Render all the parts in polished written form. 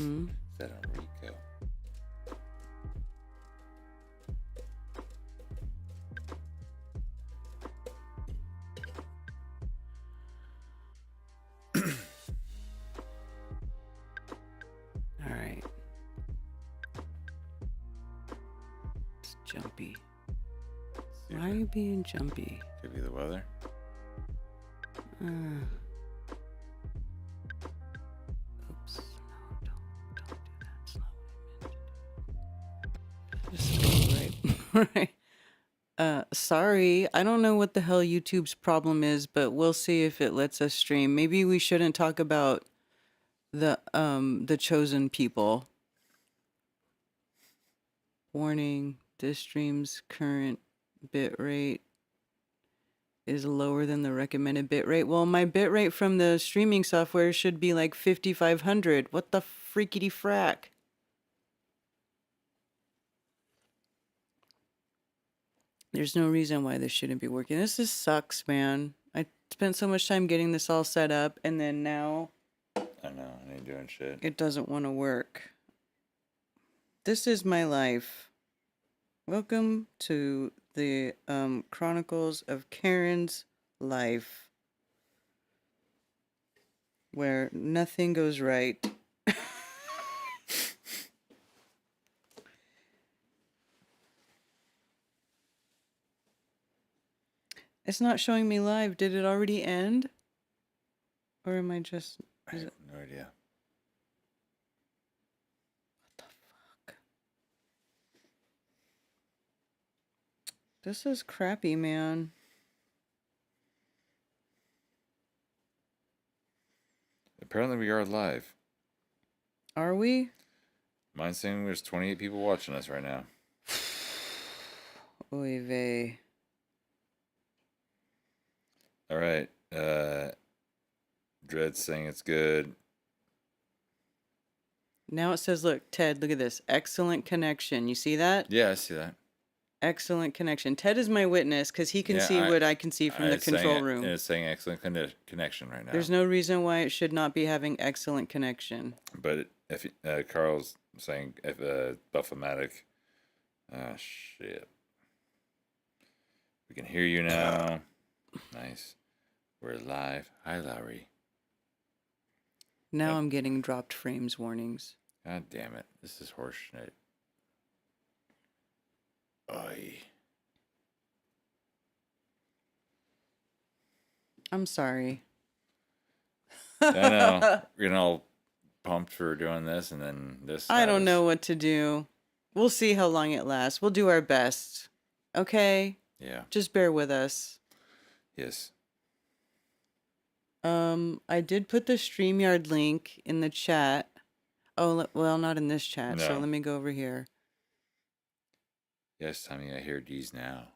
Mm-hmm. Is that Enrico? All right. It's jumpy. Why are you being jumpy? Could be the weather. Oops. No, don't do that. It's not what I meant to do. Just go right. Right. Sorry. I don't know what the hell YouTube's problem is, but we'll see if it lets us stream. Maybe we shouldn't talk about the chosen people. Warning, this stream's current bit rate is lower than the recommended bit rate. Well, my bit rate from the streaming software should be like 5,500. What the freakity frack? There's no reason why this shouldn't be working. This just sucks, man. I spent so much time getting this all set up, and then now I know, I ain't doing shit. it doesn't want to work. This is my life. Welcome to the Chronicles of Karen's life, where nothing goes right. It's not showing me live. Did it already end? Or am I just... I have no idea. What the fuck? This is crappy, man. Apparently we are live. Are we? Mine's saying there's 28 people watching us right now. Oy vey. All right. Dread's saying it's good. Now it says, look, Ted, look at this. Excellent connection. You see that? Yeah, I see that. Excellent connection. Ted is my witness because he can see what I can see from the control room. It's saying excellent connection right now. There's no reason why it should not be having excellent connection. But if Carl's saying if Buff-O-Matic, shit. We can hear you now. Nice. We're live. Hi, Lowry. Now I'm getting dropped frames warnings. God damn it. This is horseshit. Oy. I'm sorry. I know. We're getting all pumped for doing this, and then this. I don't know what to do. We'll see how long it lasts. We'll do our best. Okay? Yeah. Just bear with us. Yes. I did put the StreamYard link in the chat. Oh, well, not in this chat. No. So let me go over here. Yes, Tommy, I hear these now.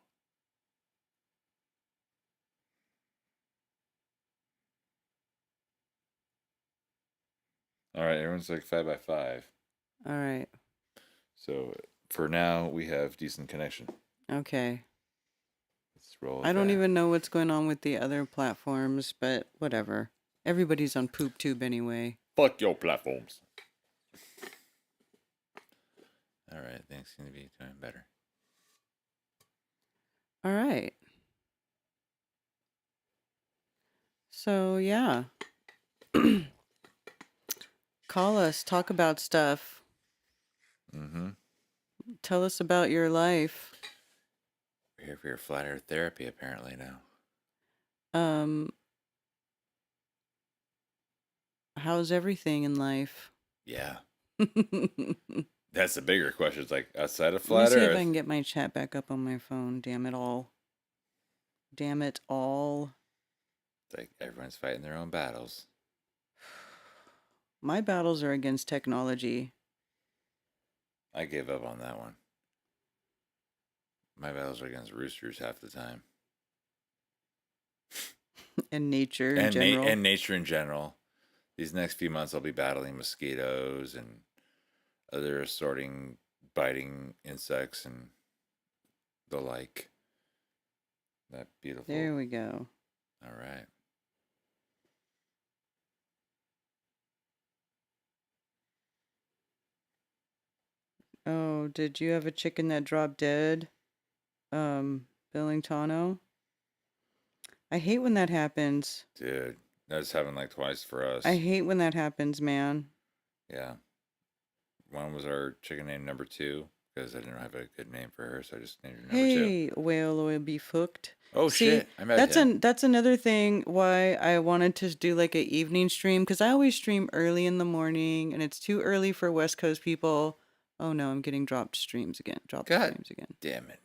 All right, everyone's like 5 by 5. All right. So for now, we have decent connection. Okay. Let's roll. I don't even know what's going on with the other platforms, but whatever. Everybody's on PoopTube anyway. Fuck your platforms. All right, things seem to be doing better. All right. So, yeah. Call us, talk about stuff. Mm-hmm. Tell us about your life. We're here for your flat earth therapy, apparently, now. How's everything in life? Yeah. That's the bigger question. It's like outside of Let flat me see earth. if I can get my chat back up on my phone. Damn it all. Damn it all. It's like everyone's fighting their own battles. My battles are against technology. I gave up on that one. My battles are against roosters half the time. And nature in general. And nature in general. These next few months I'll be battling mosquitoes and other assorting biting insects and the like. That beautiful. There we go. All right. Oh, did you have a chicken that dropped dead? Billingtano? I hate when that happens. Dude, that's happened like twice for I us. hate when that happens, man. Yeah. One was our chicken named number two because I didn't have a good name for her, so I just named her number two. Hey, whale oil beef hooked. Oh See, shit, I met him. that's another thing why I wanted to do like an evening stream because I always stream early in the morning and it's too early for West Coast people. Oh no, I'm getting dropped streams again. Dropped God streams again. damn it.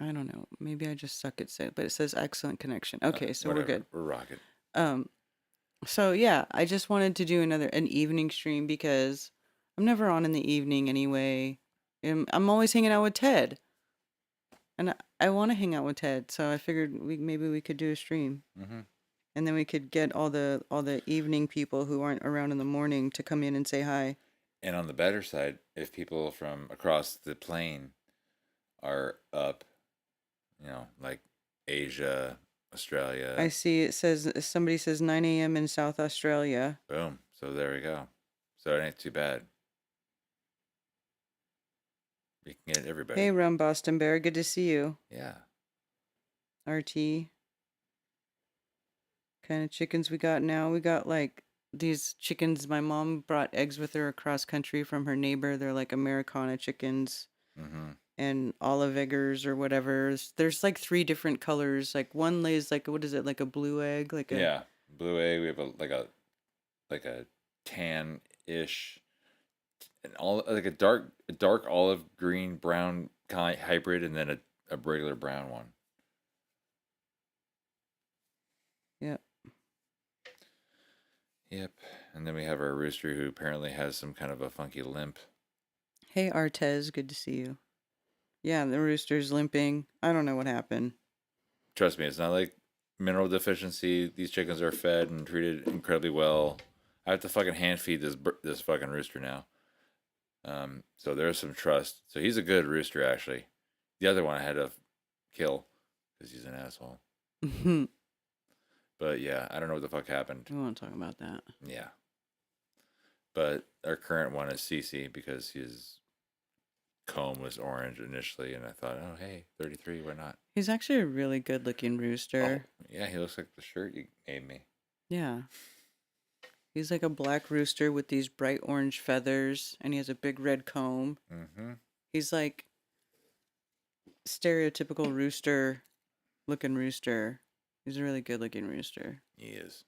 I don't know. Maybe I just suck at it, but it says excellent connection. Okay, so we're Whatever. good. We're rocking. Um, so yeah, I just wanted to do an evening stream because I'm never on in the evening anyway. I'm always hanging out with Ted, and I want to hang out with Ted. So I figured maybe we could do a stream, Mm-hmm. and then we could get all the evening people who aren't around in the morning to come in and say hi. And on the better side, if people from across the plane are up, like Asia, I Australia, see it says somebody says 9 a.m. in South Australia. boom. So there we go. So it ain't too bad. We can get everybody. Hey, Rum Boston Bear, good to see you. Yeah. RT. Kind of chickens we got now. We got like these chickens. My mom brought eggs with her across country from her neighbor. They're like Americana chickens Mm-hmm. and olive eggers or whatever. There's like three different colors. Like one lays like what is it? Like a blue egg, like a Yeah. Blue egg. We have a tan-ish and all like a dark olive green brown kind hybrid, and then a regular brown one. yeah. Yep. And then we have our rooster who apparently has some kind of a funky limp. Hey Artez, good to see you. Yeah, the rooster's limping. I don't know what happened. Trust me, it's not like mineral deficiency. These chickens are fed and treated incredibly well. I have to fucking hand feed this fucking rooster now. So there's some trust. So he's a good rooster actually. The other one I had to kill because he's an asshole. We But yeah, I don't know what the fuck happened. won't talk about that. Yeah. But our current one is Cece because his comb was orange initially, and I thought, oh hey, 33, why not? He's actually a really good looking Oh rooster. yeah, he looks like the shirt you gave me. Yeah. He's like a black rooster with these bright orange feathers, and he has a big red comb. Mm-hmm. He's like stereotypical rooster looking rooster. He's a really good looking rooster. He is.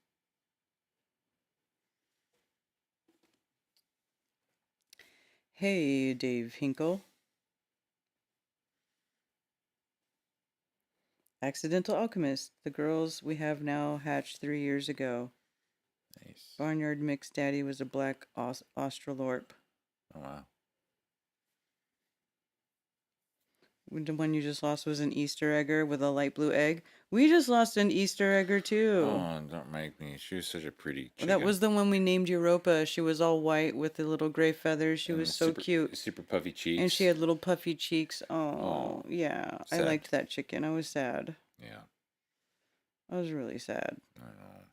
Hey, Dave Hinkle. Accidental Alchemist. The girls we have now hatched 3 years ago. Nice. Barnyard Mix Daddy was a black Australorp. Oh wow. The one you just lost was an Easter egger with a light blue egg. We just lost an Easter egger too. Oh, don't make me. She was such a pretty chicken. That was the one we named Europa. She was all white with the little gray feathers. She And was so cute. super puffy cheeks. And she had little puffy cheeks. Oh, Oh, yeah. I sad. liked that chicken. I was sad. Yeah, I was really sad. I know.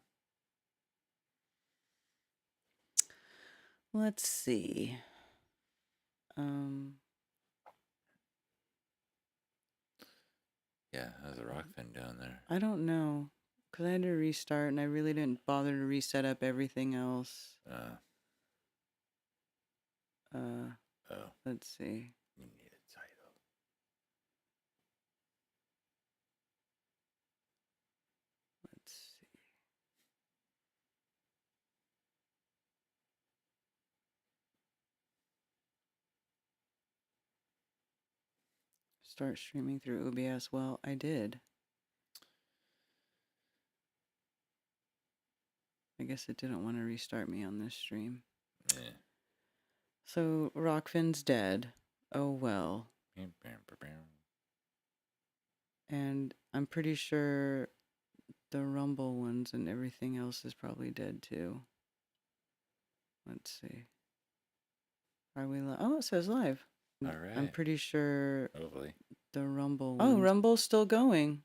Let's see. Um, Yeah, how's the rock fin down there? I don't know. Because I had to restart and I really didn't bother to reset up everything else. Oh, Let's see. you need a title. Let's see. Start streaming through OBS. Well, I did. I guess it didn't want to restart me on this stream. Yeah. So, Rockfin's dead. Oh well. And I'm pretty sure the Rumble ones and everything else is probably dead too. Let's see. Are we live? Oh, it says live. All right. I'm pretty sure Hopefully. the Rumble ones. Oh, Rumble's still going.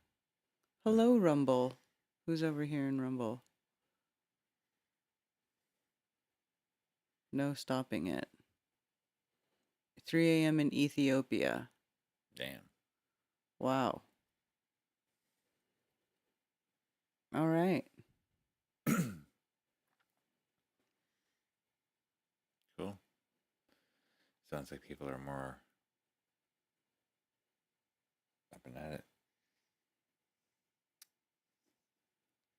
Hello, Rumble. Who's over here in Rumble? No stopping it. 3 a.m. in Ethiopia. Damn. Wow. All right. Cool. Sounds like people are more up and at it.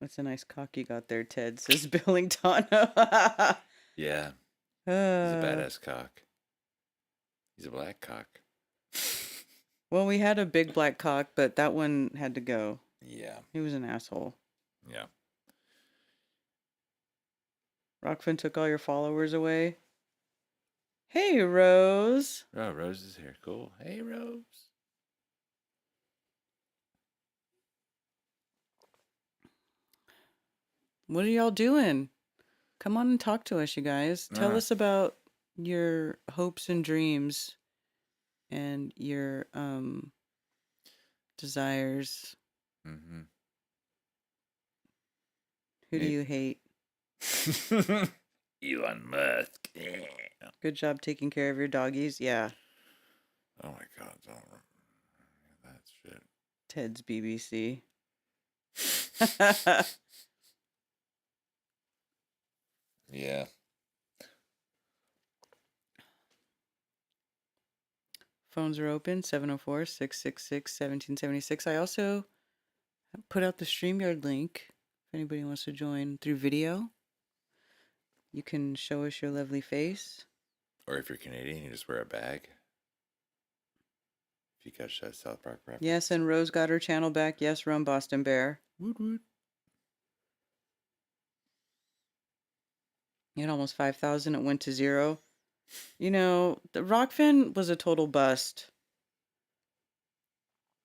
That's a nice cock you got there, Ted, says Billington. Yeah. He's a uh, badass cock. He's a black cock. well, we had a big black cock, but that one had to go. Yeah. He was an asshole. Yeah. Rockfin took all your followers away. Hey, Rose. Oh, Rose is here. Cool. Hey, Rose. What are y'all doing? Come on and talk to us, you guys. Tell us about your hopes and dreams and your desires. Mm-hmm. Who do you hate? Elon Musk. Good job taking care of your doggies. Yeah. Oh my God, don't remember that shit. Ted's BBC. Yeah. Phones are open 704-666-1776. I also put out the StreamYard link if anybody wants to join through video. You can show us your lovely face. Or if you're Canadian, you just wear a bag. If you catch that South Park reference. Yes, and Rose got her channel back. Yes, Rum Boston Bear. Woot woot. You had almost 5,000. It went to 0. You know, the Rockfin was a total bust.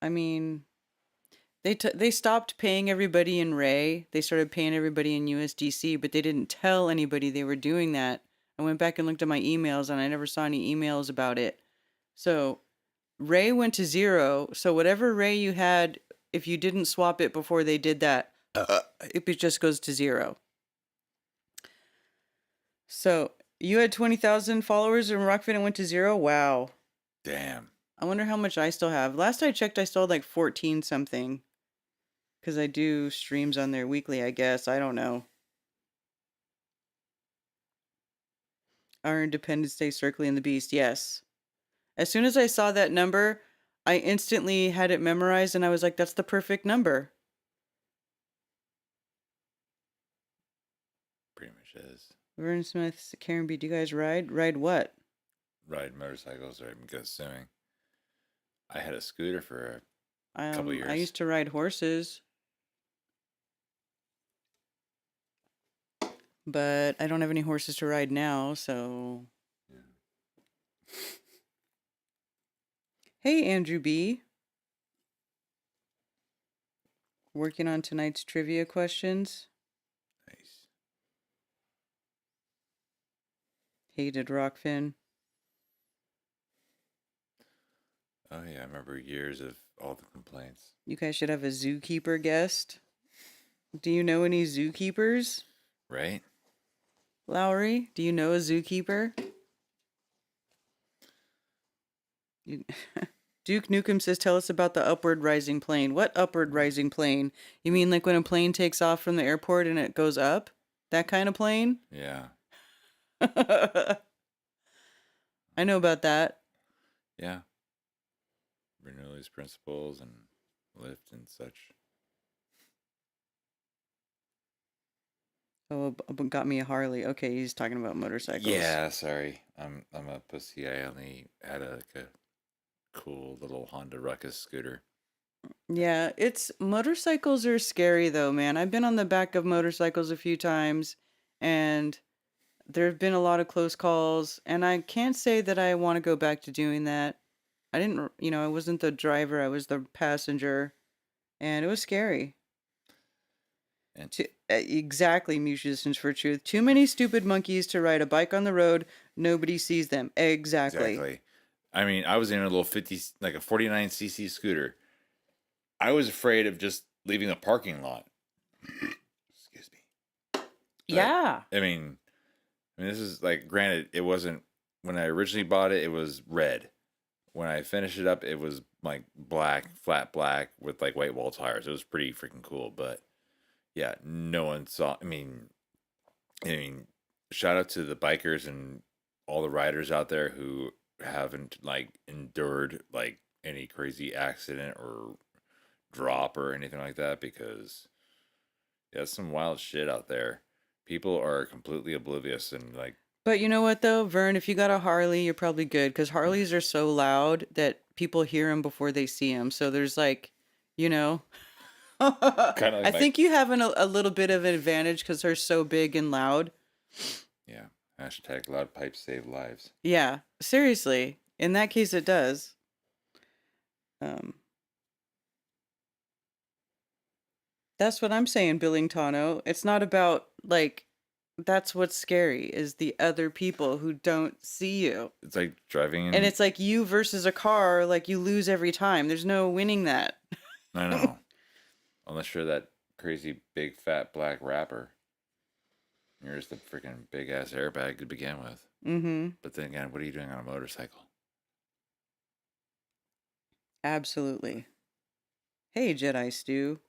I mean, they stopped paying everybody in Ray. They started paying everybody in USDC, but they didn't tell anybody they were doing that. I went back and looked at my emails, and I never saw any emails about it. So Ray went to 0. So whatever Ray you had, if you didn't swap it before they did that, it just goes to 0. So you had 20,000 followers and Rockfin went to 0? Wow. Damn. I wonder how much I still have. Last I checked, I still had like 14 something. Because I do streams on there weekly, I guess. I don't know. Our Independence Day Circling the Beast, yes. As soon as I saw that number, I instantly had it memorized and I was like, that's the perfect number. Pretty much is. Vernon Smith, Karen B, do you guys ride? Ride what? Ride motorcycles, I'm assuming. I had a scooter for a couple years. I used to ride horses. But I don't have any horses to ride now, so... Yeah. Hey, Andrew B. Working on tonight's trivia questions. Nice. Hated Rockfin. Oh, yeah, I remember years of all the complaints. You guys should have a zookeeper guest. Do you know any zookeepers? Right? Lowry, do you know a zookeeper? Duke Nukem says, tell us about the upward rising plane. What upward rising plane? You mean like when a plane takes off from the airport and it goes up? That kind of plane? Yeah. I know about that. Yeah. Bernoulli's principles and lift and such. Oh, got me a Harley. Okay, he's talking about motorcycles. Yeah, sorry. I'm a pussy. I only had a cool little Honda Ruckus scooter. Yeah, motorcycles are scary though, man. I've been on the back of motorcycles a few times and there have been a lot of close calls and I can't say that I want to go back to doing that. I didn't, I wasn't the driver, I was the passenger and it was scary. And Exactly, Musicians for Truth. Too many stupid monkeys to ride a bike on the road. Nobody sees them. Exactly. I mean, I was in a little 50, like a 49cc scooter. I was afraid of just leaving the parking lot. Excuse me. Yeah. I mean, this is like, granted, it wasn't when I originally bought it, it was red. When I finished it up, it was like black, flat black with like white wall tires. It was pretty freaking cool. But yeah, no one saw. I mean, shout out to the bikers and all the riders out there who haven't like endured like any crazy accident or drop or anything like that, because yeah, some wild shit out there. People are completely oblivious and like, But you know what though, Vern, if you got a Harley, you're probably good because Harleys are so loud that people hear them before they see them. So there's like, you know, kind of I like my think you have a little bit of an advantage because they're so big and loud. yeah. Hashtag loud pipes save lives. Yeah, seriously. In that case, it does. Um, that's what I'm saying, Billingtano. It's not about like that's what's scary is the other people who don't see you. It's like driving And in. it's like you versus a car, like you lose every time. There's no winning that. I know, unless you're that crazy big fat black rapper. You're just a freaking big ass airbag to begin with. Mm-hmm. But then again, what are you doing on a motorcycle? Absolutely. Hey, Jedi Stew.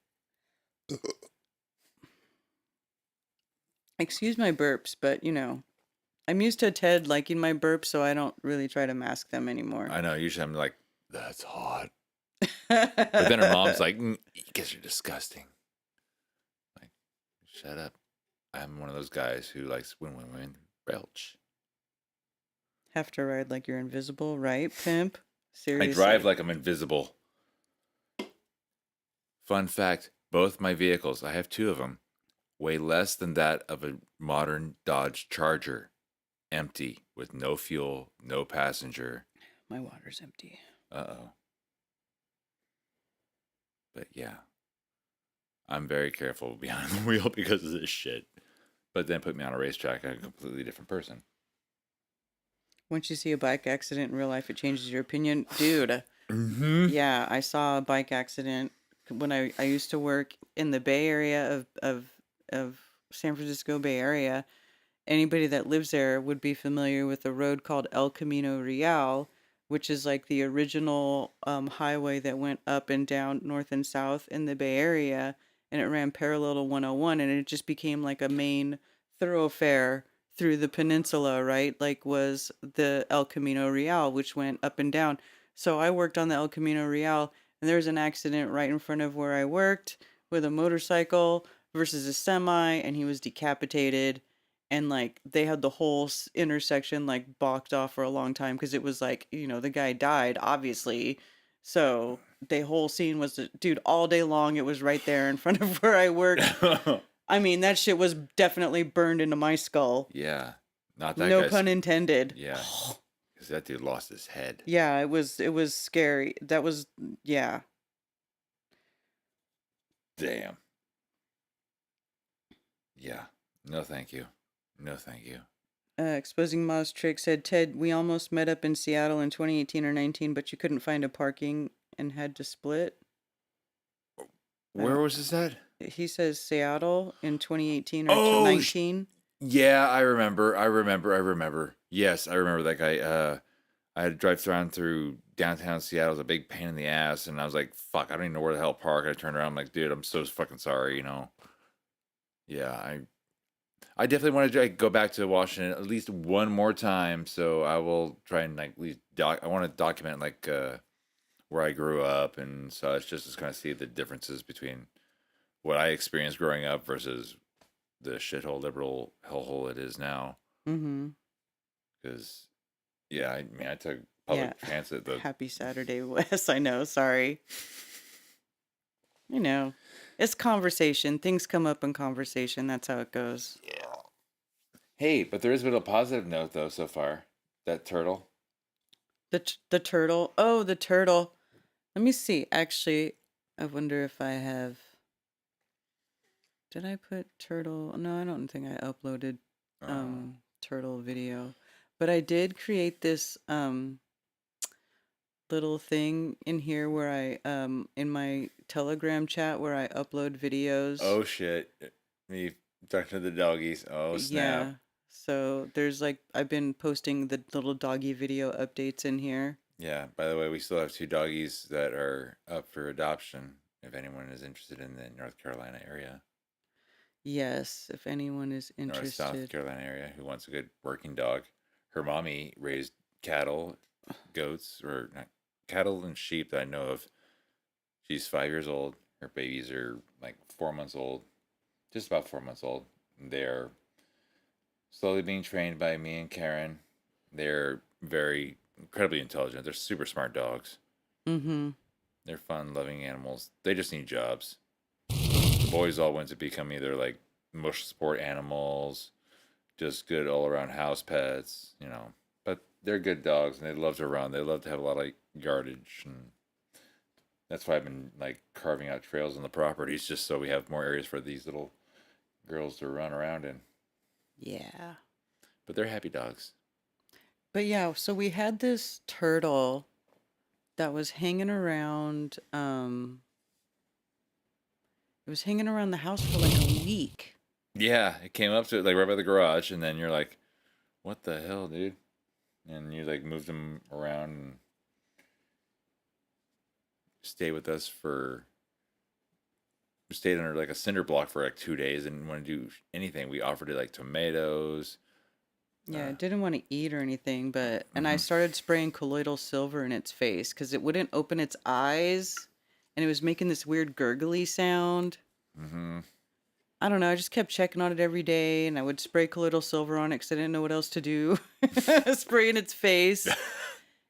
Excuse my burps, but you know, I'm used to Ted liking my burps, so I don't really try to mask them anymore. I know. Usually I'm like, that's hot. But then her mom's like, you guys are disgusting. Like, shut up. I'm one of those guys who likes when women belch. Have to ride like you're invisible, right, pimp? Seriously. I drive like I'm invisible. Fun fact, both my vehicles, I have two of them, weigh less than that of a modern Dodge Charger. Empty, with no fuel, no passenger. My water's empty. Uh-oh. But yeah, I'm very careful behind the wheel because of this shit. But then put me on a racetrack, I'm a completely different person. Once you see a bike accident in real life, it changes your opinion. Dude, Mm-hmm. yeah, I saw a bike accident when I used to work in the Bay Area of San Francisco Bay Area. Anybody that lives there would be familiar with a road called El Camino Real, which is like the original highway that went up and down north and south in the Bay Area, and it ran parallel to 101, and it just became like a main thoroughfare through the peninsula, right? Like was the El Camino Real, which went up and down. So I worked on the El Camino Real, and there was an accident right in front of where I worked with a motorcycle versus a semi, and he was decapitated. And like they had the whole intersection like blocked off for a long time because it was like, you know, the guy died obviously, so the whole scene was, dude, all day long it was right there in front of where I worked. I mean, that shit was definitely burned into my skull. Yeah. Not that No guy's. pun intended. Yeah. Because that dude lost his head. Yeah, it was scary. That was, yeah. Damn. Yeah. No, thank you. No, thank you. Exposing Moz Trick said, Ted, we almost met up in Seattle in 2018 or 19, but you couldn't find a parking and had to split. Where was this at? He says Seattle in 2018 or 19. Yeah, I remember. Yes, I remember that guy. I had to drive around through downtown Seattle. It was a big pain in the ass, and I was like, fuck, I don't even know where the hell to park. I turned around, I'm like, dude, I'm so fucking sorry, you know? Yeah, I definitely want to go back to Washington at least one more time, so I will try and like at least I want to document like where I grew up and such, just to kind of see the differences between what I experienced growing up versus the shithole liberal hellhole it is now. Mm-hmm. Because yeah, I mean, I took public Yeah. transit. Happy Saturday, Wes. I know. Sorry. You know, it's conversation. Things come up in conversation. That's how it goes. Yeah. Hey, but there is a bit of a positive note though so far. That turtle. The turtle. Oh, the turtle. Let me see. Actually, I wonder if I have. Did I put turtle? No, I don't think I uploaded turtle video, but I did create this little thing in here where I in my Telegram chat where I upload videos. Oh shit! Me talking to the doggies. Oh snap! Yeah. So there's like I've been posting the little doggy video updates in here. Yeah. By the way, we still have 2 doggies that are up for adoption. If anyone is interested in the North Carolina area, Yes, if anyone is North South interested. Carolina area, who wants a good working dog. Her mommy raised cattle, goats, or not cattle and sheep that I know of. She's 5 years old. Her babies are like 4 months old, just about 4 months old. They're slowly being trained by me and Karen. They're very incredibly intelligent. They're super smart dogs. Mm-hmm. They're fun, loving animals. They just need jobs. The boys all went to become either like emotional support animals, just good all around house pets, you know. But they're good dogs and they love to run. They love to have a lot of like yardage, and that's why I've been like carving out trails on the properties just so we have more areas for these little girls to run around in. Yeah. But they're happy dogs. But yeah, so we had this turtle that was hanging around it was hanging around the house for like a week. Yeah, it came up to like right by the garage, and then you're like, "What the hell, dude?" And you like moved them around and stayed with us for stayed under like a cinder block for like 2 days and didn't want to do anything. We offered it like tomatoes. Yeah, Uh, it didn't want to eat or anything, but and I mm-hmm, started spraying colloidal silver in its face because it wouldn't open its eyes and it was making this weird gurgly sound. mm-hmm. I don't know, I just kept checking on it every day and I would spray colloidal silver on it because I didn't know what else to do. Spray in its face.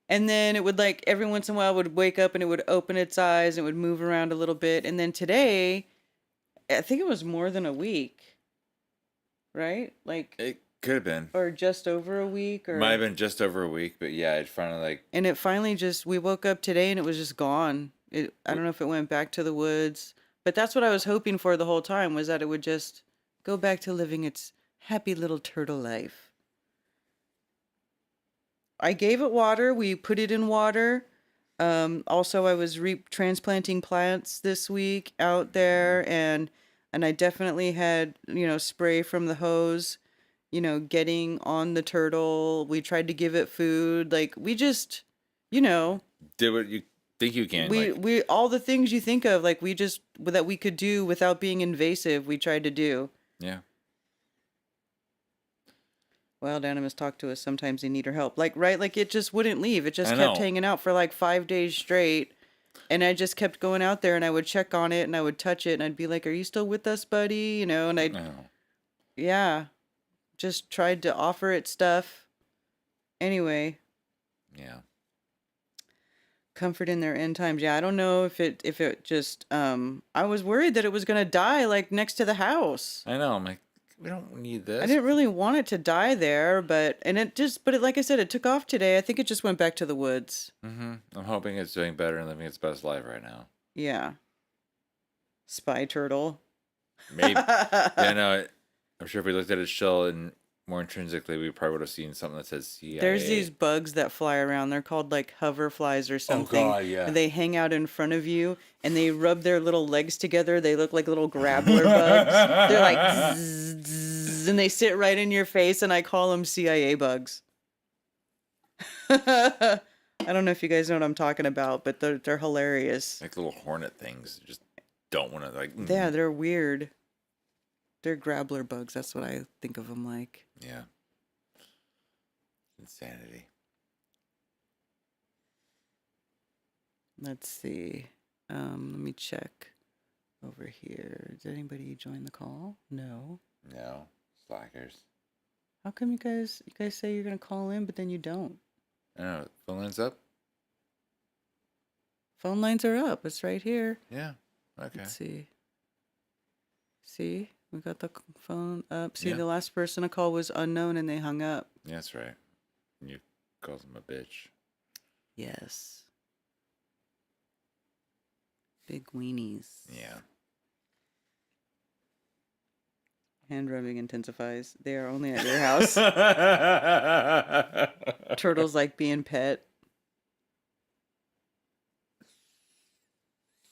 And then it would like every once in a while it would wake up and it would open its eyes and it would move around a little bit. And then today, I think it was more than a week, right? Like, It could have been. or just over a week Might have or been just over a week, but yeah, it finally like and it finally just we woke up today and it was just gone. I don't know if it went back to the woods, but that's what I was hoping for the whole time was that it would just go back to living its happy little turtle life. I gave it water. We put it in water. Also, I was transplanting plants this week out there, and I definitely had spray from the hose. Getting on the turtle. We tried to give it food. Like we just, you know, did what you think you can. Like, we all the things you think of, like we just that we could do without being invasive. We tried to do. yeah, Wild animals talk to us. Sometimes they need our help. Like, right? Like, it just wouldn't leave. It just I kept know. hanging out for like 5 days straight. And I just kept going out there and I would check on it and I would touch it and I'd be like, "Are you still with us, buddy?" And I I'd, know. yeah, just tried to offer it stuff. Anyway, Yeah, comfort in their end times. Yeah, I don't know if it just, I was worried that it was going to die like next to the house. I know. I'm like, we don't need I this. didn't really want it to die there, but like I said, it took off today. I think it just went back to the woods. Mm-hmm. I'm hoping it's doing better and living its best life right now. Yeah. Spy turtle. Maybe. Yeah, no. I'm sure if we looked at its shell and more intrinsically, we probably would have seen something that says There's these CIA. bugs that fly around. They're called like hoverflies or Oh something. God, yeah. And they hang out in front of you and they rub their little legs together. They look like little grappler bugs. They're like zzz, zzz, and they sit right in your face and I call them CIA bugs. I don't know if you guys know what I'm talking about, but they're hilarious. Like little hornet things. Just don't want to like. Yeah, they're weird. They're grappler bugs. That's what I think of them like. Yeah. Insanity. Let's see. Let me check over here. Did anybody join the call? No. No. Slackers. How come you guys say you're gonna call in, but then you don't? I don't know. Phone lines up? Phone lines are up. It's right here. Yeah. Okay. Let's see. See, we got the phone up. See, Yeah. the last person to call was unknown, and they hung up. Yeah, that's right. You called him a bitch. Yes. Big weenies. Yeah. Hand rubbing intensifies. They are only at your house. Turtles like being pet.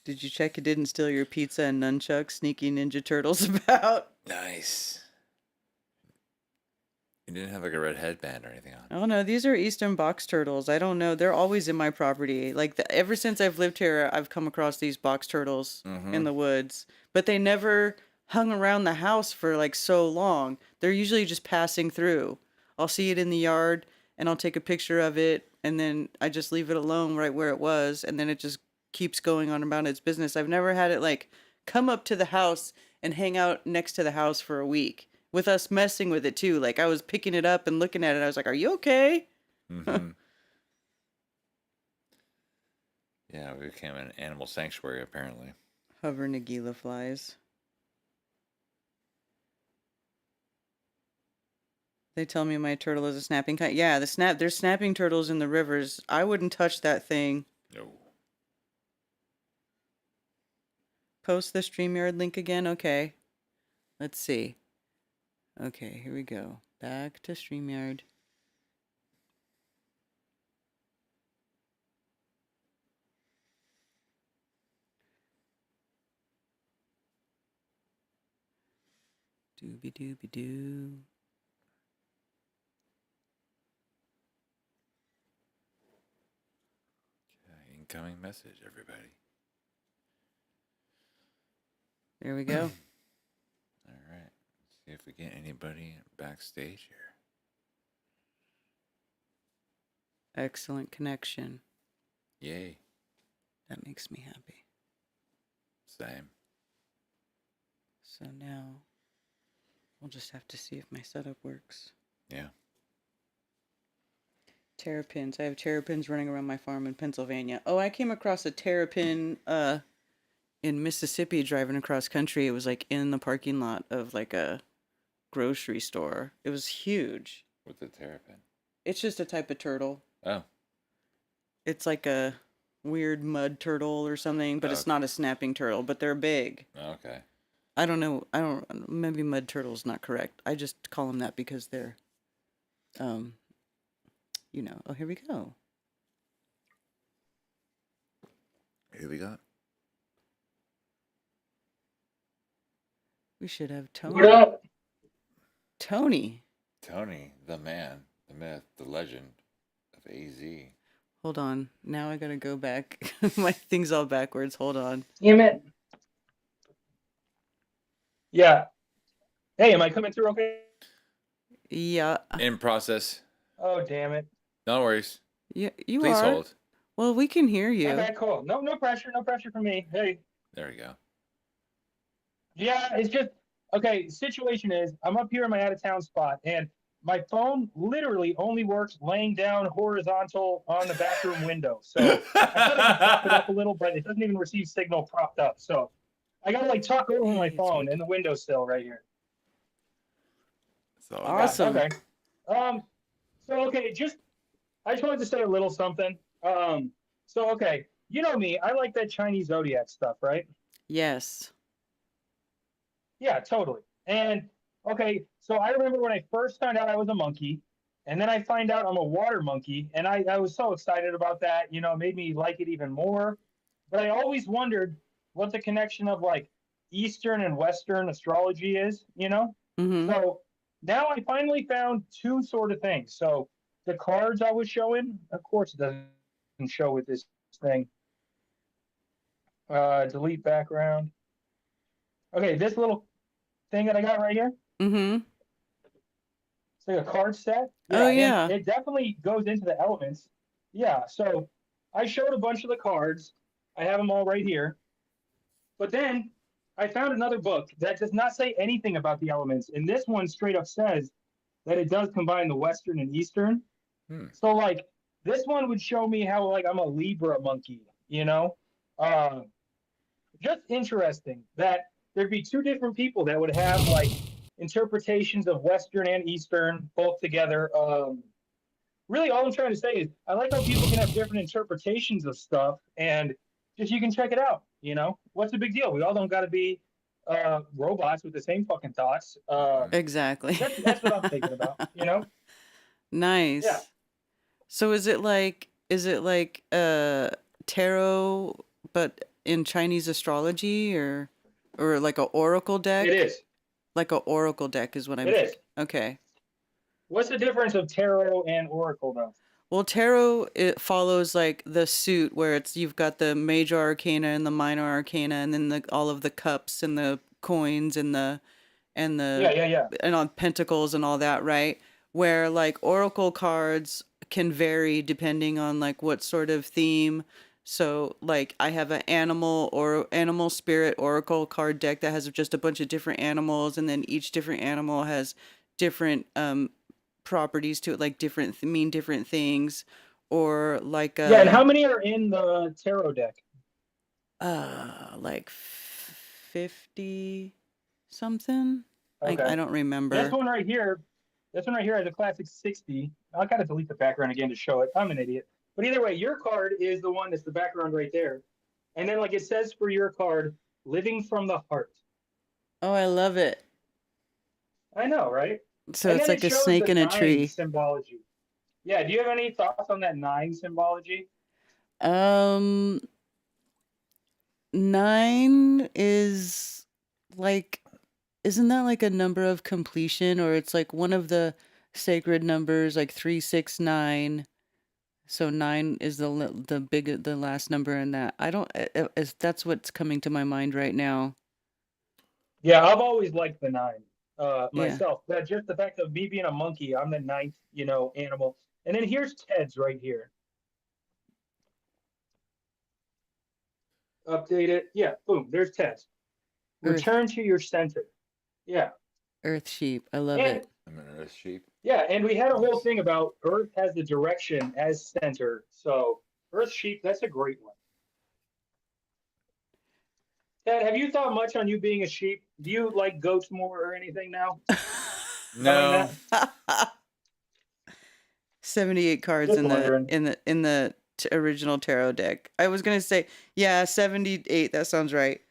Did you check it didn't steal your pizza and nunchucks? Sneaky Ninja Turtles about. Nice. You didn't have like a red headband or anything on. Oh no, these are eastern box turtles. I don't know. They're always in my property. Like ever since I've lived here, I've come across these box turtles in Mm-hmm. the woods, but they never hung around the house for like so long. They're usually just passing through. I'll see it in the yard and I'll take a picture of it and then I just leave it alone right where it was and then it just keeps going on about its business. I've never had it like come up to the house and hang out next to the house for a week with us messing with it too. Like I was picking it up and looking at it. I was like, "Are you okay?" Mm-hmm. Yeah, we became an animal sanctuary apparently. Hover Nagila flies. They tell me my turtle is a snapping kite. Yeah, there's snapping turtles in the rivers. I wouldn't touch that thing. No. Post the StreamYard link again. Okay. Let's see. Okay, here we go. Back to StreamYard. Dooby dooby doo. Okay, incoming message, everybody. There we go. All right. Let's see if we get anybody backstage here. Excellent connection. Yay. That makes me happy. Same. So now we'll just have to see if my setup works. Yeah. Terrapins. I have terrapins running around my farm in Pennsylvania. Oh, I came across a terrapin in Mississippi driving across country. It was like in the parking lot of like a grocery store. It was huge. With the terrapin. It's just a type of turtle. Oh. It's like a weird mud turtle or something, but it's not a snapping turtle, but they're big. Okay. I don't know. Maybe mud turtle's not correct. I just call them that because they're, oh, here we go. Who we got? We should have Tony. What up? Tony. Tony, the man, the myth, the legend of AZ. Hold on. Now I gotta go back. My thing's all backwards. Hold on. Damn it. Yeah. Hey, am I coming through okay? Yeah. In process. Oh, damn it. No worries. Yeah, you Please are. hold. Well, we can hear you. Okay, cool. No pressure. No pressure for me. Hey. There we go. Yeah, it's just, okay, situation is, I'm up here in my out-of-town spot, and my phone literally only works laying down horizontal on the bathroom window. So I kind of prop it up a little, but it doesn't even receive signal propped up. So I got to like talk over my phone and the windowsill right here. So Awesome. Okay. So okay, I just wanted to say a little something. So okay, you know me, I like that Chinese zodiac stuff, right? Yes. Yeah, totally. And okay, so I remember when I first found out I was a monkey, and then I find out I'm a water monkey, and I was so excited about that, it made me like it even more. But I always wondered what the connection of like Eastern and Western astrology is, Mm-hmm. So now I finally found two sort of things. So the cards I was showing, of course, it doesn't show with this thing. Delete background. Okay, this little thing that I got right here. Mm-hmm. It's like a card set. Oh, yeah. And it definitely goes into the elements. Yeah, so I showed a bunch of the cards. I have them all right here. But then I found another book that does not say anything about the elements. And this one straight up says that it does combine the Western and Eastern. So like this one would show me how like I'm a Libra monkey, just interesting that there'd be two different people that would have like interpretations of Western and Eastern both together. Really all I'm trying to say is I like how people can have different interpretations of stuff and just you can check it out, what's the big deal? We all don't got to be robots with the same fucking thoughts. Exactly. That's what I'm thinking about, Nice. Yeah. So is it like tarot but in Chinese astrology or like a oracle deck? It is. Like a oracle deck is what I'm It is. Okay. What's the difference of tarot and oracle, though? Well, tarot, it follows like the suit where it's you've got the major arcana and the minor arcana, and then all of the cups and the coins and Yeah, the yeah, yeah. and on pentacles and all that, right? Where like oracle cards can vary depending on like what sort of theme. So like I have an animal or animal spirit oracle card deck that has just a bunch of different animals, and then each different animal has different properties to it, like mean different things, or like Yeah, and how many are in the tarot deck? like 50 something. Okay. I don't This remember. one right here, this one right here has a classic 60. I'll kind of delete the background again to show it. I'm an idiot. But either way, your card is the one that's the background right there. And then, like it says for your card, living from the heart. Oh, I love it. I know, right? So And it's then it like a shows snake the in a 9 tree. symbology. Yeah, do you have any thoughts on that 9 symbology? Um, 9 is like, isn't that like a number of completion, or it's like one of the sacred numbers, like 369. So 9 is the last number in that. I don't, that's what's coming to my mind right now. Yeah, I've always liked the 9 Yeah. myself. But just the fact of me being a monkey, I'm the ninth, animal. And then here's Ted's right here. Update it. Yeah, boom, there's Ted's. Earth, Return to your center. Yeah. Earth sheep. I love And it. I'm an earth sheep. yeah, and we had a whole Nice. thing about Earth has the direction as center. So Earth sheep, that's a great one. Ted, have you thought much on you being a sheep? Do you like goats more or anything now? No. That? 78 cards Just in wondering. the original tarot deck. I was gonna say, yeah, 78. That sounds right.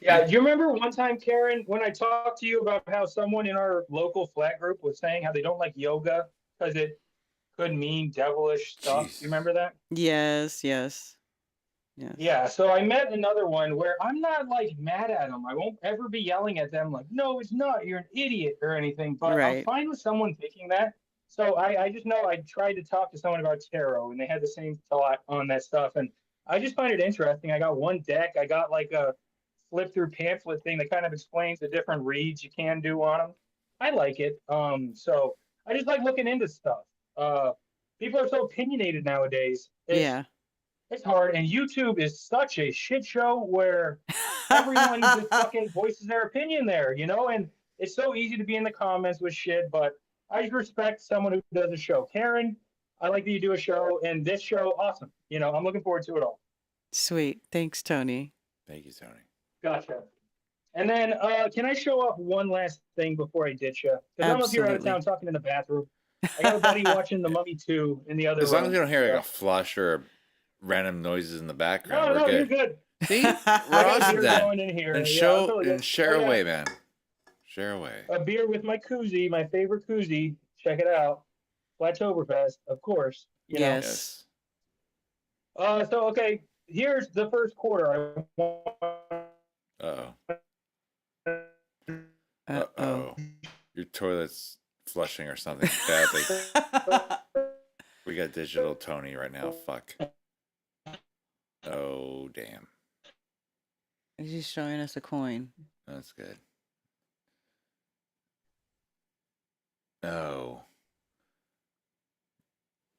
Yeah, do you remember one time, Karen, when I talked to you about how someone in our local flat group was saying how they don't like yoga because it could mean devilish stuff? Do you Jesus. remember that? Yes, yes, yes. Yeah, so I met another one where I'm not like mad at them. I won't ever be yelling at them like, no, it's not, you're an idiot or anything, but I'm Right. fine with someone thinking that. So I just know I tried to talk to someone about tarot and they had the same thought on that stuff. And I just find it interesting. I got one deck, I got like a flip through pamphlet thing that kind of explains the different reads you can do on them. I like it. So I just like looking into stuff. Uh, People are so opinionated nowadays. Yeah. It's hard, and YouTube is such a shit show where everyone just fucking voices their opinion there, and it's so easy to be in the comments with shit, but I just respect someone who does a show. Karen, I like that you do a show, and this show, awesome. I'm looking forward to it all. Sweet. Thanks, Tony. Thank you, Tony. Gotcha. And then, can I show off one last thing before I ditch you? Because I'm up here out of Absolutely. town talking in the bathroom. I got a buddy watching The Mummy 2 in the other As long as room. we don't hear like so. a flush or random noises in the background, No, we're no, you're good. good. See, we're I got a awesome beer then. going in here. Then Yeah, I'm totally good. share Oh, yeah. away, man. Share away. A beer with my koozie, my favorite koozie. Check it out. Flattoberfest, of course. Yes. So okay, here's the first quarter. Uh-oh. Uh-oh. Uh-oh. Your toilet's flushing or something badly. We got digital Tony right now. Fuck. Oh, damn. He's showing us a coin. That's good. Oh.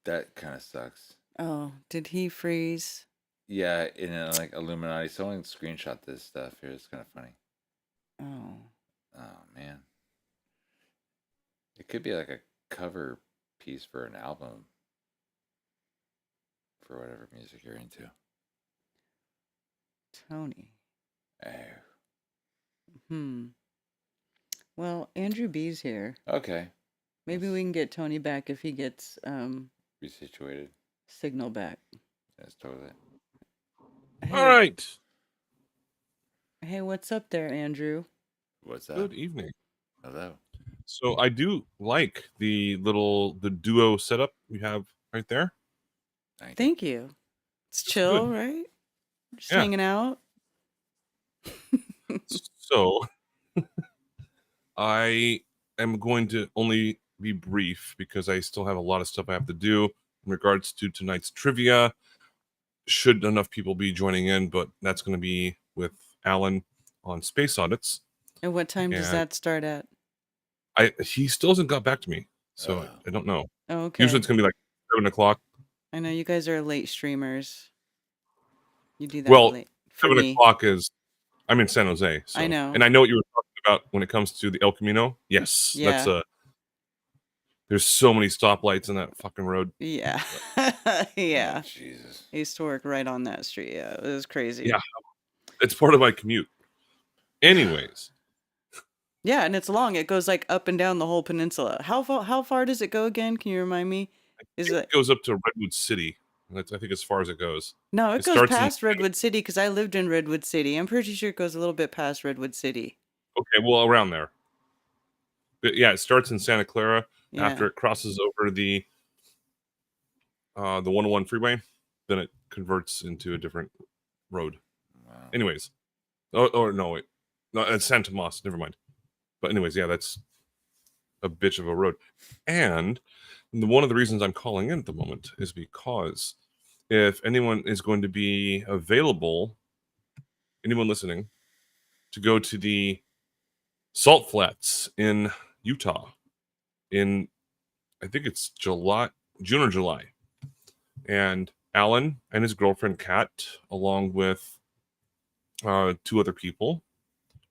That kind of sucks. Oh, did he freeze? Yeah, in like Illuminati. Someone screenshot this stuff here. It's kind of funny. Oh. Oh, man. It could be like a cover piece for an album. For whatever music you're into. Tony. Oh. Well, Andrew B's here. Okay. Maybe we can get Tony back if he gets Resituated signal back. in his toilet. Hey, All right. Hey, what's up there, Andrew? What's up? Good evening. Hello. So I do like the duo setup we have right there. Thank you. It's It's chill, good. right? Just Yeah. hanging out. So I am going to only be brief because I still have a lot of stuff I have to do in regards to tonight's trivia. Should enough people be joining in, but that's going to be with Alan on space audits. And what time does And that start at? he still hasn't got back to me, so I don't know. Oh, okay. Usually it's going to be like 7 o'clock. I know you guys are late streamers. You do that Well, late. For 7 me. o'clock is, I'm in San Jose. So. I know. And I know what you were talking about when it comes to the El Camino. Yes. Yeah. That's there's so many stoplights in that fucking road. Yeah. Yeah. Oh, Jesus. I used to work right on that street. Yeah, it was crazy. Yeah. It's part of my commute. Anyways. Yeah, and it's long. It goes like up and down the whole peninsula. How far does it go again? Can you remind me? It goes up to Redwood City. That's, I think, as far as it goes. No, it goes starts past Redwood City because I lived in Redwood City. I'm pretty sure it goes a little bit past Redwood City. Okay, well, around there. But yeah, it starts in Santa Clara Yeah. after it crosses over the 101 freeway. Then it converts into a different road. Wow. Anyways. Oh, no, wait. No, it's San Tomas. Never mind. But anyways, yeah, that's a bitch of a road. And one of the reasons I'm calling in at the moment is because if anyone is going to be available, anyone listening, to go to the Salt Flats in Utah in, I think it's June or July. And Alan and his girlfriend, Kat, along with 2 other people,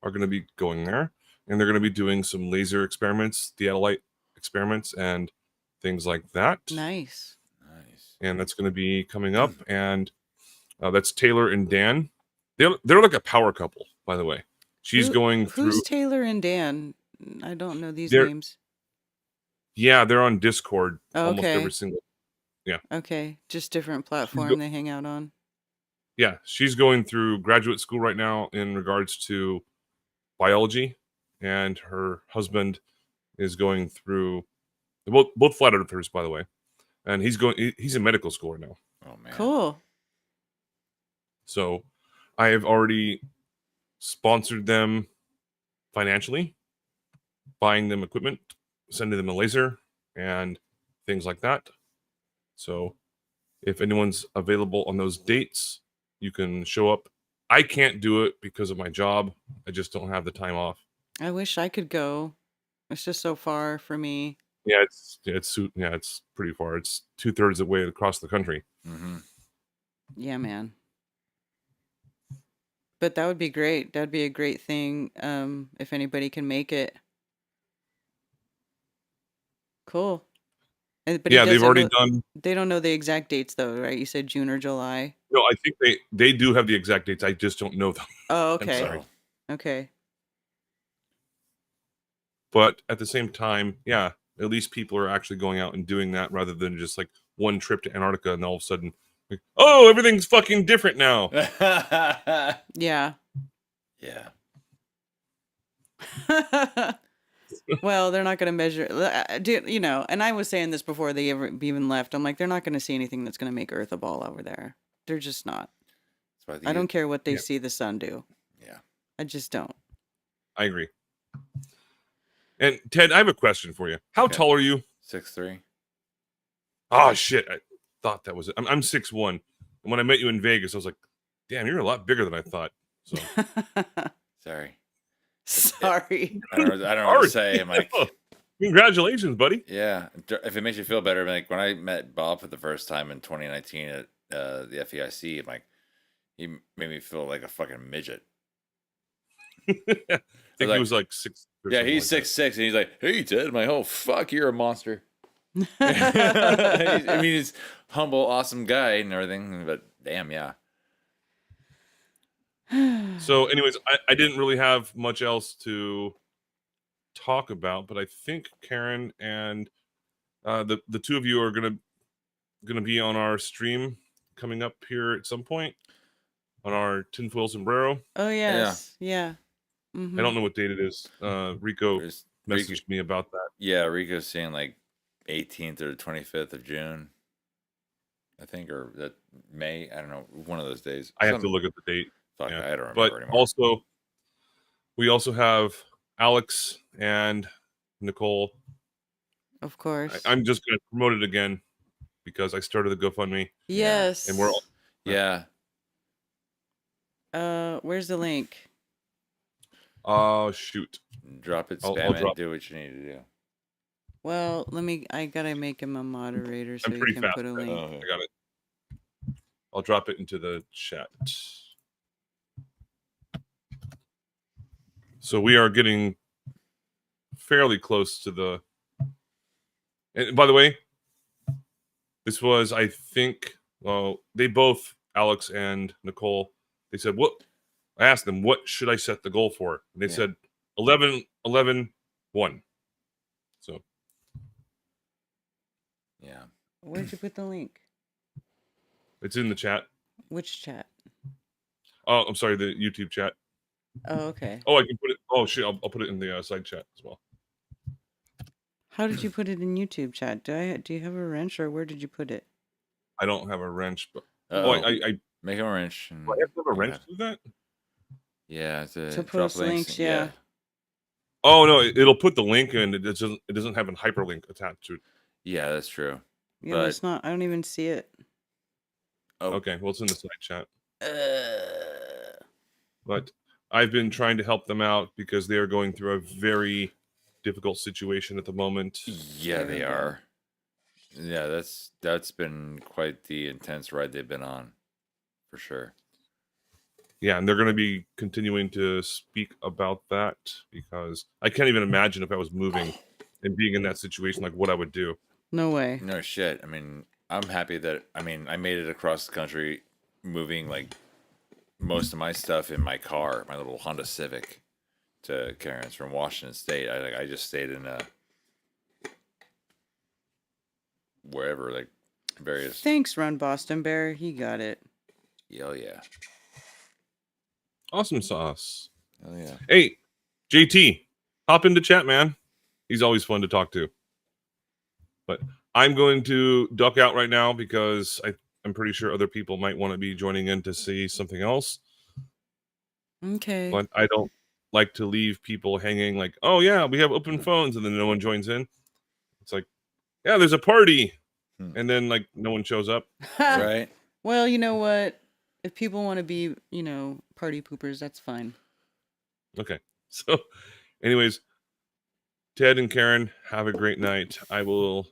are going to be going there. And they're going to be doing some laser experiments, theodolite experiments, and things like that. Nice. And that's going to be coming up. And that's Taylor and Dan. They're like a power couple, by the way. She's going through. Who's Taylor and Dan? I don't know these They're- names. Yeah, they're on Discord Oh, almost okay. every single. Okay, just different platform they hang out on. Yeah, she's going through graduate school right now in regards to biology, and her husband is going through both flat earthers, by the way, and he's in medical school right now. Oh man. Cool. So I have already sponsored them financially, buying them equipment, sending them a laser, and things like that. So if anyone's available on those dates, you can show up. I can't do it because of my job. I just don't have the time off. I wish I could go. It's just so far for me. Yeah, it's pretty far. It's 2/3 the way across the country. Mm-hmm. Yeah, man. But that would be great. That'd be a great thing if anybody can make it. Cool. But Yeah, they've already done. They don't know the exact dates though, right? You said June or July. No, I think they do have the exact dates. I just don't know them. Oh, I'm okay. sorry. Okay. But at the same time, yeah, at least people are actually going out and doing that rather than just like one trip to Antarctica and all of a sudden, like, oh, everything's fucking different now. Yeah. Yeah. Well, they're not going to measure, and I was saying this before they even left. I'm like, they're not going to see anything that's going to make Earth a ball over there. They're just not. I don't care what they see the sun do. Yeah. I just don't. I agree. And Ted, I have a question for you. How tall are you? 6'3". Oh shit! I thought that was it. I'm 6'1", and when I met you in Vegas, I was like, "Damn, you're a lot bigger than I thought." So Sorry. Sorry. I don't know what to say. I'm like, congratulations, buddy. yeah. If it makes you feel better, like when I met Bob for the first time in 2019 at the FEIC, I'm like, he made me feel like a fucking midget. I think he was like 6. Yeah, he's 6'6", and he's like, "Hey, Ted." I'm like, "Oh fuck, you're a monster." I mean, he's humble, awesome guy and everything, but damn, yeah. So, anyways, I didn't really have much else to talk about, but I think Karen and the two of you are gonna be on our stream coming up here at some point on our tinfoil sombrero. Oh yes, yeah. I don't know what date it is. Rico messaged me about that. Yeah, Rico's saying like 18th or 25th of June, I think, or that May. I don't know, one of those days. I have to look at the date. Fuck, yeah. I don't remember but anymore. We also have Alex and Nicole. Of course. I'm just going to promote it again because I started the GoFundMe. Yes. And we're all. Yeah. Where's the link? Oh, shoot. Drop it, I'll spam it, drop- do what you need to do. Well, I gotta make him a moderator so I'm he pretty can fast. put a link. Oh, I got it. I'll drop it into the chat. So we are getting fairly close to the. And by the way, this was, I think, they both, Alex and Nicole, they said, what? I asked them, what should I set the goal for? And they Yeah. said 11, 11, 1. So. Yeah. Where'd you put the link? It's in the chat. Which chat? Oh, I'm sorry, the YouTube chat. Oh, okay. Oh, I can put it. Oh, shit, I'll put it in the side chat as well. How did you put it in YouTube chat? Do you have a wrench or where did you put it? I don't have a wrench, but Uh-oh. I Make a wrench. And do I have to have a wrench okay. to do that? Yeah, To drop post links, yeah. Oh no, it'll put the link in. It doesn't have a hyperlink attached to it. Yeah, that's true. Yeah, But- it's not. I don't even see it. Oh. Okay, well it's in the side chat. Uh, But I've been trying to help them out because they are going through a very difficult situation at the moment. Yeah, they Terrible. are. Yeah, that's been quite the intense ride they've been on, for sure. Yeah, and they're going to be continuing to speak about that because I can't even imagine if I was moving and being in that situation, like what I would do. no way. No shit. I mean, I'm happy that I made it across the country, moving like most of my stuff in my car, my little Honda Civic, to Karen's from Washington State. I just stayed in wherever, like various. Thanks, Run Boston Bear. He got it. Oh yeah. Awesome sauce. Oh yeah. Hey, JT, hop into chat, man. He's always fun to talk to. But I'm going to duck out right now because I'm pretty sure other people might want to be joining in to see something else. Okay. But I don't like to leave people hanging like, oh yeah, we have open phones, and then no one joins in. It's like, yeah, there's a party. And then like no one shows up. Right. Well, you know what? If people want to be, party poopers, that's fine. Okay. So anyways, Ted and Karen, have a great night. I will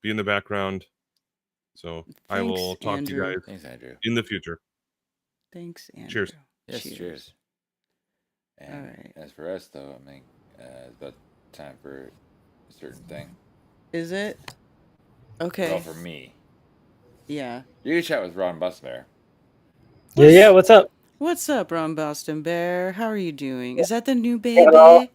be in the background. So I will Thanks, talk to you Andrew. guys Thanks, Andrew. in the future. Thanks, Andrew. Cheers. Yes, cheers. And All right. as for us, though, I mean, it's about time for a certain thing. Is it? Okay. Well, for me, Yeah. you can chat with Ron Busbear. Yeah, what's up? What's up, Ron Boston Bear? How are you doing? Is that the new Got all- baby?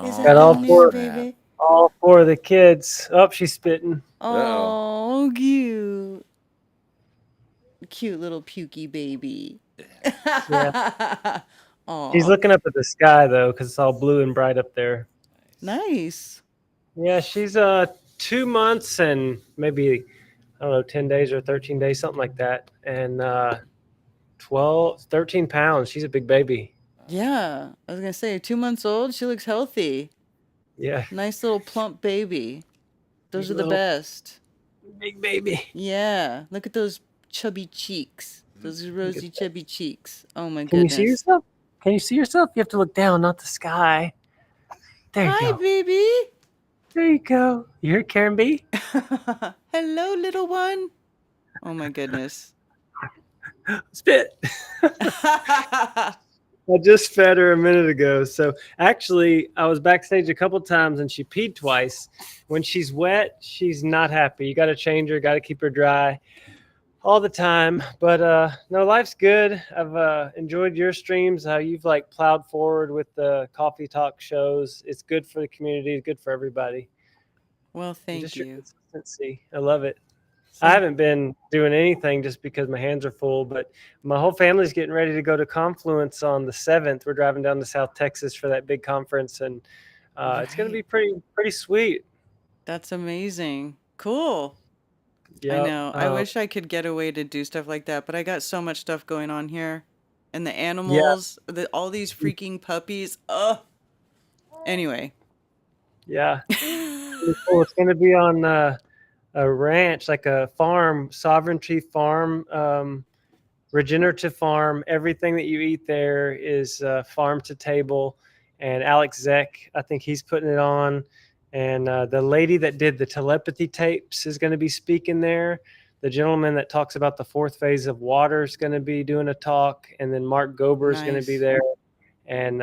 Is Oh, that all the new four. baby? All four of the kids. Oh, she's spitting. Oh, cute. Cute little pukey baby. Yeah. Aw. She's looking up at the sky though, because it's all blue and bright up there. Nice. Yeah, she's 2 months and maybe 10 days or 13 days, something like that, and 13 pounds. She's a big baby. Yeah. I was going to say, 2 months old. She looks healthy. Yeah, Nice little plump baby. Those Big are the little- best. big baby. Yeah. Look at those chubby cheeks. Those rosy, that. chubby cheeks. Oh, my Can you goodness. see yourself? Can you see yourself? You have to look down, not the sky. There you Hi, go. baby. There you go. You heard Karen B? Hello, little one. Oh, my goodness. Spit. I just fed her a minute ago. So actually, I was backstage a couple times and she peed twice. When she's wet, she's not happy. You got to change her, got to keep her dry all the time. But no, life's good. I've enjoyed your streams, how you've like plowed forward with the coffee talk shows. It's good for the community, it's good for everybody. Well, And thank just your you. consistency. I love it. I haven't been doing anything just because my hands are full, but my whole family's getting ready to go to Confluence on the 7th. We're driving down to South Texas for that big conference, and it's going to be pretty sweet. That's amazing. Cool. Yeah, I know. I wish I could get away to do stuff like that, but I got so much stuff going on here. And the animals, all these freaking puppies. Ugh. Anyway. Yeah. pretty cool. It's going to be on a ranch, like a farm, sovereignty farm, regenerative farm. Everything that you eat there is farm to table. And Alex Zek, I think he's putting it on. And the lady that did the telepathy tapes is going to be speaking there. The gentleman that talks about the fourth phase of water is going to be doing a talk. And then Mark Gober is going to be Nice. there. And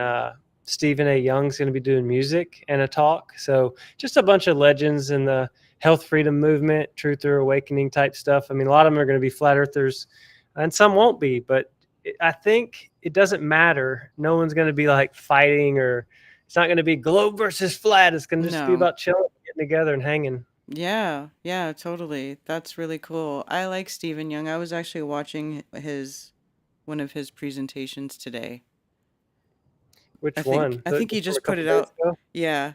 Stephen A. Young's going to be doing music and a talk. So just a bunch of legends in the health freedom movement, truth or awakening type stuff. I mean, a lot of them are going to be flat earthers and some won't be, but I think it doesn't matter. No one's going to be like fighting, or it's not going to be globe versus flat. It's going to just be No. about chilling, getting together and hanging. Yeah, totally. That's really cool. I like Stephen Young. I was actually watching one of his presentations today. Which I one? think I think he from a just put couple it days out. ago? Yeah,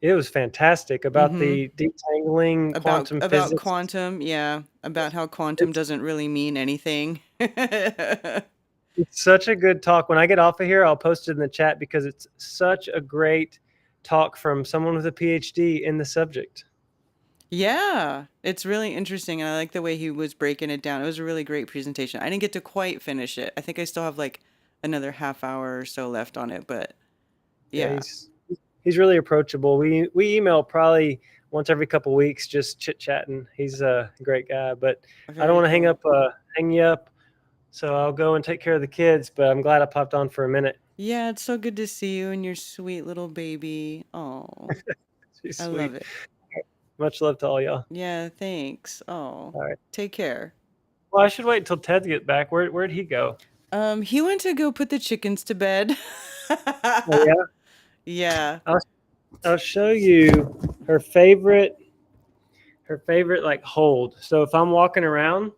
It was fantastic about the detangling quantum about physics. quantum. Yeah, about how quantum doesn't really mean anything. It's such a good talk. When I get off of here, I'll post it in the chat because it's such a great talk from someone with a PhD in the subject. Yeah, it's really interesting, and I like the way he was breaking it down. It was a really great presentation. I didn't get to quite finish it. I think I still have like another half hour or so left on it, but yeah. He's really approachable. We email probably once every couple weeks, just chit chatting. He's a great guy, but I don't want to hang you up. So I'll go and take care of the kids, but I'm glad I popped on for a minute. Yeah, it's so good to see you and your sweet little baby. Oh, She's I sweet. love it. Much love to all y'all. Yeah, thanks. Oh, All right. take care. Well, I should wait until Ted gets back. Where'd he go? He went to go put the chickens to bed. Oh, yeah? Yeah. I'll show you her favorite like hold. So if I'm walking around,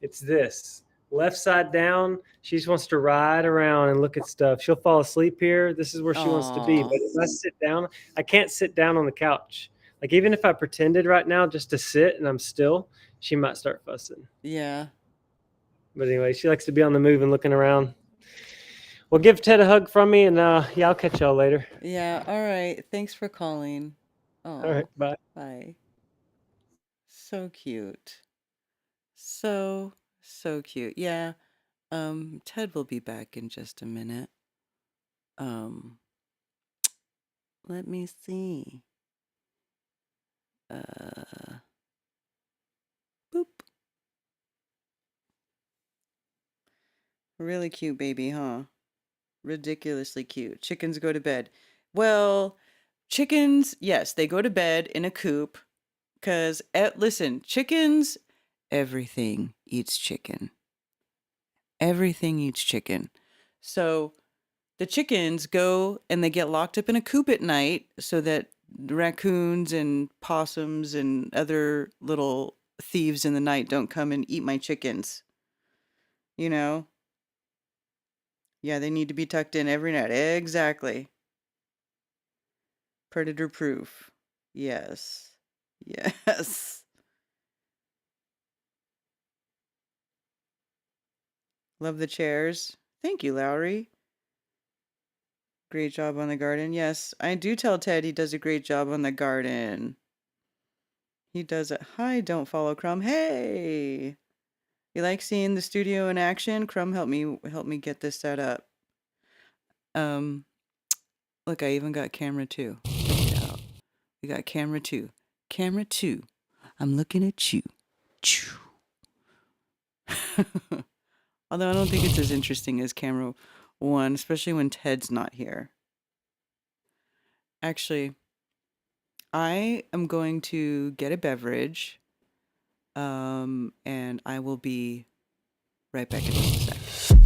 it's this. Left side down, she just wants to ride around and look at stuff. She'll fall asleep here. This is where she wants to be. Aw. But if I sit down, I can't sit down on the couch. Like even if I pretended right now just to sit and I'm still, she might start fussing. Yeah. But anyway, she likes to be on the move and looking around. Well, give Ted a hug from me, and yeah, I'll catch y'all later. Yeah. All right. Thanks for calling. Oh, All right, bye. bye. So cute. So cute. Yeah. Ted will be back in just a minute. Let me see. Boop. Really cute baby, huh? Ridiculously cute. Chickens go to bed. Well, chickens, yes, they go to bed in a coop. Because, listen, chickens, everything eats chicken. Everything eats chicken. So the chickens go and they get locked up in a coop at night so that raccoons and possums and other little thieves in the night don't come and eat my chickens. You know? Yeah, they need to be tucked in every night. Exactly. Predator proof. Yes. Yes. Love the chairs. Thank you, Lowry. Great job on the garden. Yes, I do tell Ted he does a great job on the garden. He does it. Hi, don't follow Crumb. Hey. You like seeing the studio in action? Crumb, help me get this set up. Look, I even got camera 2. Check it out. We got camera 2. Camera 2. I'm looking at you. Choo. Although I don't think it's as interesting as camera 1, especially when Ted's not here. Actually, I am going to get a beverage, and I will be right back in just a sec.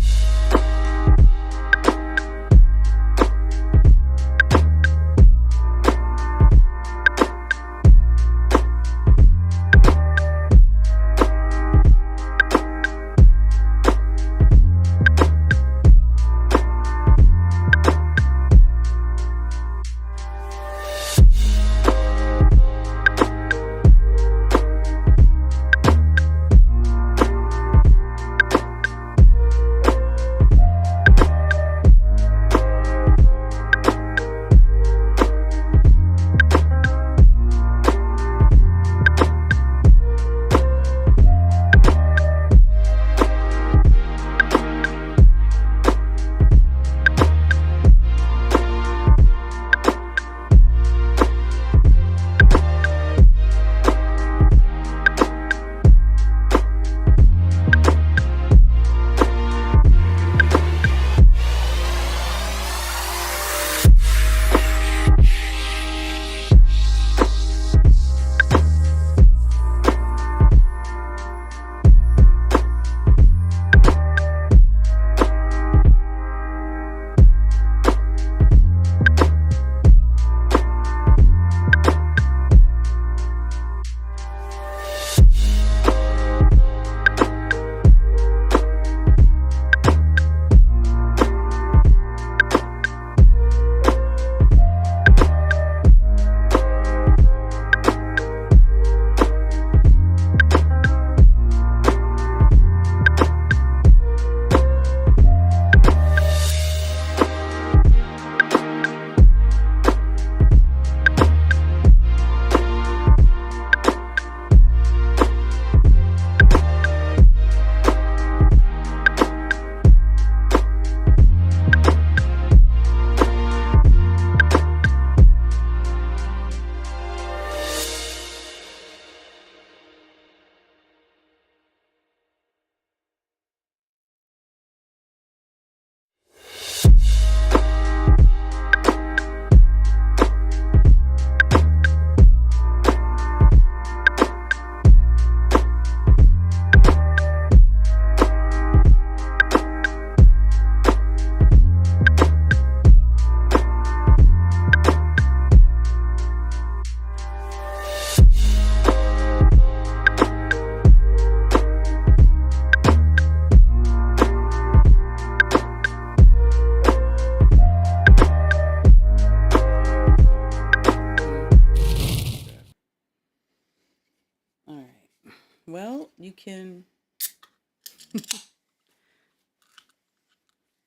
Well, you can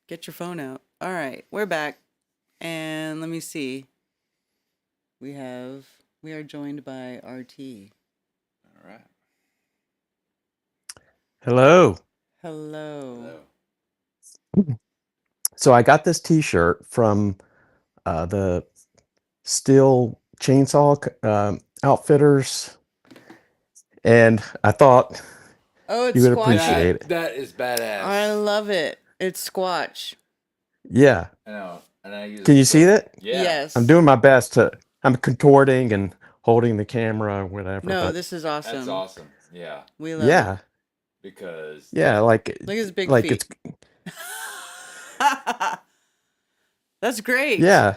get your phone out. All right, we're back. And let me see. We are joined by RT. All right. Hello. Hello. Hello. So I got this T-shirt from the Steel Chainsaw Outfitters, and I thought Oh, it's you would Squatchy. appreciate it. That is badass. I love it. It's Squatch. Yeah. I know. And I use Can you see that? Yeah. Yes. I'm doing my best to. I'm contorting and holding the camera or whatever. No, but this is awesome. That's awesome. Yeah. We love yeah, Because yeah, like it. Look at his big like feet. it's That's great. yeah,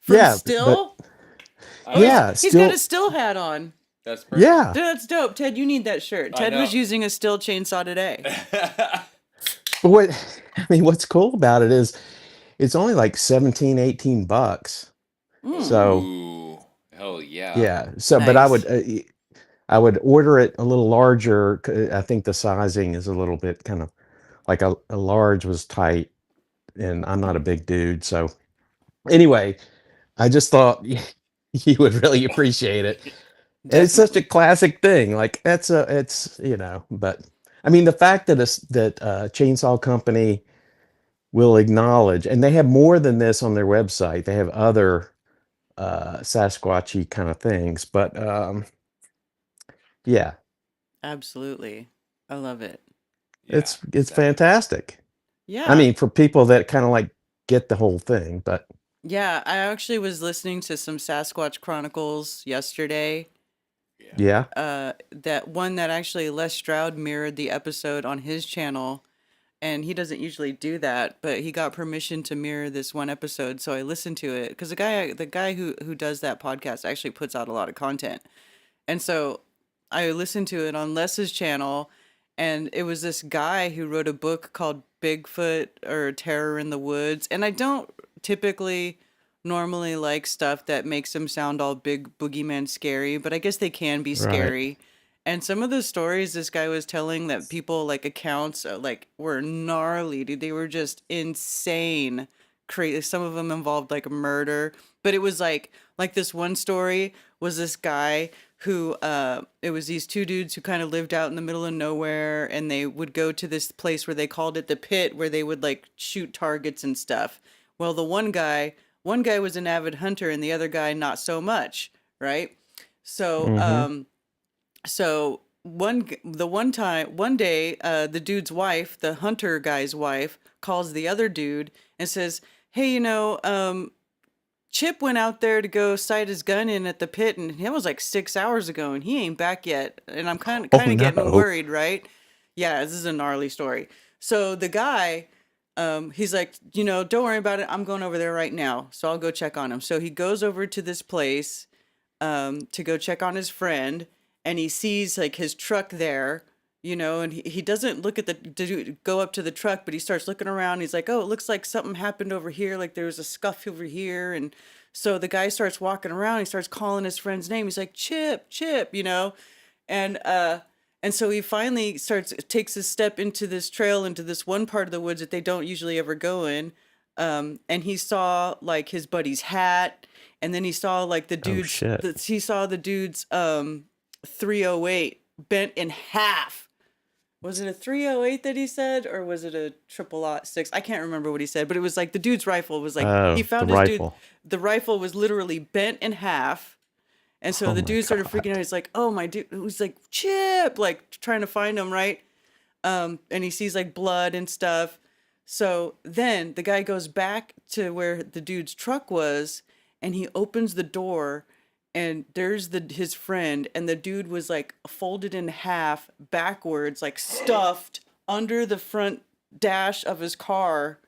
From yeah, Still? I yeah, He's still got a Still hat on. That's perfect. yeah. Dude, that's dope. Ted, you need that shirt. I Ted was know. using a Still chainsaw today. But what's cool about it is it's only like 17, 18 bucks. So Ooh. Hell yeah. yeah. So, but I Nice. would order it a little larger. I think the sizing is a little bit kind of like a large was tight, and I'm not a big dude. So anyway, I just thought you would really appreciate it. And it's such a Definitely. classic thing. Like it's but I mean the fact that Chainsaw Company will acknowledge, and they have more than this on their website. They have other Sasquatchy kind of things, but yeah, Absolutely. I love it. Yeah, it's exactly. fantastic. Yeah. I mean, for people that kind of like get the whole thing, but Yeah, I actually was listening to some Sasquatch Chronicles yesterday. yeah, That one that actually Les Stroud mirrored the episode on his channel, and he doesn't usually do that, but he got permission to mirror this one episode, so I listened to it because the guy who does that podcast actually puts out a lot of content, and so I listened to it on Les's channel, and it was this guy who wrote a book called Bigfoot or Terror in the Woods, and I don't typically normally like stuff that makes them sound all big boogeyman scary, but I guess they can be right. scary. And some of the stories this guy was telling that people like accounts like were gnarly, dude. They were just insane, crazy. Some of them involved like murder, but it was like this one story was this guy who it was these two dudes who kind of lived out in the middle of nowhere, and they would go to this place where they called it the pit, where they would like shoot targets and stuff. Well, the one guy was an avid hunter and the other guy not so much, right? So Mm-hmm. so one day the dude's wife, the hunter guy's wife, calls the other dude and says, hey, Chip went out there to go sight his gun in at the pit, and it was like 6 hours ago, and he ain't back yet. And I'm kind Oh of getting no. worried, right? Yeah, this is a gnarly story. So the guy, he's like, don't worry about it. I'm going over there right now, so I'll go check on him. So he goes over to this place to go check on his friend, and he sees like his truck there, and he doesn't look at go up to the truck, but he starts looking around. He's like, oh, it looks like something happened over here. Like there was a scuff over here. And so the guy starts walking around. He starts calling his friend's name. He's like, Chip, Chip, and, and so he finally takes a step into this trail, into this one part of the woods that they don't usually ever go in. And he saw like his buddy's hat, and then he saw like Oh shit. he saw the dude's 308 bent in half. Was it a 308 that he said, or was it a 006? I can't remember what he said, but it was like the dude's rifle was like, he Oh, the found rifle. the rifle was literally bent in half. And so Oh the my dude started freaking out. God. He's like, oh, my dude. It was like, Chip, like trying to find him, right? And he sees like blood and stuff. So then the guy goes back to where the dude's truck was, and he opens the door, and there's his friend, and the dude was like folded in half backwards, like stuffed under the front dash of his car,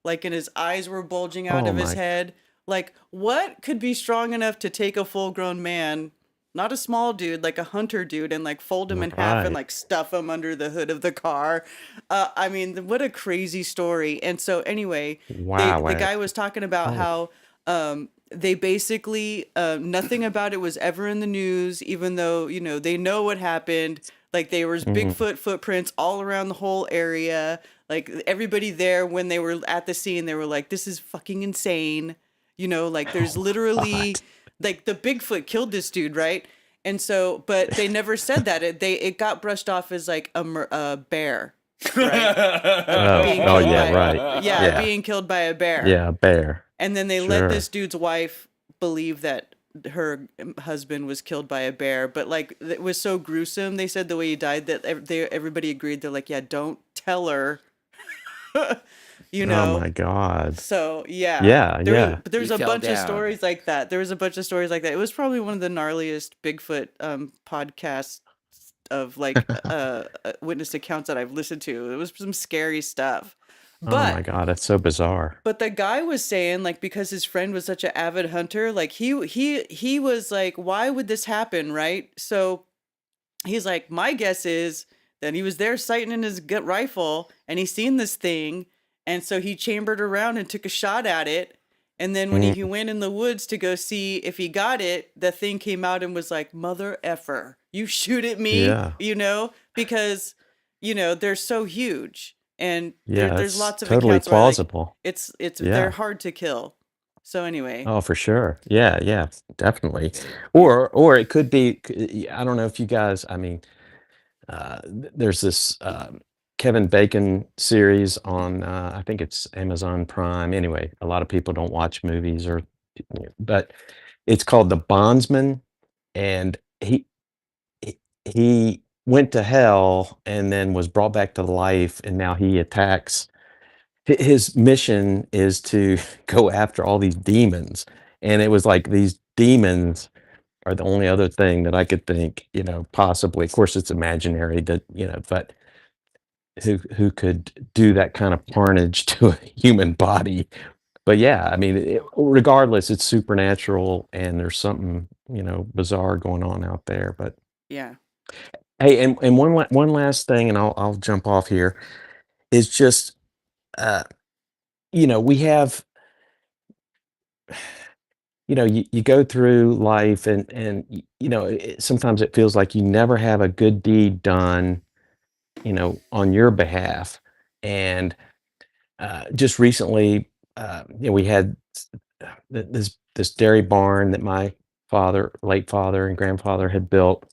like, and his eyes were bulging out Oh of his my. head. Like, what could be strong enough to take a full-grown man, not a small dude, like a hunter dude, and like fold him in half and Right. like stuff him under the hood of the car? I mean, what a crazy story. And so anyway, Wow. the guy was talking about Oh. how they basically nothing about it was ever in the news, even though they know what happened. Like there was Mhm. Bigfoot footprints all around the whole area. Like everybody there when they were at the scene, they were like, "This is fucking insane." You know, like there's Oh literally God. like the Bigfoot killed this dude, right? And so, but they never said that. It got brushed off as like a bear, right? Oh, Being oh killed yeah, by right. yeah, Yeah, being killed by a bear. yeah, bear. And then they let Sure. this dude's wife believe that her husband was killed by a bear, but like it was so gruesome. They said the way he died that everybody agreed. They're like, yeah, don't tell her, you Oh know. my God. So yeah, Yeah, yeah. but there He was a fell bunch of down. stories like that. There was a bunch of stories like that. It was probably one of the gnarliest Bigfoot podcasts of like witness accounts that I've listened to. It was some scary stuff, Oh my but God, that's so bizarre. the guy was saying like because his friend was such an avid hunter, like he was like, why would this happen, right? So he's like, my guess is that he was there sighting in his gut rifle and he seen this thing, and so he chambered around and took a shot at it. And then when he Mm, went in the woods to go see if he got it, the thing came out and was like, mother effer, you shoot at me, yeah, you know, because they're so huge, and yeah, there's that's lots of totally accounts where like plausible. it's they're Yeah. hard to kill. So anyway, Oh, for sure. Yeah, yeah, definitely. yeah. Or it could be. I don't know if you guys. I mean, there's this Kevin Bacon series on. I think it's Amazon Prime. Anyway, a lot of people don't watch movies but it's called The Bondsman, and he he went to hell and then was brought back to life, and now he attacks. His mission is to go after all these demons, and it was like these demons are the only other thing that I could think, possibly. Of course, it's imaginary that, but who could do that kind of carnage to a human body? But yeah, I mean, regardless, it's supernatural, and there's something, bizarre going on out there. But Yeah. hey, and one last thing, and I'll jump off here, is just, uh, we have, you go through life, and sometimes it feels like you never have a good deed done, on your behalf. And just recently, we had this dairy barn that my late father and grandfather had built,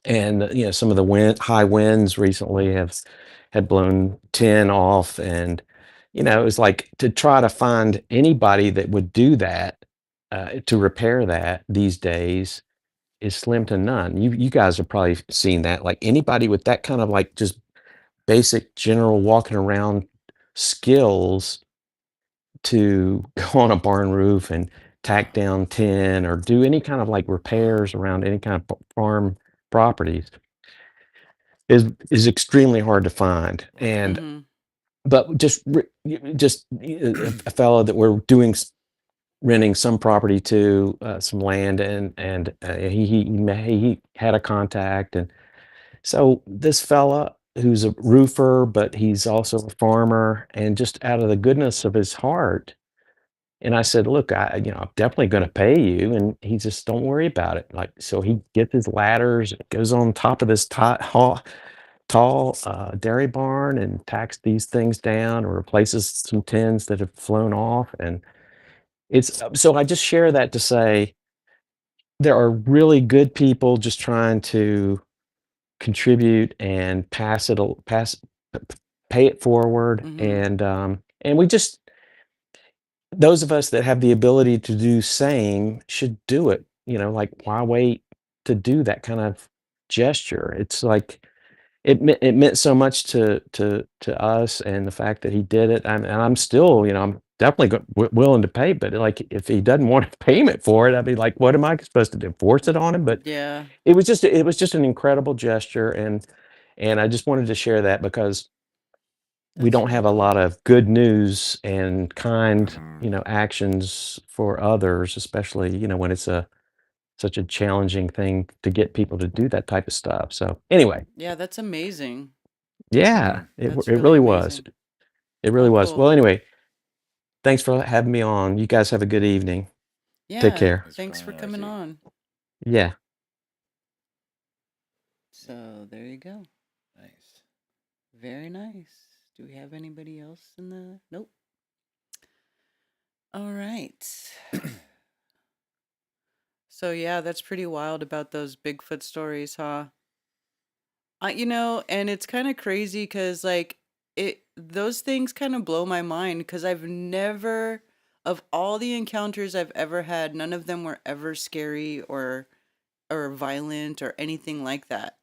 and some of the high winds recently had blown tin off, and it was like to try to find anybody that would do that, to repair that these days is slim to none. You guys have probably seen that, like anybody with that kind of like just basic general walking around skills to go on a barn roof and tack down tin or do any kind of like repairs around any kind of farm properties is extremely hard to find. And Mm-hmm. but just a fellow that we're renting some property to, some land, and he had a contact. And so this fella who's a roofer, but he's also a farmer, and just out of the goodness of his heart, and I said, "Look, I'm definitely going to pay you." And he just, "Don't worry about it." Like, so he gets his ladders, goes on top of this tall dairy barn, and tacks these things down or replaces some tins that have flown off. And so I just share that to say there are really good people just trying to contribute and pay it forward. Mm-hmm. And we just, those of us that have the ability to do same should do it. Like, why wait to do that kind of gesture? It's like it meant so much to us, and the fact that he did it. And I'm still, I'm definitely willing to pay. But like, if he doesn't want a payment for it, I'd be like, what am I supposed to do? Force it on him? But Yeah. it was just an incredible gesture, and I just wanted to share that because we That's don't really have a cool. lot of good news and kind, Mhm. actions for others, especially, when it's such a challenging thing to get people to do that type of stuff. So anyway, Yeah, that's amazing. yeah, Mhm. That's it really really was. amazing. It really Oh, was. cool. Well, anyway, thanks for having me on. You guys have a good evening. Take Yeah. care. It's Thanks for fine, coming Ozzy. on. Yeah. So there you go. Nice. Very nice. Do we have anybody else in the? Nope. All right. So yeah, that's pretty wild about those Bigfoot stories, huh? And it's kind of crazy because like those things kind of blow my mind because I've never, of all the encounters I've ever had, none of them were ever scary or violent or anything like that.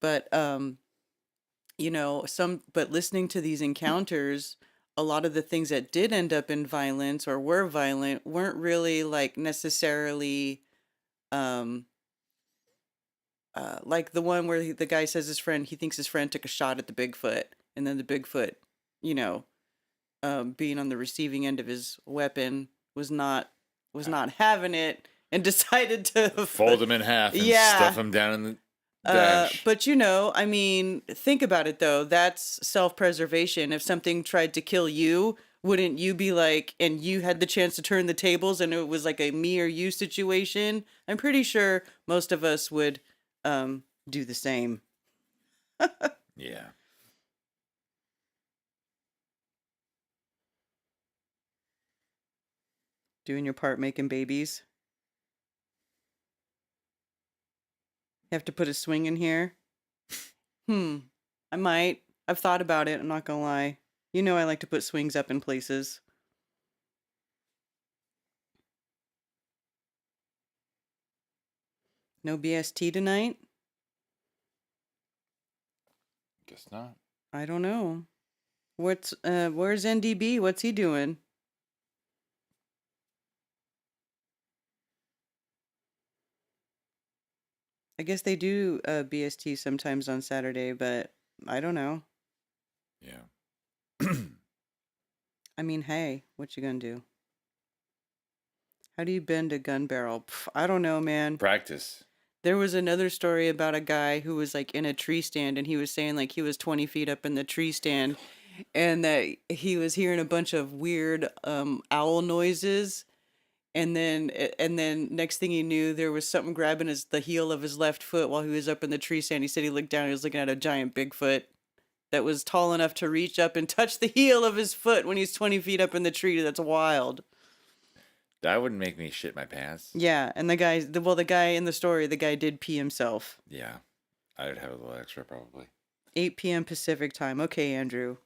But but listening to these encounters, a lot of the things that did end up in violence or were violent weren't really like necessarily um like the one where the guy says he thinks his friend took a shot at the Bigfoot, and then the Bigfoot, you know, being on the receiving end of his weapon was not having it and decided to Fold him in half and stuff him down in the dash. But I mean, think about it though. That's self-preservation. If something tried to kill you, wouldn't you be like, and you had the chance to turn the tables and it was like a me or you situation? I'm pretty sure most of us would do the same. Yeah. Doing your part making babies. You have to put a swing in here. I might. I've thought about it, I'm not gonna lie. You know I like to put swings up in places. No BST tonight? Guess not. I don't know. Where's NDB? What's he doing? I guess they do BST sometimes on Saturday, but I don't know. Yeah. I mean, hey, what you gonna do? How do you bend a gun barrel? I don't know, man. Practice. There was another story about a guy who was like in a tree stand and he was saying like he was 20 feet up in the tree stand and that he was hearing a bunch of weird owl noises. And then next thing he knew, there was something grabbing the heel of his left foot while he was up in the tree stand. He said he looked down and he was looking at a giant Bigfoot that was tall enough to reach up and touch the heel of his foot when he's 20 feet up in the tree. That's wild. That wouldn't make me shit my pants. Yeah, and the guy in the story, the guy did pee himself. Yeah, I would have a little extra probably. 8 p.m. Pacific time. Okay, Andrew.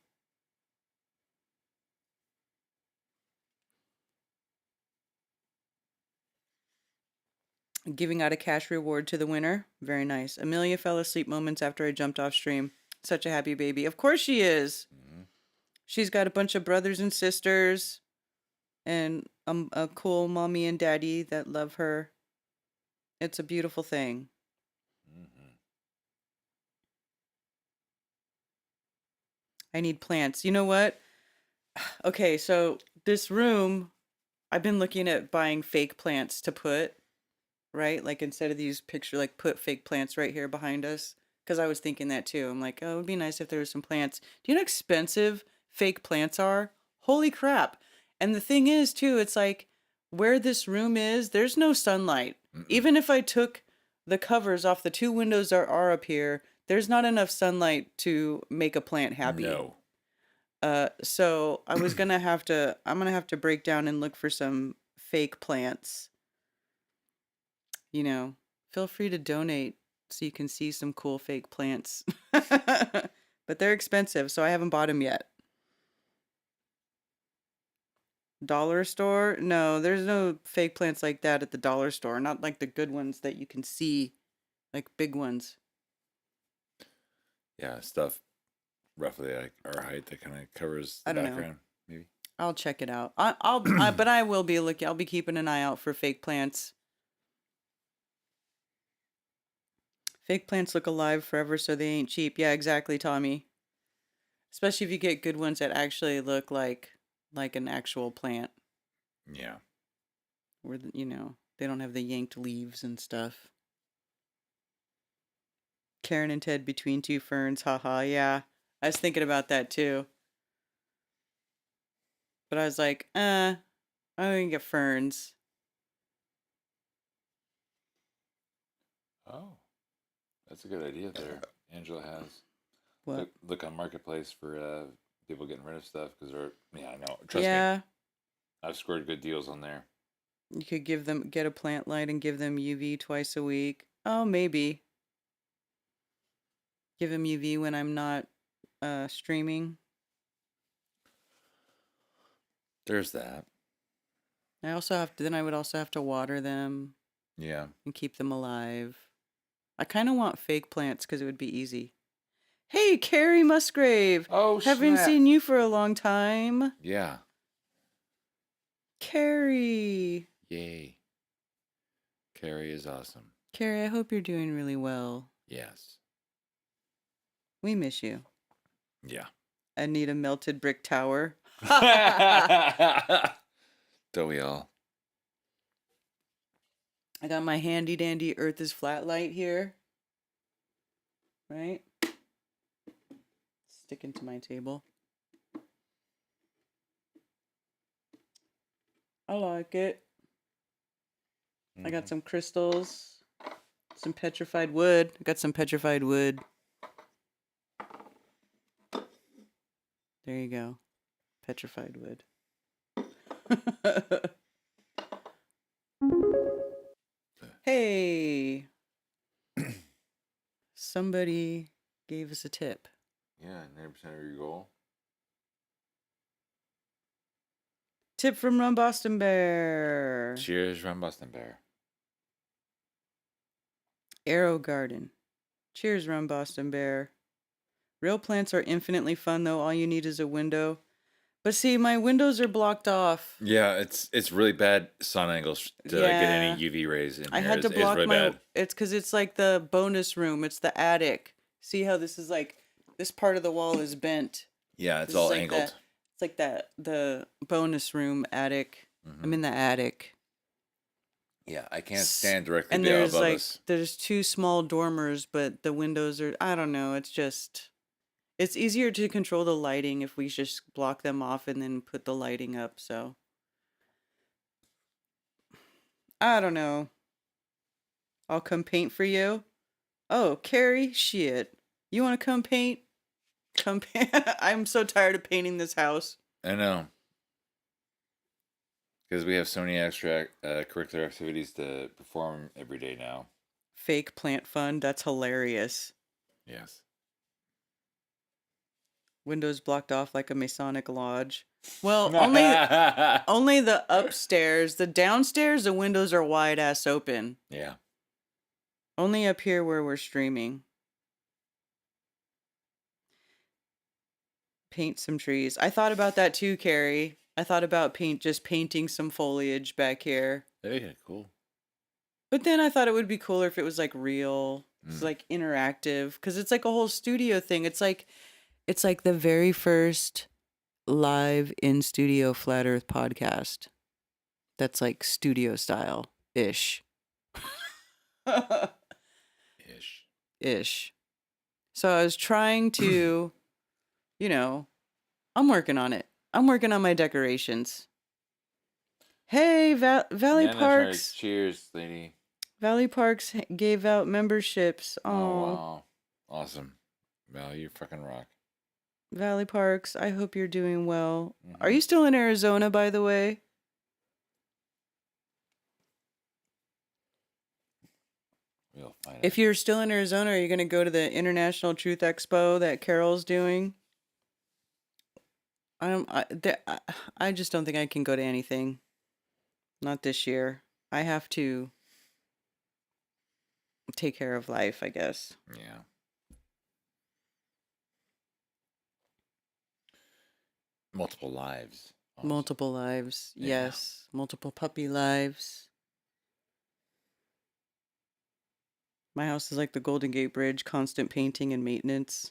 Giving out a cash reward to the winner. Very nice. Amelia fell asleep moments after I jumped off stream. Such a happy baby. Of course she is. Mm-hmm. She's got a bunch of brothers and sisters and a cool mommy and daddy that love her. It's a beautiful thing. Mm-hmm. I need plants. You know what? Okay, so this room, I've been looking at buying fake plants to put, right? Like instead of these picture, like put fake plants right here behind us. Because I was thinking that too. I'm like, oh, it would be nice if there was some plants. Do you know how expensive fake plants are? Holy crap. And the thing is too, it's like where this room is, there's no sunlight. Mm-mm. Even if I took the covers off the 2 windows that are up here, there's not enough sunlight to make a plant happy. No. So I'm gonna have to break down and look for some fake plants. Feel free to donate so you can see some cool fake plants. But they're expensive, so I haven't bought them yet. Dollar store? No, there's no fake plants like that at the dollar store. Not like the good ones that you can see, like big ones. Yeah, stuff roughly like our height that kind of covers the I don't know. background, maybe. I'll check it out. But I will be looking. I'll be keeping an eye out for fake plants. Fake plants look alive forever, so they ain't cheap. Yeah, exactly, Tommy. Especially if you get good ones that actually look like an actual plant, Yeah. where they don't have the yanked leaves and stuff. Karen and Ted between 2 ferns. Haha. Yeah, I was thinking about that too. But I was like, I'm gonna get ferns. Oh. That's a good idea there. Angela has. What? Look on Marketplace for people getting rid of stuff because they're, yeah, I know. Trust me. Yeah, I've scored good deals on there. you could get a plant light and give them UV twice a week. Oh, maybe. Give them UV when I'm not streaming. There's that. I would also have to water them Yeah. and keep them alive. I kind of want fake plants because it would be easy. Hey, Carrie Musgrave. Oh, Haven't snap. seen you for a long time. Yeah. Carrie. Yay. Carrie is awesome. Carrie, I hope you're doing really well. Yes. We miss you. Yeah. I need a melted brick tower. Don't we all? I got my handy dandy Earth is Flat light here. Right? Sticking to my table. I like it. I got some crystals, some petrified wood. I got some petrified wood. There you go. Petrified wood. Hey. Somebody gave us a tip. Yeah, 90% of your goal. Tip from Run Boston Bear. Cheers, Run Boston Bear. Arrow Garden. Cheers, Run Boston Bear. Real plants are infinitely fun, though. All you need is a window. But see, my windows are blocked off. Yeah, it's really bad sun angles to get any UV rays in here. I had to It's block really my. bad. It's because it's like the bonus room. It's the attic. See how this is like this part of the wall is bent. Yeah, it's This all is like angled. It's like the bonus room attic. Mhm. I'm in the attic. Yeah, I can't stand directly And above there's us. there's two small dormers, but the windows are, I don't know, it's easier to control the lighting if we just block them off and then put the lighting up, so I don't know. I'll come paint for you. Oh, Carrie, shit. You want to come paint? Come paint. I'm so tired of painting this house. I know. Because we have so many extra curricular activities to perform every day now. Fake plant fun. That's hilarious. Yes. Windows blocked off like a Masonic lodge. Well, only the upstairs. The downstairs, the windows are wide ass open. Yeah. Only up here where we're streaming. Paint some trees. I thought about that too, Carrie. I thought about just painting some foliage back here. Yeah, cool. But then I thought it would be cooler if it was like real. It's like interactive because it's like a whole studio thing. It's like the very first live in studio Flat Earth podcast. That's like studio style ish. Ish. So I was trying to, I'm working on it. I'm working on my decorations. Hey, Valley Parks. Cheers, lady. Valley Parks gave out memberships. Oh, Oh, wow. Awesome. Val, you fucking rock. Valley Parks, I hope you're doing well. Are you still in Arizona, by the way? We'll find If you're still in Arizona, are you going to go to the International Truth Expo that Carol's doing? I just don't think I can go to anything. Not this year. I have to take care of life, I guess. Yeah. Multiple lives. Also. Multiple lives. Yeah. Yes. Multiple puppy lives. My house is like the Golden Gate Bridge, constant painting and maintenance.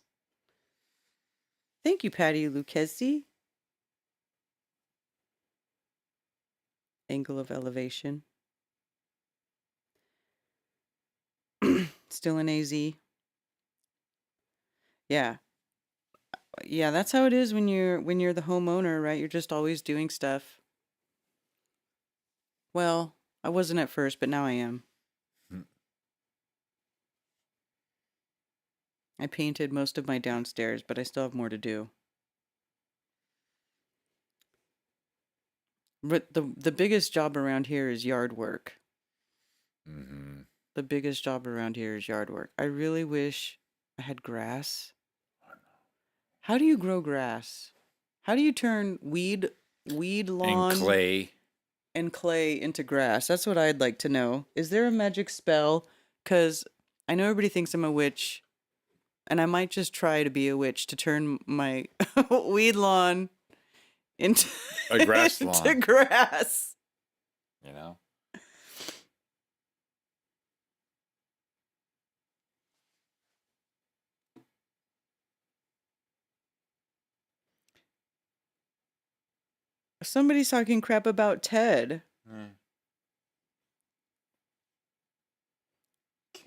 Thank you, Patty Lucchesi. Angle of elevation. Still in AZ. Yeah. Yeah, that's how it is when you're the homeowner, right? You're just always doing stuff. Well, I wasn't at first, but now I am. I painted most of my downstairs, but I still have more to do. But the biggest job around here is yard work. Mm-hmm. The biggest job around here is yard work. I really wish I had grass. How do you grow grass? How do you turn weed lawn And clay. and clay into grass? That's what I'd like to know. Is there a magic spell? Because I know everybody thinks I'm a witch, and I might just try to be a witch to turn my weed lawn into A grass into lawn. grass. You know? Somebody's talking crap about Ted.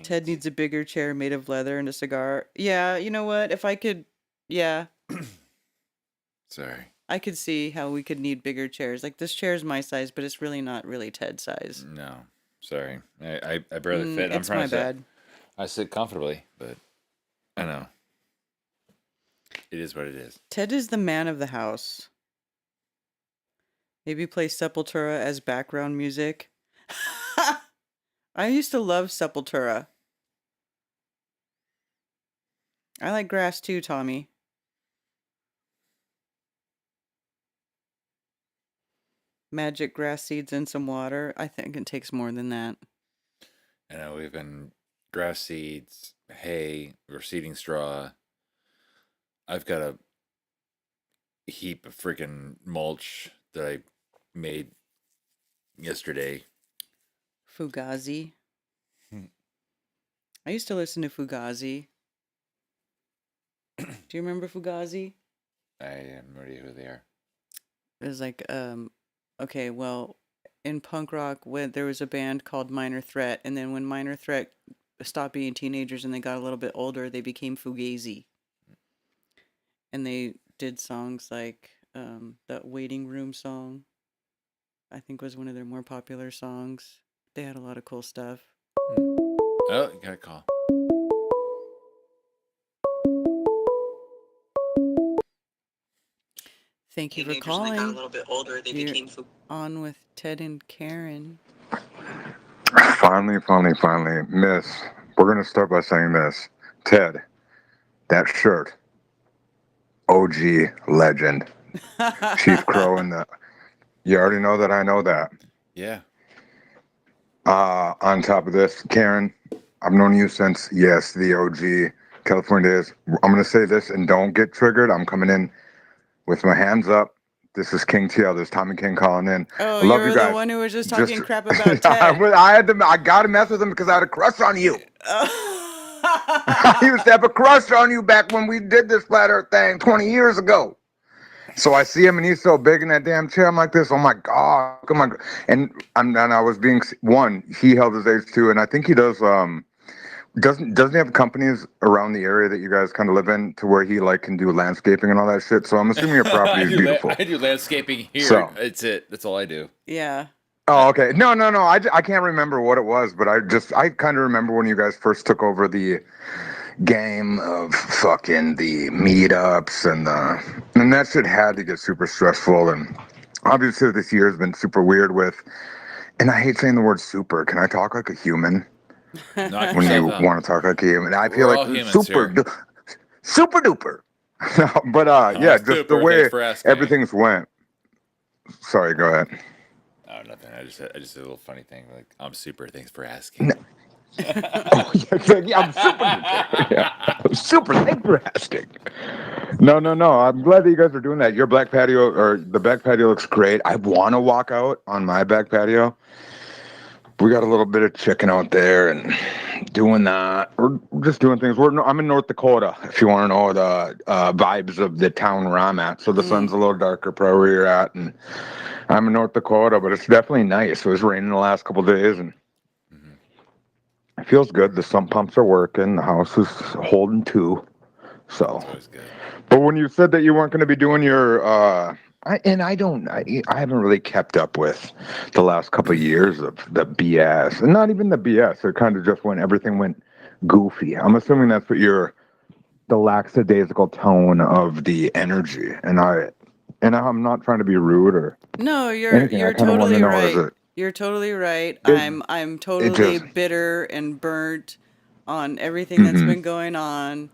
Ted needs a bigger chair made of leather and a cigar. Yeah, you know what? If I could, yeah, Sorry. I could see how we could need bigger chairs. Like this chair is my size, but it's really not really Ted's size. No. Sorry. I barely fit. I'm It's trying my to sit. bad. I sit comfortably, but I know. It is what it is. Ted is the man of the house. Maybe play Sepultura as background music. I used to love Sepultura. I like grass too, Tommy. Magic grass seeds and some water. I think it takes more than that. I know we've been grass seeds, hay, or seeding straw. I've got a heap of freaking mulch that I made yesterday. Fugazi. Hmm. I used to listen to Fugazi. Do you remember Fugazi? I have no idea who they are. It was like, okay, well, in punk rock, when there was a band called Minor Threat, and then when Minor Threat stopped being teenagers and they got a little bit older, they became Fugazi. And they did songs like that Waiting Room song, I think was one of their more popular songs. They had a lot of cool stuff. Oh, you got a call. Thank you for Teenagers and they got a calling. little bit older, they You're became on with Ted and Karen. Finally, Miss, we're going to start by saying this. Ted, that shirt, OG legend. Chief Crow in the. You already know that I know that. Yeah. On top of this, Karen, I've known you since, yes, the OG California days. I'm going to say this and don't get triggered. I'm coming in with my hands up. This is King TL. This is Tommy King calling in. Oh, I love you're you the guys. one who was just talking crap about I Ted. I got to mess with him because I had a crush on you. I used to have a crush on you back when we did this flat earth thing 20 years ago. So I see him and he's so big in that damn chair. I'm like this. Oh my God. Oh my God. And I was being one, he held his age too. And I think he does, doesn't he have companies around the area that you guys kind of live in to where he like can do landscaping and all that shit? So I'm assuming your property is beautiful. I do landscaping here. So, It's it. That's all I do. Yeah. oh, okay. No. I can't remember what it was, but I kind of remember when you guys first took over the game of fucking the meetups and that shit had to get super stressful. And obviously this year has been super weird with, and I hate saying the word super. Can I talk like a human? Knock When you yourself out. want to talk like a human, I feel We're all like humans super here. super duper. But yeah, just the Super, way thanks for asking. everything's went. Sorry, go ahead. Oh, nothing. I just did a little funny thing. Like, I'm super. Thanks for asking. No. Oh, yeah, I'm super duper. Yeah, I'm super. Thanks for asking. No. I'm glad that you guys are doing that. Your back patio or the back patio looks great. I want to walk out on my back patio. We got a little bit of chicken out there and doing that. We're just doing things. I'm in North Dakota, if you want to know the vibes of the town where I'm at. So the sun's a little darker probably where you're at. And I'm in North Dakota, but it's definitely nice. It was raining the last couple of days and it feels good. The sump pumps are working. The house is holding too. So, It's always good. but when you said that you weren't going to be doing your, I haven't really kept up with the last couple of years of the BS, and not even the BS. It kind of just everything went goofy. I'm assuming that's what you're the lackadaisical tone of the energy, and I'm not trying to be rude or No, anything. I you're kind of want to totally know, is right. You're totally right. it I'm it totally just bitter and burnt on everything that's hmm been going on.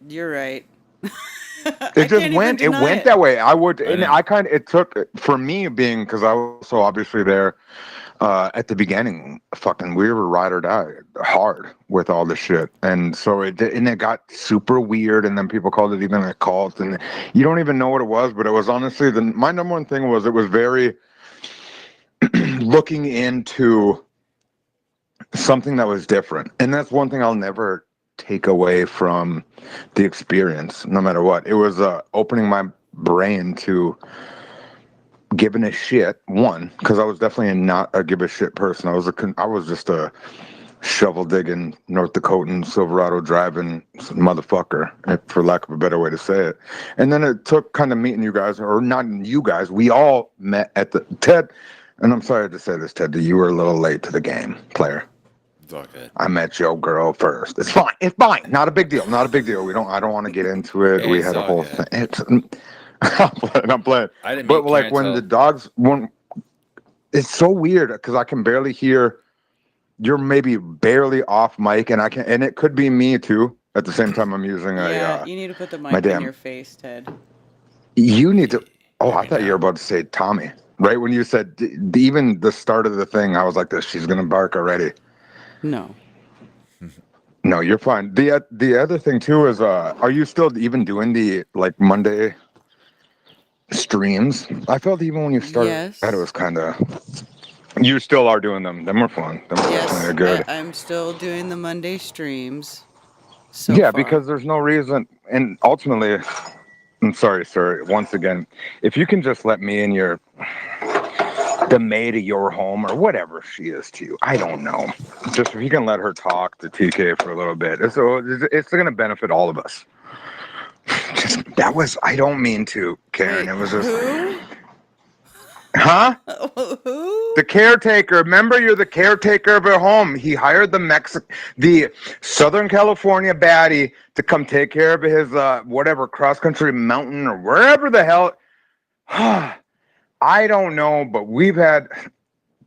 You're right. it I just can't even went it deny went it. that way. I would, I and know. I kind of, it took for me, being because I was so obviously there at the beginning. Fucking, we were ride or die hard with all this shit, and so it got super weird, and then people called it even a cult, and you don't even know what it was, but it was honestly my number one thing was, it was very looking into something that was different. And that's one thing I'll never take away from the experience, no matter what. It was opening my brain to giving a shit. One, because I was definitely not a give a shit person. I was just a shovel digging North Dakotan Silverado driving motherfucker, for lack of a better way to say it. And then it took kind of meeting you guys, or not you guys. We all met at the Ted. And I'm sorry to say this, Ted, that you were a little late to the game, player. It's all good. I met your girl first. It's fine. It's fine. Not a big deal. Not a big deal. I don't want to get into it. Hey, We it's had a all whole good. thing. I'm playing. I didn't But meet like Karen when the till dogs, it's so weird because I can barely hear. You're maybe barely off mic, and and it could be me too. At the same time, I'm using Yeah, you need to put the my mic in damn. your face, Ted. You need to. Oh, hear I me thought you were now. about to say Tommy. Right when you said even the start of the thing, I was like, "This, she's gonna bark already." No. No, you're fine. The other thing too is, are you still even doing the like Monday streams? I felt even when you started, it Yes. was kind of. You still are doing them. Them are fun. Them are definitely Yes, good. I'm still doing the Monday streams so Yeah, far. because there's no reason, and ultimately, I'm sorry, sir. Once again, if you can just let me in the maid of your home or whatever she is to you, I don't know. Just if you can let her talk to TK for a little bit, it's going to benefit all of us. I don't mean to, Karen. Wait, It was just, who? huh? Who? The caretaker. Remember, you're the caretaker of her home. He hired the Southern California baddie to come take care of his whatever cross country mountain or wherever the hell. I don't know, but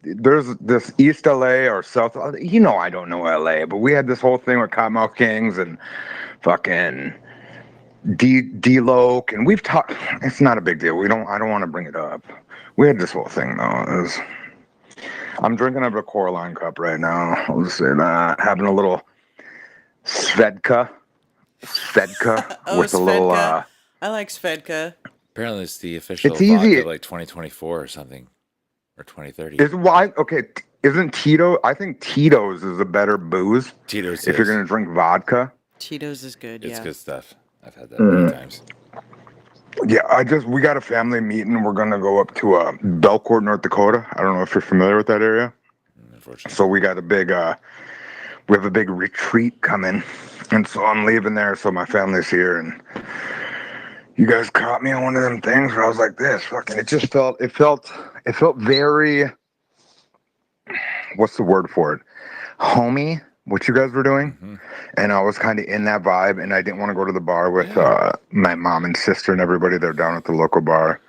there's this East LA or South. I don't know LA, but we had this whole thing with Cottonmouth Kings and fucking D-Loke, and we've talked. It's not a big deal. I don't want to bring it up. We had this whole thing though. I'm drinking out of a Coraline cup right now. I'll just say that. Having a little Svedka Oh, with a little. Svedka. I like Svedka. apparently it's the official It's vodka easy. of like 2024 or something, or 2030. Is why okay? Isn't Tito? I think Tito's is a better booze Tito's if you're is. gonna drink vodka. Tito's is good, It's yeah. good stuff. I've had that many times. Yeah, we got a family meeting. We're gonna go up to Belcourt, North Dakota. I don't know if you're familiar with that area. Unfortunately, So we got we have a big retreat coming, and so I'm leaving there. So my family's here, and you guys caught me on one of them things where I was like, "This fucking." It felt very. What's the word for it? Homey. What you guys were doing, and I was kind of in that vibe, and I didn't want to go to the bar with my mom and sister and everybody. They're down at the local bar.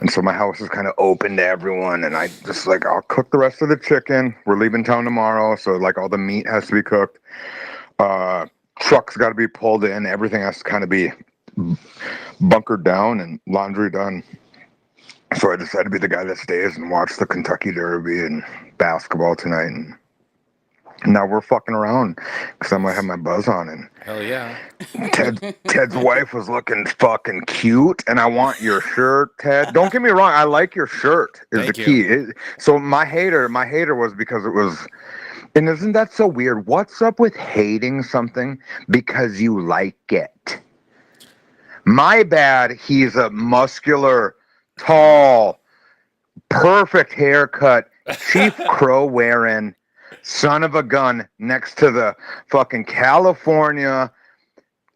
And so my house is kind of open to everyone, and I just like, I'll cook the rest of the chicken. We're leaving town tomorrow, so like all the meat has to be cooked. Truck's got to be pulled in. Everything has to kind of be bunkered down and laundry done. So I decided to be the guy that stays and watch the Kentucky Derby and basketball tonight. And now we're fucking around because I might have my buzz on. And hell yeah. Ted's wife was looking fucking cute, and I want your shirt, Ted. Don't get me wrong, I like your shirt. Is Thank the key. you. So my hater was because it was. And isn't that so weird? What's up with hating something because you like it? My bad. He's a muscular, tall, perfect haircut, Chief Crow wearing son of a gun next to the fucking California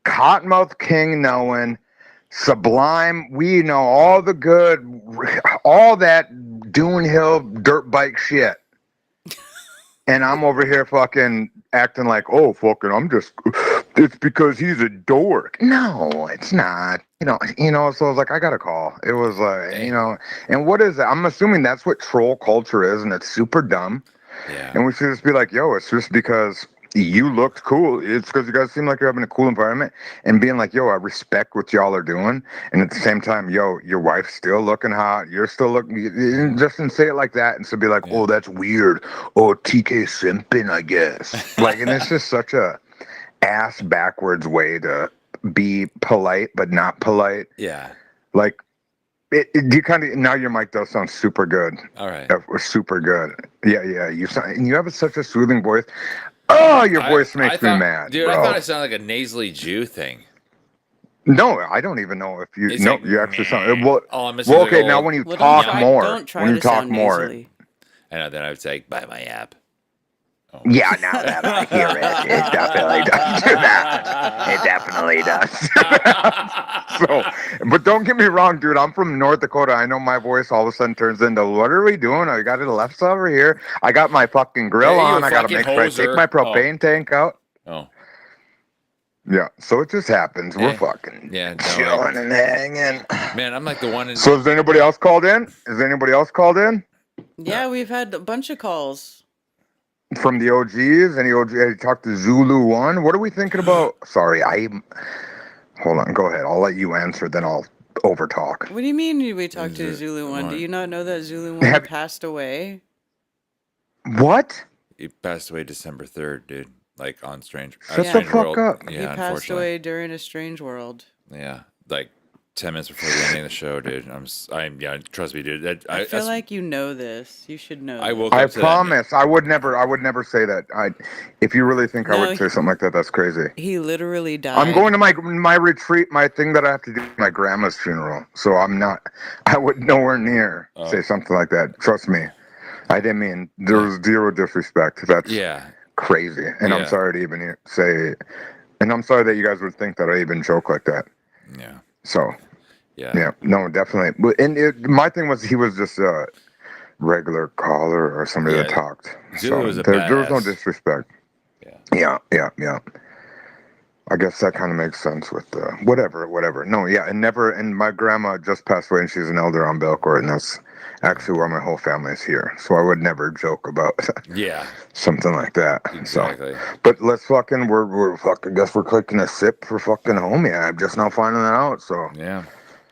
Cottonmouth King knowing, Sublime, we know all the good, all that Dune Hill dirt bike shit. And I'm over here fucking acting like, oh, fucking, it's because he's a dork. No, it's not. So I was like, I got a call. It was like, and what is that? I'm assuming that's what troll culture is, and it's super dumb. Yeah. And we should just be like, yo, it's just because you looked cool. It's because you guys seem like you're having a cool environment, and being like, yo, I respect what y'all are doing. And at the same time, yo, your wife's still looking hot. You're still looking, just and say it like that. And so be like, oh, that's weird. Oh, TK simping, I guess. And it's just such a ass backwards way to be polite, but not polite. Yeah. You kind of, now your mic does sound super good. All right. Super good. Yeah. You sound, and you have such a soothing voice. Oh, your voice makes me mad, dude. bro. I thought it sounded like a nasally Jew thing. No, I don't even know if you. It's No, like, you actually sound. Well, Okay. Now, when you talk more, don't try when you to talk sound more, nasally. I know. Then I would say, buy my app. Oh. Yeah, now that I hear it definitely does do that. It definitely does. So, but don't get me wrong, dude. I'm from North Dakota. I know my voice all of a sudden turns into, what are we doing? I got it left over here. I got my fucking grill Yeah, you on. I got to make sure I take my propane tank out. Oh. Yeah, so it just happens. We're fucking chilling and hanging. Man, I'm like the one in... So has anybody else called in? Yeah, we've had a bunch of calls. From the OGs? Any OG? Have you talked to Zulu One? What are we thinking about? Sorry, hold on. Go ahead. I'll let you answer, then I'll overtalk. What do you mean we talked to Zulu One? Do you not know that Zulu One passed away? What? He passed away December 3rd, dude. Like on Strange. Shut the fuck up. Yeah, he passed away during A Strange World. Yeah, like 10 minutes before the ending of the show, dude. Yeah, trust me, dude. I feel like you know this. You should know. I promise. I would never say that. If you really think I would say something like that, that's crazy. He literally died. I'm going to my retreat, my thing that I have to do, my grandma's funeral. So I would nowhere near say something like that. Trust me. I didn't mean, there was zero disrespect. That's crazy. And I'm sorry to even say, and I'm sorry that you guys would think that I even joke like that. Yeah. So, yeah, no, definitely. And my thing was, he was just a regular caller or somebody that talked. Zulu was there was no disrespect. Yeah. I guess that kind of makes sense with whatever. No, and my grandma just passed away, and she's an elder on Belcourt, and that's actually why my whole family is here. So I would never joke about something like that. Exactly. So, but let's we're fucking, guess we're clicking a sip for fucking homie. I'm just now finding that out. So yeah.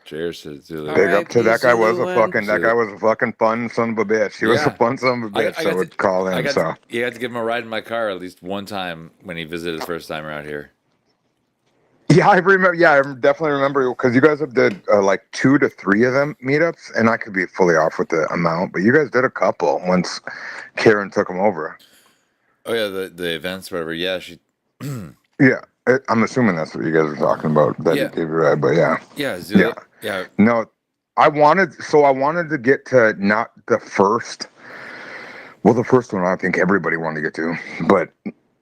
Cheers to Zulu. Big up to that guy. That guy was a fucking fun son of a bitch. He was a fun son of a bitch. I would call him. You had to give him a ride in my car at least one time when he visited the first time around here. Yeah, I remember. Yeah, I definitely remember because you guys have did like 2 to 3 of them meetups, and I could be fully off with the amount, but you guys did a couple once Karen took them over. Oh yeah, the events, whatever. Yeah, she. Yeah, I'm assuming that's what you guys were talking about. That you gave you right, but yeah. Yeah, yeah. No, I wanted to get to not the first. Well, the first one I think everybody wanted to get to, but.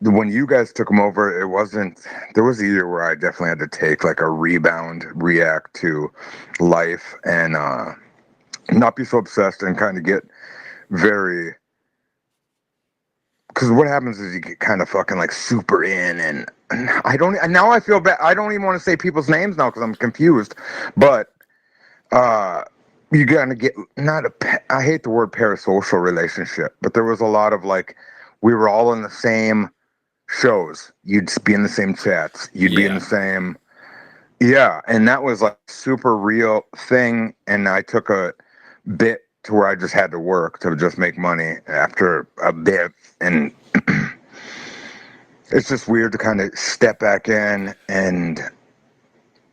When you guys took them over, there was a year where I definitely had to take like a react to life and not be so obsessed and kind of get very, because what happens is you get kind of fucking like super in and now I feel bad. I don't even want to say people's names now because I'm confused, but you gotta get I hate the word parasocial relationship, but there was a lot of like, we were all in the same shows, you'd be in the same chats, you'd be in the same and that was like super real thing, and I took a bit to where I just had to work to just make money after a bit, and it's just weird to kind of step back in and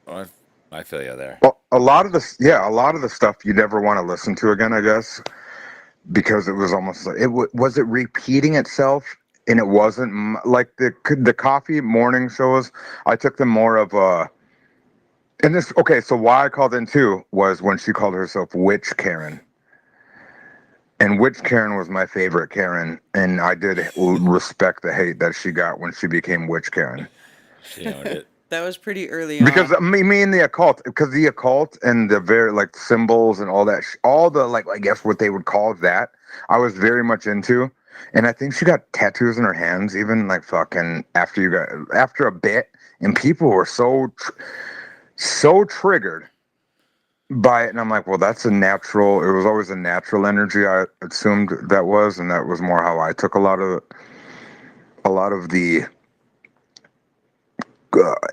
I feel you there. Well, a lot of the stuff you never want to listen to again, I guess, because it was almost like was it repeating itself. And it wasn't like the coffee morning shows. I took them more of so why I called in too was when she called herself Witch Karen. And Witch Karen was my favorite Karen. And I did respect the hate that she got when she became Witch Karen. She owned it. That was pretty early on. Because me and the occult, and the very symbols and all that, all the I guess what they would call that, I was very much into. And I think she got tattoos in her hands, even like fucking after a bit, and people were so triggered by it, and I'm like, well, that's a natural. It was always a natural energy. I assumed that was, and that was more how I took a lot of the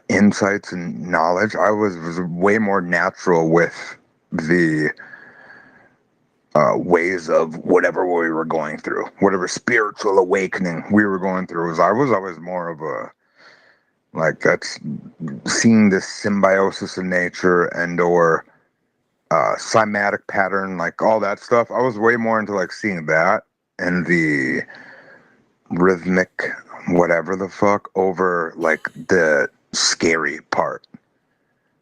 insights and knowledge. I was way more natural with the ways of whatever we were going through, whatever spiritual awakening we were going through. I was always more of a, like, that's seeing this symbiosis in nature and or cymatic pattern, like all that stuff. I was way more into like seeing that and the rhythmic whatever the fuck over like the scary part.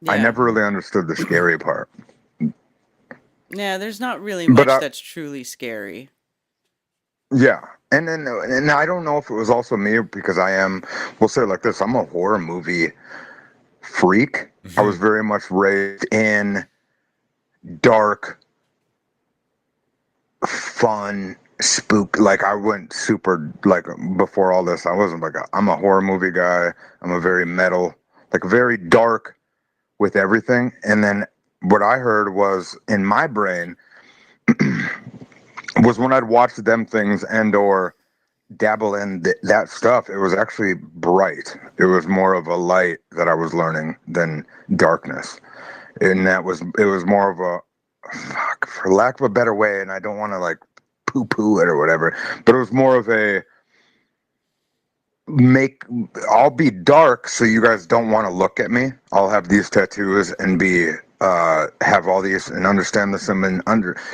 I Yeah. never really understood the scary part. Yeah, there's not really But much that's truly scary. yeah. And I don't know if it was also me because we'll say it like this, I'm a horror movie freak. I was very much raised in dark, fun, spook. Like I went super, like before all this, I wasn't like, I'm a horror movie guy. I'm a very metal, like very dark with everything. And then what I heard was in my brain was when I'd watch them things and or dabble in that stuff, it was actually bright. It was more of a light that I was learning than darkness. And it was more of a, fuck, for lack of a better way, and I don't want to like poo-poo it or whatever, but it was more of a I'll be dark so you guys don't want to look at me. I'll have these tattoos and be have all these and understand this and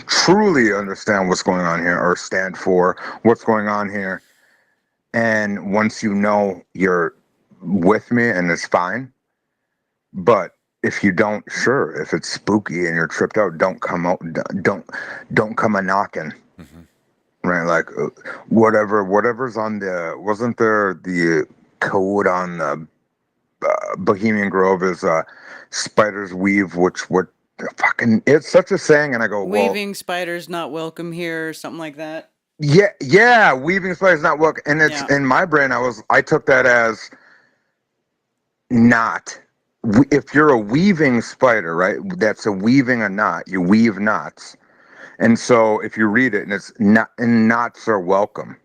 truly understand what's going on here or stand for what's going on here. And once you know, you're with me and it's fine. But if you don't, sure, if it's spooky and you're tripped out, don't come out, don't come a knocking. Right, like whatever's on wasn't there the code on the Bohemian Grove is spiders weave, which what fucking, it's such a saying, and I go, well, Weaving spiders not welcome here, or something like that. yeah, weaving spiders not welcome, and it's in my brain. I took that as not. If you're a weaving spider, right? That's a weaving a knot. You weave knots. And so if you read it and it's not, and knots are welcome,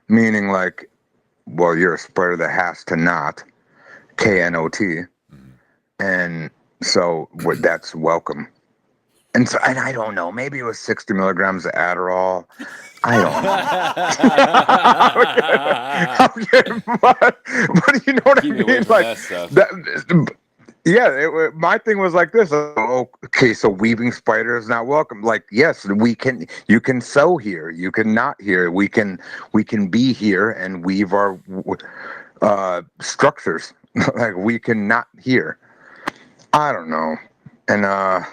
meaning like, well, you're a spider that has to knot, K-N-O-T. And so that's welcome. And so, and I don't know, maybe it was 60 milligrams of Adderall. I don't know. I'm kidding, but you know what I mean? Like that. Yeah, my thing was like this. Oh, okay, so weaving spider is not welcome. Like, yes, you can sew here, you can not here. We can be here and weave our structures. Like we can not here. I don't know. And I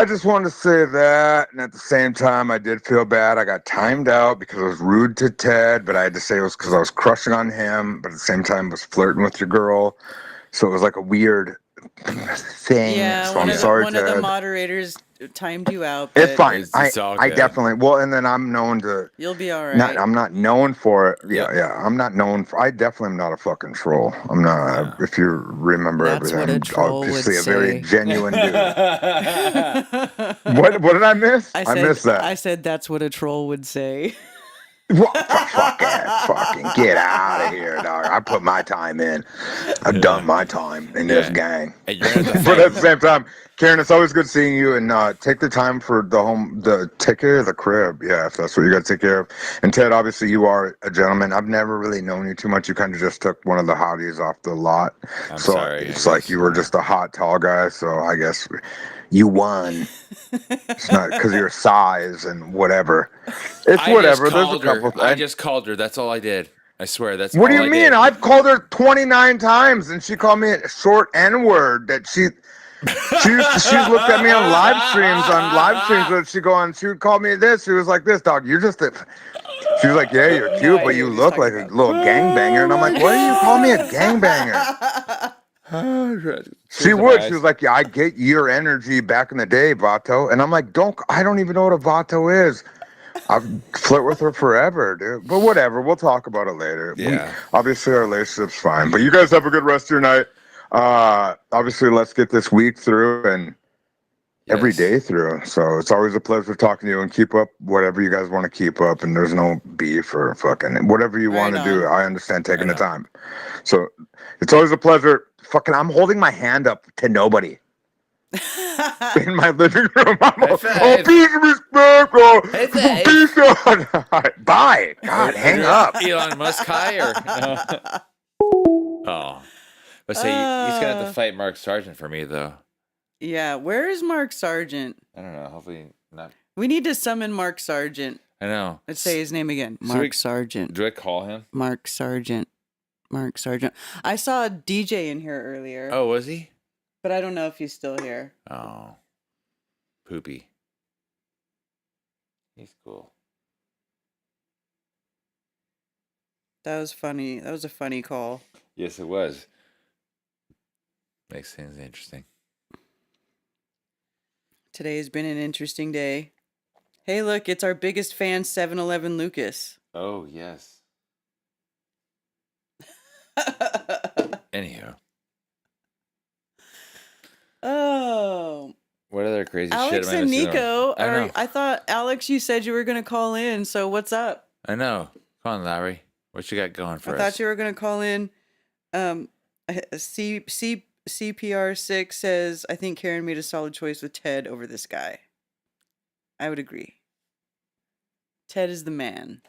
just wanted to say that, and at the same time, I did feel bad. I got timed out because I was rude to Ted, but I had to say it was because I was crushing on him, but at the same time, was flirting with your girl. So it was like a weird thing. Yeah, so I'm sorry, one Ted. of the moderators timed you out. But it's fine. It's all I good. definitely, well, and then I'm known to. You'll be all right. I'm not known for it. Yeah. I'm not known for. I definitely am not a fucking troll. I'm not. If you remember That's everything, what a I'm troll would obviously a say. very genuine dude. What did I miss? I missed that. I said that's what a troll would say. What? Fucking get out of here, dog. I put my time in. I've done my time in this gang. And you're gonna have to But at the same time, Karen, it's always good seeing you, and take the time for take care of the crib. Yeah, if that's what you got to take care of. And Ted, obviously you are a gentleman. I've never really known you too much. You kind of just took one of the hotties off the lot. I'm so sorry, it's like you were just a hot, tall guy. So I guess you won. It's not because of your size and whatever. It's whatever. There's a couple. I just called her. That's all I did. I swear. That's what all do you I mean? did. I've called her 29 times, and she called me a short N-word. That she's looked at me on live streams. She would call me this. She was like, "This dog, you're just a." She was like, "Yeah, you're cute, but you look like a little gangbanger." And I'm like, "What do you call me a gangbanger?" She would. She was like, "Yeah, I get your energy back in the day, Vato." And I'm like, I don't even know what a Vato is. I've flirt with her forever, dude. But whatever, we'll talk about it later. Yeah. Obviously our relationship's fine. But you guys have a good rest of your night. Obviously, let's get this week through and every Yes. day through. So it's always a pleasure talking to you and keep up whatever you guys want to keep up. And there's no beef or fucking whatever you Right want to do. on. I understand taking the Right time. So it's always a pleasure. Fucking, I'm holding my hand up to nobody in my living room. I'm High oh, five. peace and respect. Oh, High five. peace. Bye. God, hang up. Elon Musk high or no? Oh. Let's say he's gonna have to fight Mark Sargent for me though. Yeah, where is Mark Sargent? I don't know. Hopefully not. We need to summon Mark Sargent. I know. Let's say his name again. So Mark Sargent. Do I call him? Mark Sargent. Mark Sargent. I saw a DJ in here earlier. Oh, was he? But I don't know if he's still here. Oh. Poopy. He's cool. That was funny. That was a funny call. Yes, it was. Makes things interesting. Today has been an interesting day. Hey, look, it's our biggest fan, 7-Eleven Lucas. Oh, yes. Anywho. Oh. What other crazy shit Alex am I and missing on? Nico I know. I thought, Alex, you said you were going to call in, so what's up? I know. Come on, Larry. What you got going for I us? thought you were going to call in. CPR6 says, I think Karen made a solid choice with Ted over this guy. I would agree. Ted is the man.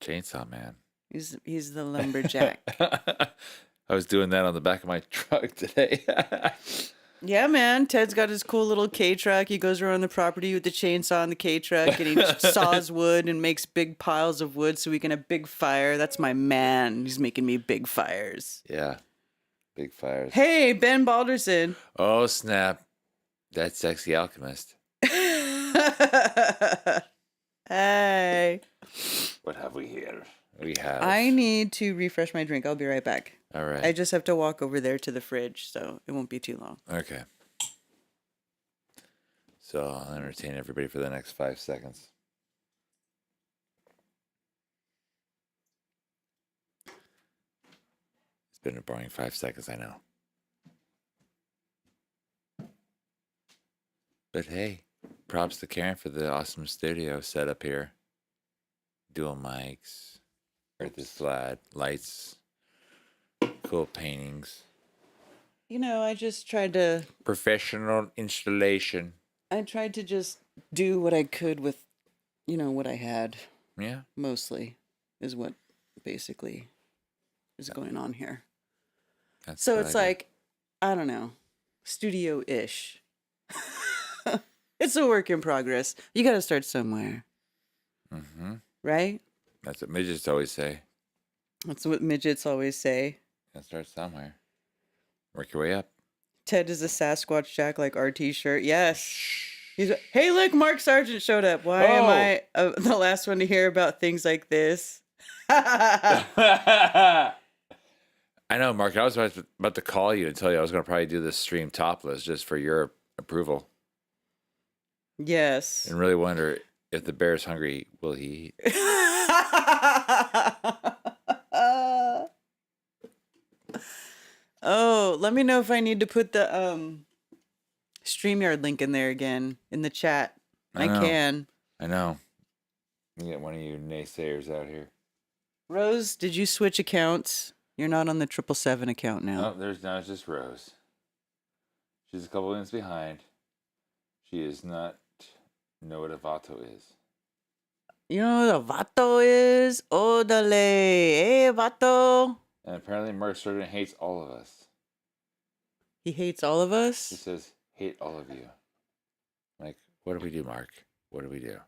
Chainsaw Man. He's the lumberjack. I was doing that on the back of my truck today. Yeah, man. Ted's got his cool little K truck. He goes around the property with the chainsaw on the K truck and he saws wood and makes big piles of wood so we can have big fire. That's my man. He's making me big fires. Yeah. Big fires. Hey, Ben Balderson. Oh, snap. That sexy alchemist. Hey. What have we here? We have. I need to refresh my drink. I'll be right back. All right. I just have to walk over there to the fridge, so it won't be too long. Okay. So I'll entertain everybody for the next 5 seconds. It's been a boring 5 seconds, I know. But hey, props to Karen for the awesome studio setup here. Dual mics, earth is flat, lights, cool paintings. You know, I just tried to... Professional installation. I tried to just do what I could with, you know, what I had. Yeah. Mostly is what basically is going on here. That's So what it's I do. like, I don't know, studio-ish. It's a work in progress. You got to start somewhere, Mm-hmm. right? That's what midgets always say. That's what midgets always say. Gotta start somewhere. Work your way up. Ted is a Sasquatch Jack like RT shirt. Yes. He's hey, look, Mark Sargent showed up. Why am I the last one to hear about things like this? I know, Mark. I was about to call you and tell you I was going to probably do this stream topless just for your approval. Yes. And really wonder if the bear's hungry, will he eat? Oh, let me know if I need to put the StreamYard link in there again in the chat. I know. can. I know. You get one of you naysayers out here. Rose, did you switch accounts? You're not on the 777 account now. No, it's just Rose. She's a couple minutes behind. She is not know what a vato is. You know what a vato is? Odale. Hey, vato. And apparently Mark Sargent hates all of us. He hates all of He us? says, hate all of you. Like, what do we do, Mark? What do we do?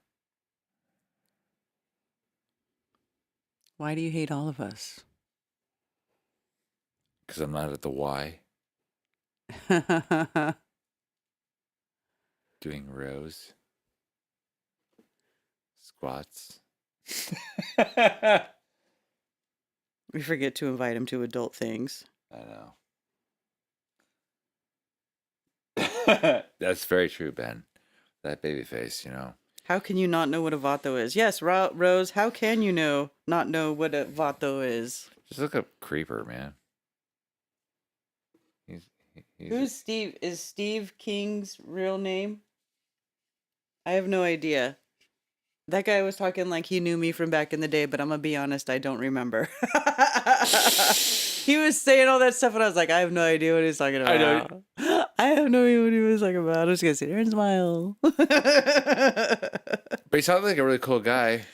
Why do you hate all of us? Because I'm not at the Y doing rows. Squats. We forget to invite him to adult things. I know. That's very true, Ben. That baby face, you know. How can you not know what a vato is? Yes, Rose, how can you not know what a vato is? Just look up Creeper, man. He's Who's Steve? Is Steve King's real name? I have no idea. That guy was talking like he knew me from back in the day, but I'm gonna be honest, I don't remember. He was saying all that stuff, and I was like, I have no idea what he's talking about. I know. I have no idea what he was talking about. I'm just gonna sit here and smile. But he sounded like a really cool guy.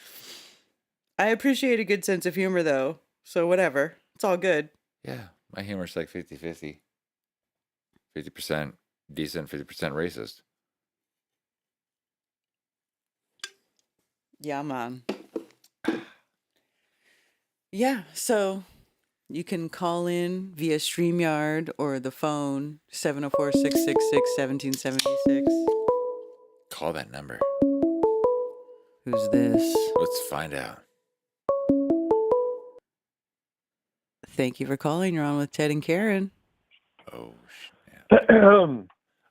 I appreciate a good sense of humor, though. So whatever, it's all good. Yeah, my humor's like 50-50. 50% decent, 50% racist. Yeah, man. Yeah, so you can call in via StreamYard or the phone 704-666-1776. Call that number. Who's this? Let's find out. Thank you for calling. You're on with Ted and Karen. Oh,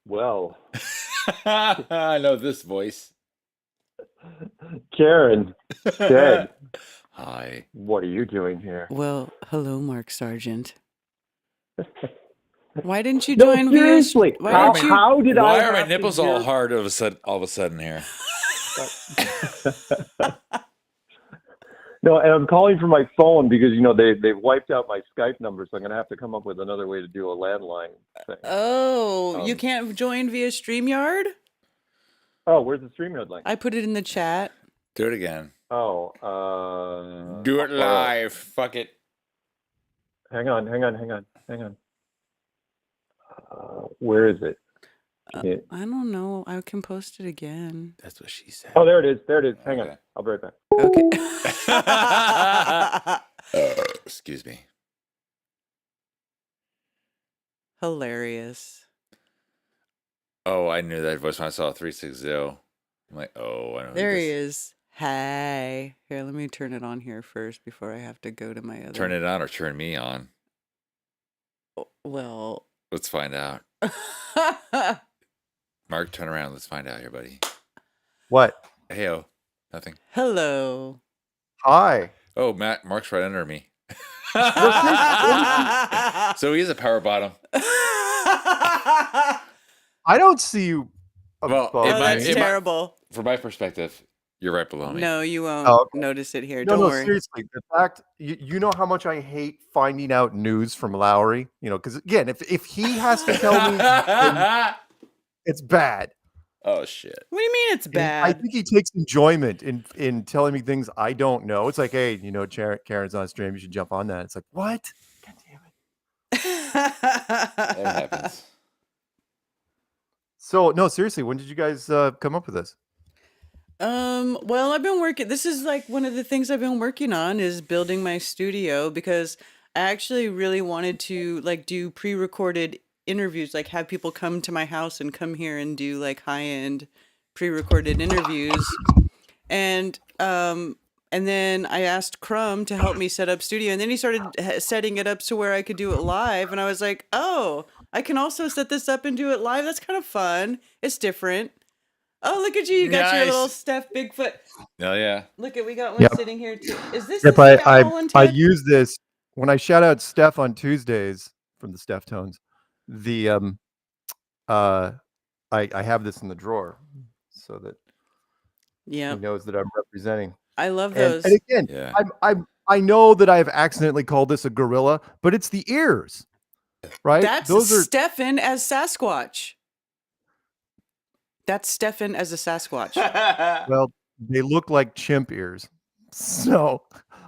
Well, I know this voice. Karen, Ted, Hi. what are you doing here? Well, hello, Mark Sargent. Why didn't you No, join seriously. Why How, didn't you? how did Why I are my have to nipples all hard all of a sudden here? No, and I'm calling from my phone because they've wiped out my Skype number, so I'm gonna have to come up with another way to do a landline thing. Oh, you can't join via StreamYard? Oh, where's the StreamYard link? I put it in the chat. Do it again. Oh, Do it all right. live. Fuck it. Hang on. Where is it? I don't know. I can post it again. That's what she said. Oh, there it is. Hang on. Okay. I'll be right back. Okay. Excuse me. Hilarious. Oh, I knew that voice when I saw 360. I'm like, oh, I know. There he is. Hey. Here, let me turn it on here first before I have to go to my other. Turn it on or turn me on. Well. Let's find out. Mark, turn around. Let's find out here, buddy. What? Heyo. Nothing. Hello. Hi. Oh, Mark's right under me. So he is a power bottom. I don't see you. Well, Oh, in that's my- terrible. From my perspective, you're right below me. No, you won't Oh, okay. notice it here. No, Don't no, worry. seriously. The fact you know how much I hate finding out news from Lowry. Because again, if he has to tell me, then it's bad. Oh shit. What do you mean it's And I bad? think he takes enjoyment in telling me things I don't know. It's like, hey, Karen's on stream. You should jump on that. It's like, what? God damn it. It happens. So no, seriously, when did you guys come up with this? Well, I've been working. This is like one of the things I've been working on is building my studio because I actually really wanted to like do pre-recorded interviews, like have people come to my house and come here and do like high-end pre-recorded interviews. And then I asked Crumb to help me set up studio, and then he started setting it up to where I could do it live, and I was like, "Oh, I can also set this up and do it live. That's kind of fun. It's different." Oh, look at you! You got your Nice. little Steph Bigfoot. Oh yeah. Look at we got one Yep. sitting here too. Is this Yep, the scowl one, I Ted? use this when I shout out Steph on Tuesdays from the Steph Tones. The I have this in the drawer so that Yeah, he knows that I'm representing. I love And, those. and again, Yeah. I know that I've accidentally called this a gorilla, but it's the ears, right? That's Those are Stefan as Sasquatch. That's Stefan as a Sasquatch. well, they look like chimp ears. So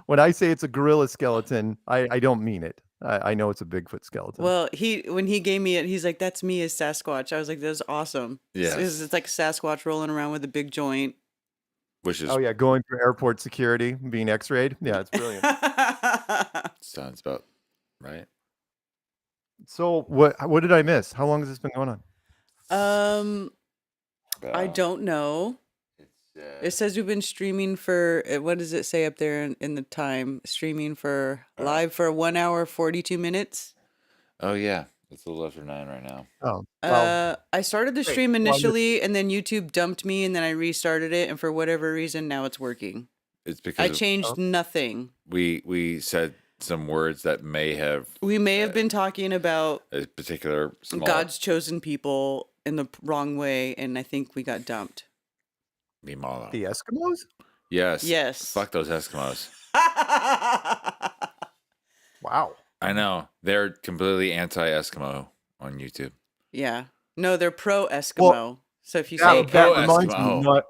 when I say it's a gorilla skeleton, I don't mean it. I know it's a Bigfoot skeleton. Well, when he gave me it, he's like, "That's me as Sasquatch." I was like, "That's awesome." Yes. It's like Sasquatch rolling around with a big joint. Which is Oh yeah, going through airport security, being X-rayed. Yeah, it's brilliant. sounds about right. So what did I miss? How long has this been going on? I don't know. It says we've been streaming for what does it say up there in the time? Streaming for live for 1 hour 42 minutes. Oh yeah. It's a little after 9 right now. Oh, well, I started the great. stream Well, I'm just- initially, and then YouTube dumped me, and then I restarted it, and for whatever reason, now it's working. It's I because changed nothing. we said some words that may have We may have been talking about a particular small God's chosen people in the wrong way, and I think we got dumped. Mimala. the Eskimos? Yes. Yes. Fuck those Eskimos. Wow. I know. They're completely anti-Eskimo on YouTube. Yeah. No, they're pro Eskimo. So if you That, say that pro reminds Eskimo. me.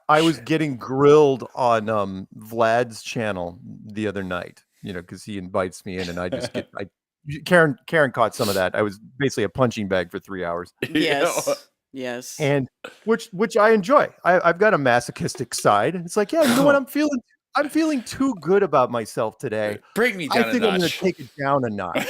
I was getting grilled on Vlad's channel the other night. Because he invites me in, and I just get. Karen caught some of that. I was basically a punching bag for 3 hours, yes, yes, and which I enjoy. I've got a masochistic side. It's like, yeah, you know what? I'm feeling too good about myself today. Bring me I down think a I'm going notch. to take it down a notch.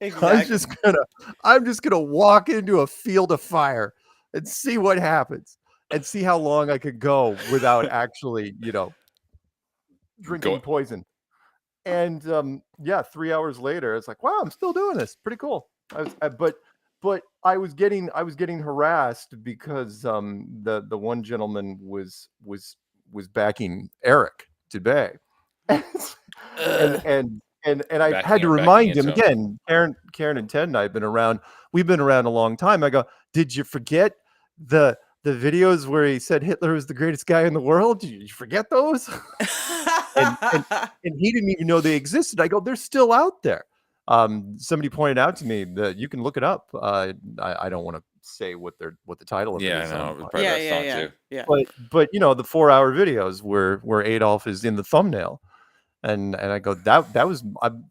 exactly. I'm just gonna walk into a field of fire and see what happens, and see how long I could go without actually, drinking Go- poison. And 3 hours later, it's like, wow, I'm still doing this. Pretty cool. But I was getting harassed because the one gentleman was backing Eric Dubay. and I Backing had to or backing remind him into again. Karen and Ted and I have been around. We've been around a long time. I go, did you forget the videos where he said Hitler was the greatest guy in the world? Did you forget those? and he didn't even know they existed. I go, they're still out there. Somebody pointed out to me that you can look it up. I don't want to say what the title of it Yeah, is. I know. on- Probably best not yeah, to. yeah. but the 4-hour videos where Adolf is in the thumbnail, and I go, that was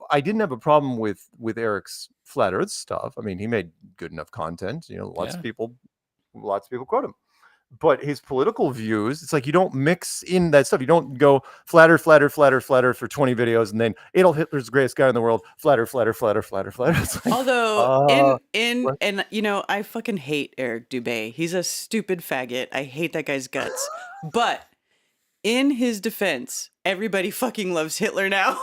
I didn't have a problem with Eric's flat Earth stuff. I mean, he made good enough content. Lots Yeah. of people quote him. But his political views, it's like you don't mix in that stuff. You don't go flatter for 20 videos, and then Adolf Hitler's the greatest guy in the world. Flatter. It's like, Although and I fucking hate Eric Dubay. He's a stupid faggot. I hate that guy's guts. But in his defense, everybody fucking loves Hitler now.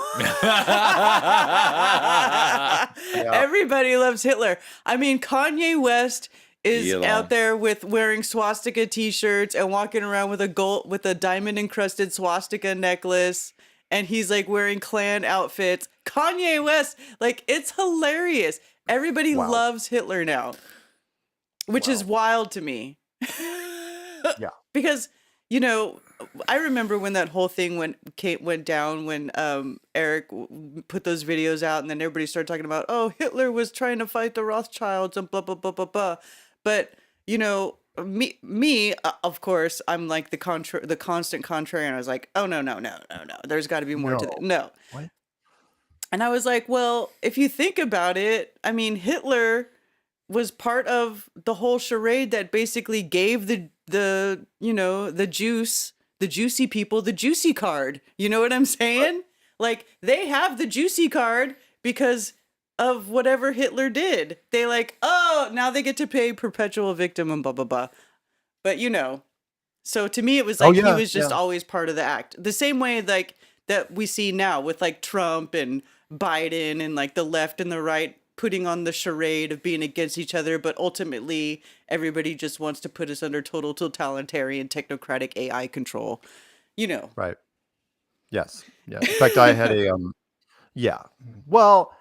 Everybody loves Hitler. I mean, Kanye West is out there with wearing swastika t-shirts and walking around with a diamond encrusted swastika necklace, and he's like wearing Klan outfits. Kanye West, like, it's hilarious. Everybody loves Hitler now, which is wild to me. Yeah. Because I remember when that whole thing went down when Eric put those videos out, and then everybody started talking about, oh, Hitler was trying to fight the Rothschilds and blah blah blah blah blah. But me, of course, I'm like the constant contrarian. I was like, oh no, there's got to be more to it. No. What? And I was like, well, if you think about it, I mean, Hitler was part of the whole charade that basically gave the juicy people the juicy card. You know what I'm saying? Like, they have the juicy card because of whatever Hitler did. They like, oh, now they get to pay perpetual victim and blah blah blah. But so to me it was like he was just always part of the act. The same way like that we see now with like Trump and Biden and like the left and the right putting on the charade of being against each other, but ultimately everybody just wants to put us under total totalitarian technocratic AI control. Right. Yes. Yeah. In fact, I had a yeah. Well,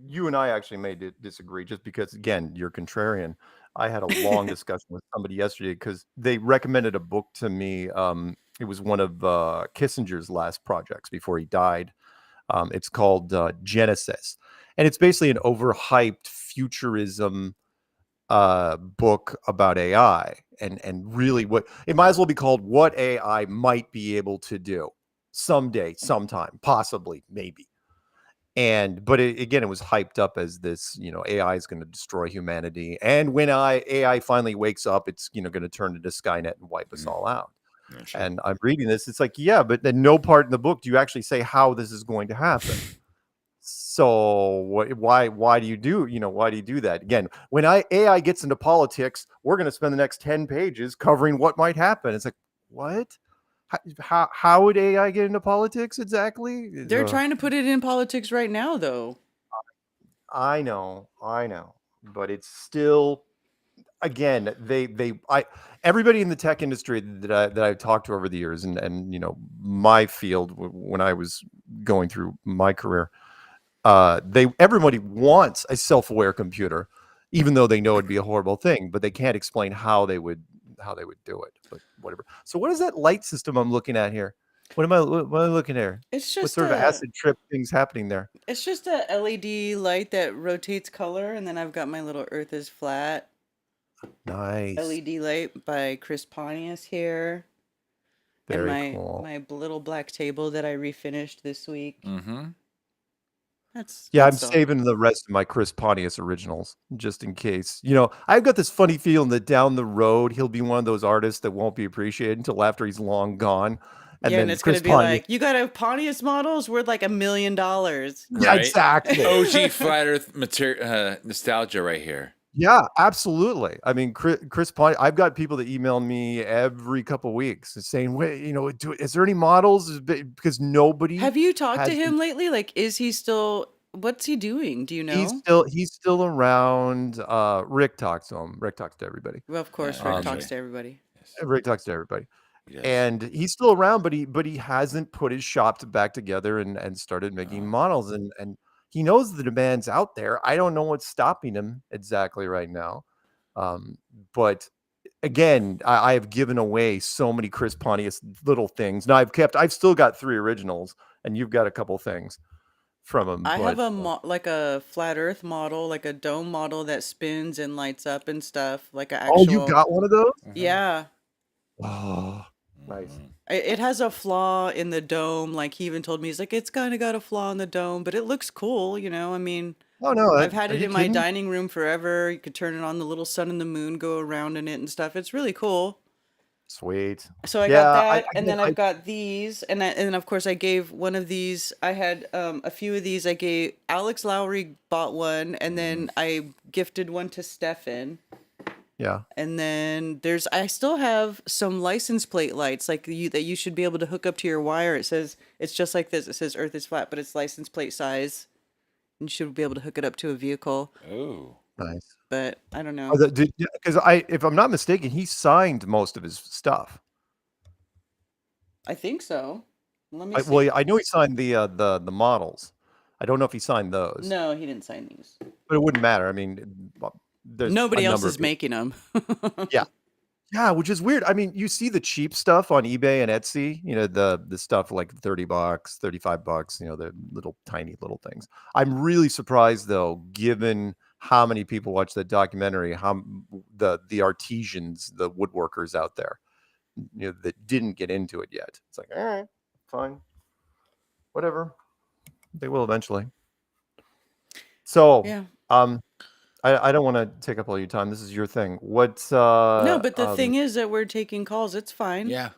you and I actually may disagree just because, again, you're contrarian. I had a long discussion with somebody yesterday because they recommended a book to me. It was one of Kissinger's last projects before he died. It's called Genesis, and it's basically an overhyped futurism book about AI, and really what it might as well be called what AI might be able to do someday, sometime, possibly, maybe. But again, it was hyped up as this, AI is going to destroy humanity. And when AI finally wakes up, it's, going to turn into Skynet and wipe us all out. Sure. And I'm reading this. It's like, yeah, but then no part in the book do you actually say how this is going to happen. So why do you do that? Again, when AI gets into politics, we're going to spend the next 10 pages covering what might happen. It's like, what? how would AI get into politics exactly? They're trying to put it in politics right now, though. I know, but it's still, again, everybody in the tech industry that I've talked to over the years, and my field when I was going through my career, everybody wants a self-aware computer, even though they know it'd be a horrible thing, but they can't explain how they would do it. But whatever. So what is that light system I'm looking at here? What am I looking at here? It's What just sort of acid trip things happening there? it's just a LED light that rotates color, and then I've got my little Earth is Flat Nice. LED light by Chris Pontius here. Very and cool. my little black table that I refinished this week. Mm-hmm. That's I'm all. saving the rest of my Chris Pontius originals just in case. I've got this funny feeling that down the road he'll be one of those artists that won't be appreciated until after he's long gone. And yeah, then and it's Chris gonna be Pontius, like, you got a Pontius models worth like $1 million. yeah, Right? exactly. OG flat Earth nostalgia right here. Yeah, absolutely. I mean, Chris Pontius, I've got people that email me every couple weeks saying, "Wait, is there any models?" Because nobody Have you talked to has him lately? Like, is he still? What's he doing? Do you know? He's still around. Rick talks to him. Rick talks to everybody. Well, of course, Rick naturally. talks to everybody. Yes. Rick talks to everybody. Yes. And he's still around, but he hasn't put his shop back together and started making models, and he knows the demand's out there. I don't know what's stopping him exactly right now. But again, I have given away so many Chris Pontius little things. Now I've still got 3 originals, and you've got a couple things from him. I but, have like a flat Earth model, like a dome model that spins and lights up and stuff, like an actual. Oh, you got one of those? Yeah. Oh, nice. Mhm. It has a flaw in the dome. Like he even told me, he's like, it's kind of got a flaw in the dome, but it looks cool. I mean, Oh no, I've had are it you in my kidding? dining room forever. You could turn it on, the little sun and the moon go around in it and stuff. It's really cool. Sweet. So I Yeah, got I- that, and then I've got these, and then of course I gave one of these. I had a few of these. I gave Alex Lowry bought one, and then I gifted one to Stefan. Yeah. And then I still have some license plate lights that you should be able to hook up to your wire. It says, it's just like this. It says Earth is flat, but it's license plate size. And you should be able to hook it up to a vehicle. Oh, Nice. But I don't know. Because if I'm not mistaken, he signed most of his stuff. I think so. Let me see. Well, I know he signed the models. I don't know if he signed those. No, he didn't sign these. But it wouldn't matter. I mean, there's Nobody a else number is of making them. Yeah, which is weird. I mean, you see the cheap stuff on eBay and Etsy, the stuff like $30, $35, the little tiny little things. I'm really surprised though, given how many people watch that documentary, how the artisans, the woodworkers out there, that didn't get into it yet. It's like, all right, fine. Whatever. They will eventually. So, Yeah. I don't want to take up all your time. This is your thing. What's No, but the thing is that we're taking calls. It's fine. yeah.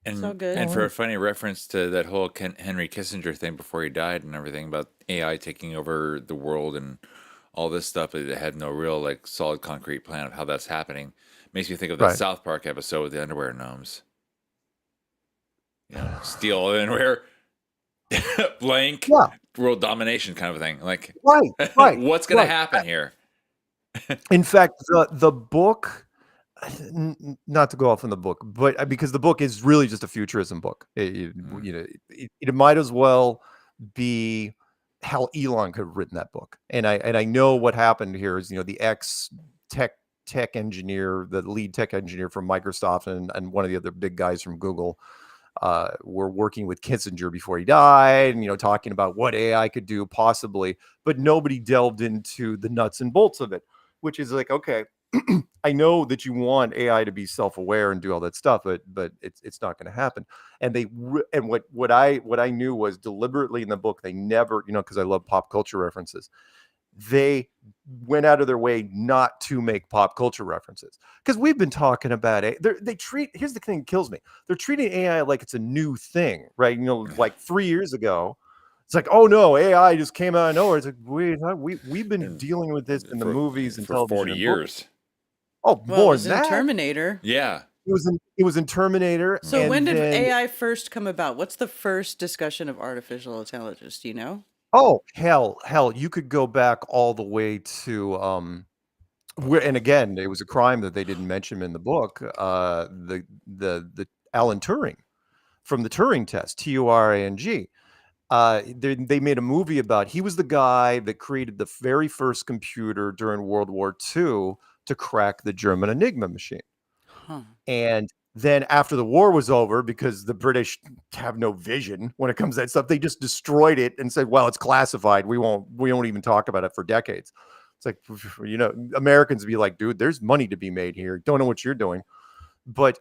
It's all good. And for a funny reference to that whole Henry Kissinger thing before he died and everything about AI taking over the world and all this stuff that had no real solid concrete plan of how that's happening, makes me think of that Right. South Park episode with the underwear gnomes. Steal all the underwear, blank, Yeah. world domination kind of thing. Like, Right. what's going right. to happen here? In fact, the book, not to go off on the book, but because the book is really just a futurism book. It might as well be how Elon could have written that book. And I know what happened here is, the ex tech engineer, the lead tech engineer from Microsoft and one of the other big guys from Google were working with Kissinger before he died, and talking about what AI could do possibly, but nobody delved into the nuts and bolts of it, which is like, okay, I know that you want AI to be self-aware and do all that stuff, but it's not going to happen. And what I knew was deliberately in the book, they never, because I love pop culture references, they went out of their way not to make pop culture references, because we've been talking about it. Here's the thing that kills me. They're treating AI like it's a new thing, right? Like 3 years ago, it's like, oh no, AI just came out of nowhere. It's like, we've been dealing with this in the movies and for television 40 and years. Oh, Well, more it was than in that. Terminator. Yeah. it was in Terminator. So and when did then AI first come about? What's the first discussion of artificial intelligence? Do you know? oh hell, you could go back all the way to and again, it was a crime that they didn't mention in the book. The Alan Turing from the Turing test, Turing. They made a movie about. He was the guy that created the very first computer during World War II to crack the German Enigma machine. Huh. And then after the war was over, because the British have no vision when it comes to that stuff, they just destroyed it and said, well, it's classified. We won't even talk about it for decades. It's like, Americans be like, dude, there's money to be made here. Don't know what you're doing. But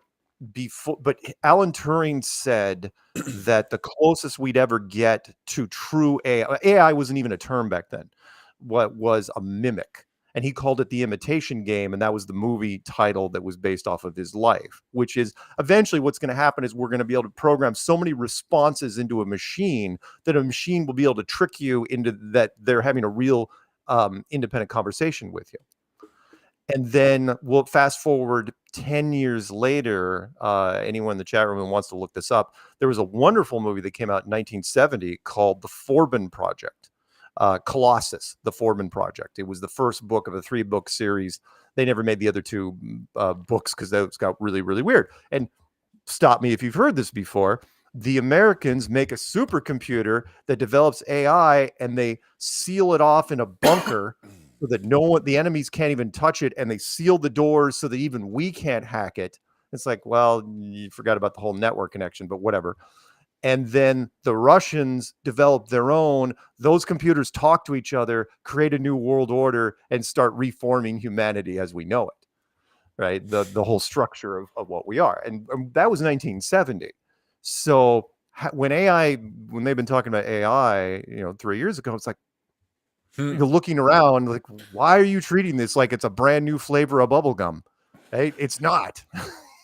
Alan Turing said that the closest we'd ever get to true AI wasn't even a term back then. What was a mimic? And he called it the imitation game. And that was the movie title that was based off of his life, which is eventually what's going to happen is we're going to be able to program so many responses into a machine that a machine will be able to trick you into that they're having a real independent conversation with you. And then we'll fast forward 10 years later. Anyone in the chat room who wants to look this up, there was a wonderful movie that came out in 1970 called The Forbin Project. Colossus, The Forbin Project. It was the first book of a 3-book series. They never made the other 2 books because those got really, really weird. And stop me if you've heard this before. The Americans make a supercomputer that develops AI and they seal it off in a bunker so that the enemies can't even touch it. And they seal the doors so that even we can't hack it. It's like, well, you forgot about the whole network connection, but whatever. And then the Russians develop their own. Those computers talk to each other, create a new world order, and start reforming humanity as we know it. Right? The whole structure of what we are. And that was 1970. So when they've been talking about AI, 3 years ago, it's like, you're looking around like, why are you treating this like it's a brand new flavor of bubblegum? Right? It's not.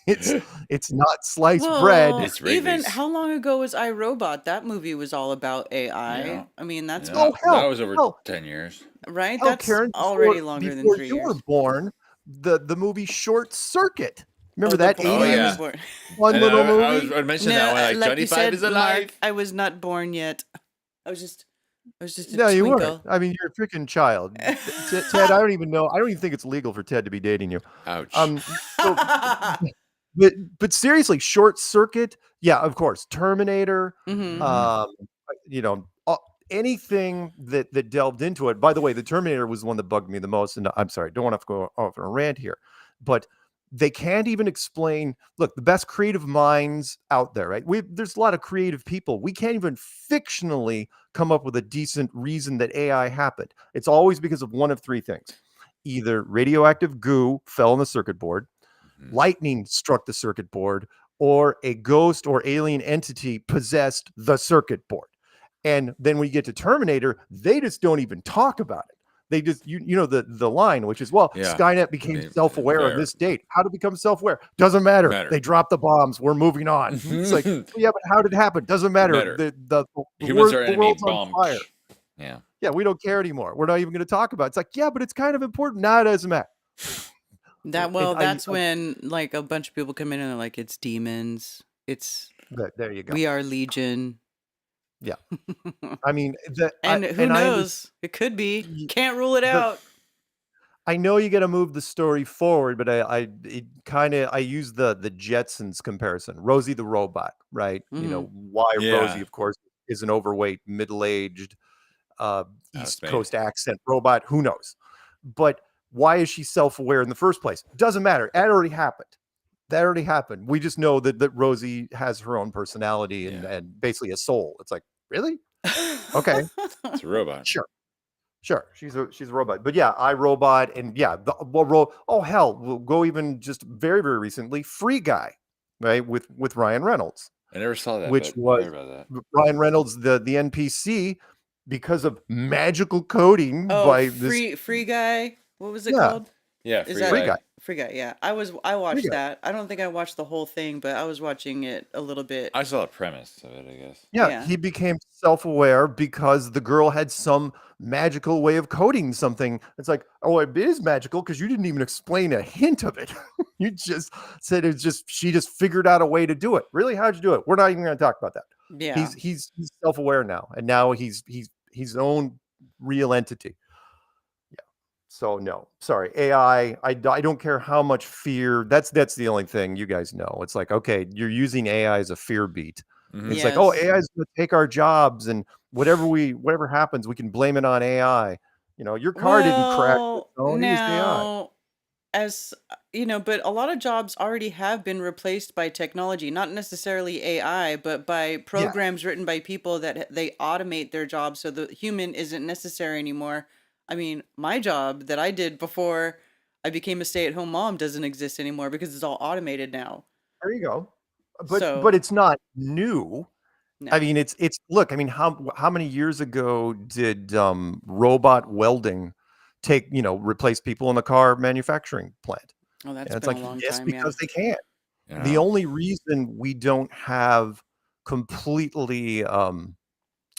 It's not sliced bread. It's even Wrigley's. how long ago was iRobot? That movie was all about AI. Yeah. I mean, that's Yeah, hell, that was over hell. 10 years. right. Hell, That's Karen, already longer than before 3 you years. were born, the movie Short Circuit. Remember Oh, that before I 80s was yeah. born. fun And little I movie? would mention that one, like, like Johnny you Five said, is alive. Mark, I was not born yet. I was just a No, you twinkle. weren't. I mean, you're a freaking child. Ted, I don't even think it's legal for Ted to be dating you. Ouch. So, but seriously, Short Circuit, yeah, of course, Terminator, Mhm. anything that delved into it. By the way, the Terminator was the one that bugged me the most, and I'm sorry, don't want to go off on a rant here, but they can't even explain. Look, the best creative minds out there, right? There's a lot of creative people. We can't even fictionally come up with a decent reason that AI happened. It's always because of one of 3 things: either radioactive goo fell on the circuit board, lightning struck the circuit board, or a ghost or alien entity possessed the circuit board. And then when you get to Terminator, they just don't even talk about it. They just, the line, which is, well, Yeah. Skynet became self-aware on this date. How to become self-aware? Doesn't matter. They dropped the bombs. We're moving on. It's like, yeah, but how did it happen? Doesn't matter. The Humans are enemy. world's Bomb. on fire. Yeah. Yeah, we don't care anymore. We're not even going to talk about it. It's like, yeah, but it's kind of important. No, it doesn't matter. That's when like a bunch of people come in and they're like, it's demons. It's there you go. We are Legion. Yeah. I mean, who knows? It could be. Can't rule it out. I know you got to move the story forward, but I use the Jetsons comparison. Rosie the robot, right? Why Rosie, of course, is an overweight, middle-aged East Coast accent robot. Who knows? But why is she self-aware in the first place? Doesn't matter. That already happened. We just know that Rosie has her own personality and basically a soul. It's like, really? Okay. It's a robot. Sure. She's a robot. But yeah, iRobot, and yeah, we'll go even just very, very recently, Free Guy, right? With Ryan Reynolds. I never saw that. Which but was about that. Ryan Reynolds, the NPC, because of magical coding by this Free Guy. What was it called? Yeah, Is Free that Free Guy. Guy. Free Guy? Yeah, I Free watched Guy. that. I don't think I watched the whole thing, but I was watching it a little bit. I saw the premise of it, I guess. Yeah, Yeah. he became self-aware because the girl had some magical way of coding something. It's like, oh, it is magical because you didn't even explain a hint of it. You just said it's just she just figured out a way to do it. Really, how'd you do it? We're not even going to talk about that. Yeah. He's self-aware now, and now he's his own real entity. Yeah. So no, sorry, AI. I don't care how much fear. That's the only thing you guys know. It's like, okay, you're using AI as a fear beat. Mhm. It's like, oh, Yes. AI is going to take our jobs, and whatever happens, we can blame it on AI. Your car didn't crash on its Well, own. It was AI. now, as you know, but a lot of jobs already have been replaced by technology, not necessarily AI, but by Yeah. programs written by people that they automate their job so the human isn't necessary anymore. I mean, my job that I did before I became a stay-at-home mom doesn't exist anymore because it's all automated now. There you go. But So, it's not new. I no. mean, it's look. I mean, how many years ago did robot welding replace people in the car manufacturing plant? Oh, that's And it's been a like, long yes, time, yeah. because they can. You The know? only reason we don't have completely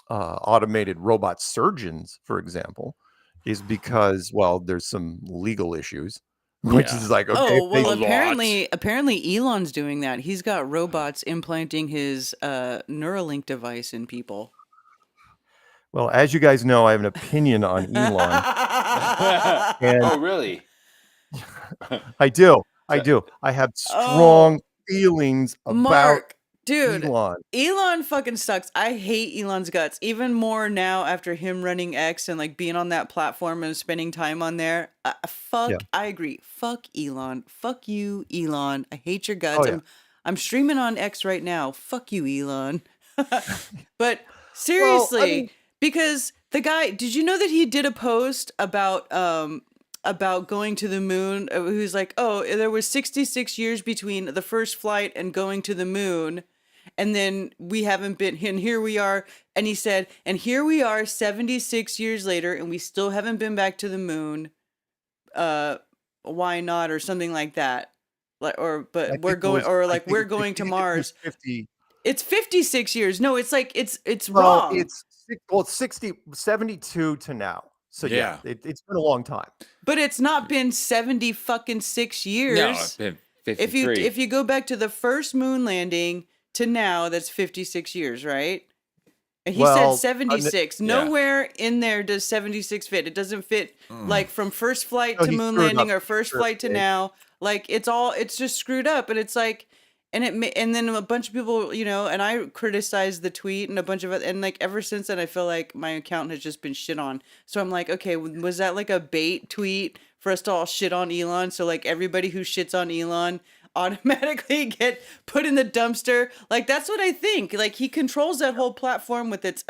automated robot surgeons, for example, is because, well, there's some legal issues, which Yeah. is like, okay, Oh, well, A lot. apparently Elon's doing that. He's got robots implanting his Neuralink device in people. well, as you guys know, I have an opinion on Elon, and Oh, really? I do. I So- do. I have Oh, strong feelings about Mark, dude, Elon. Elon fucking sucks. I hate Elon's guts even more now after him running X and like being on that platform and spending time on there. Yeah. I agree. Fuck Elon. Fuck you, Elon. I hate your guts. Oh yeah. I'm streaming on X right now. Fuck you, Elon. But Well, I seriously, mean, because the guy, did you know that he did a post about going to the moon? Who's like, oh, there was 66 years between the first flight and going to the moon, and then we haven't been. And here we are. And he said, and here we are, 76 years later, and we still haven't been back to the moon. Why not, or something like that? Like, or I but we're think it going, was. or I like think we're it, going to I think it was Mars. 50. It's 56 years. No, it's like it's Well, wrong. it's 72 to now. So yeah, Yeah. it's been a long time. But it's not been 70 fucking 6 No, it's years. been If 53. you go back to the first moon landing to now, that's 56 years, right? And he said Well, 76. Yeah. Nowhere in there does 76 fit. It doesn't fit like from first flight No, to he moon screwed landing up. or He first screwed up flight to big. now. Like it's just screwed up, and it's like, and then a bunch of people, and I criticized the tweet and a bunch of it, and like ever since then I feel like my account has just been shit on. So I'm like, okay, was that like a bait tweet for us to all shit on Elon? So like everybody who shits on Elon automatically get put in the dumpster. Like that's what I think. Like he controls that whole platform with its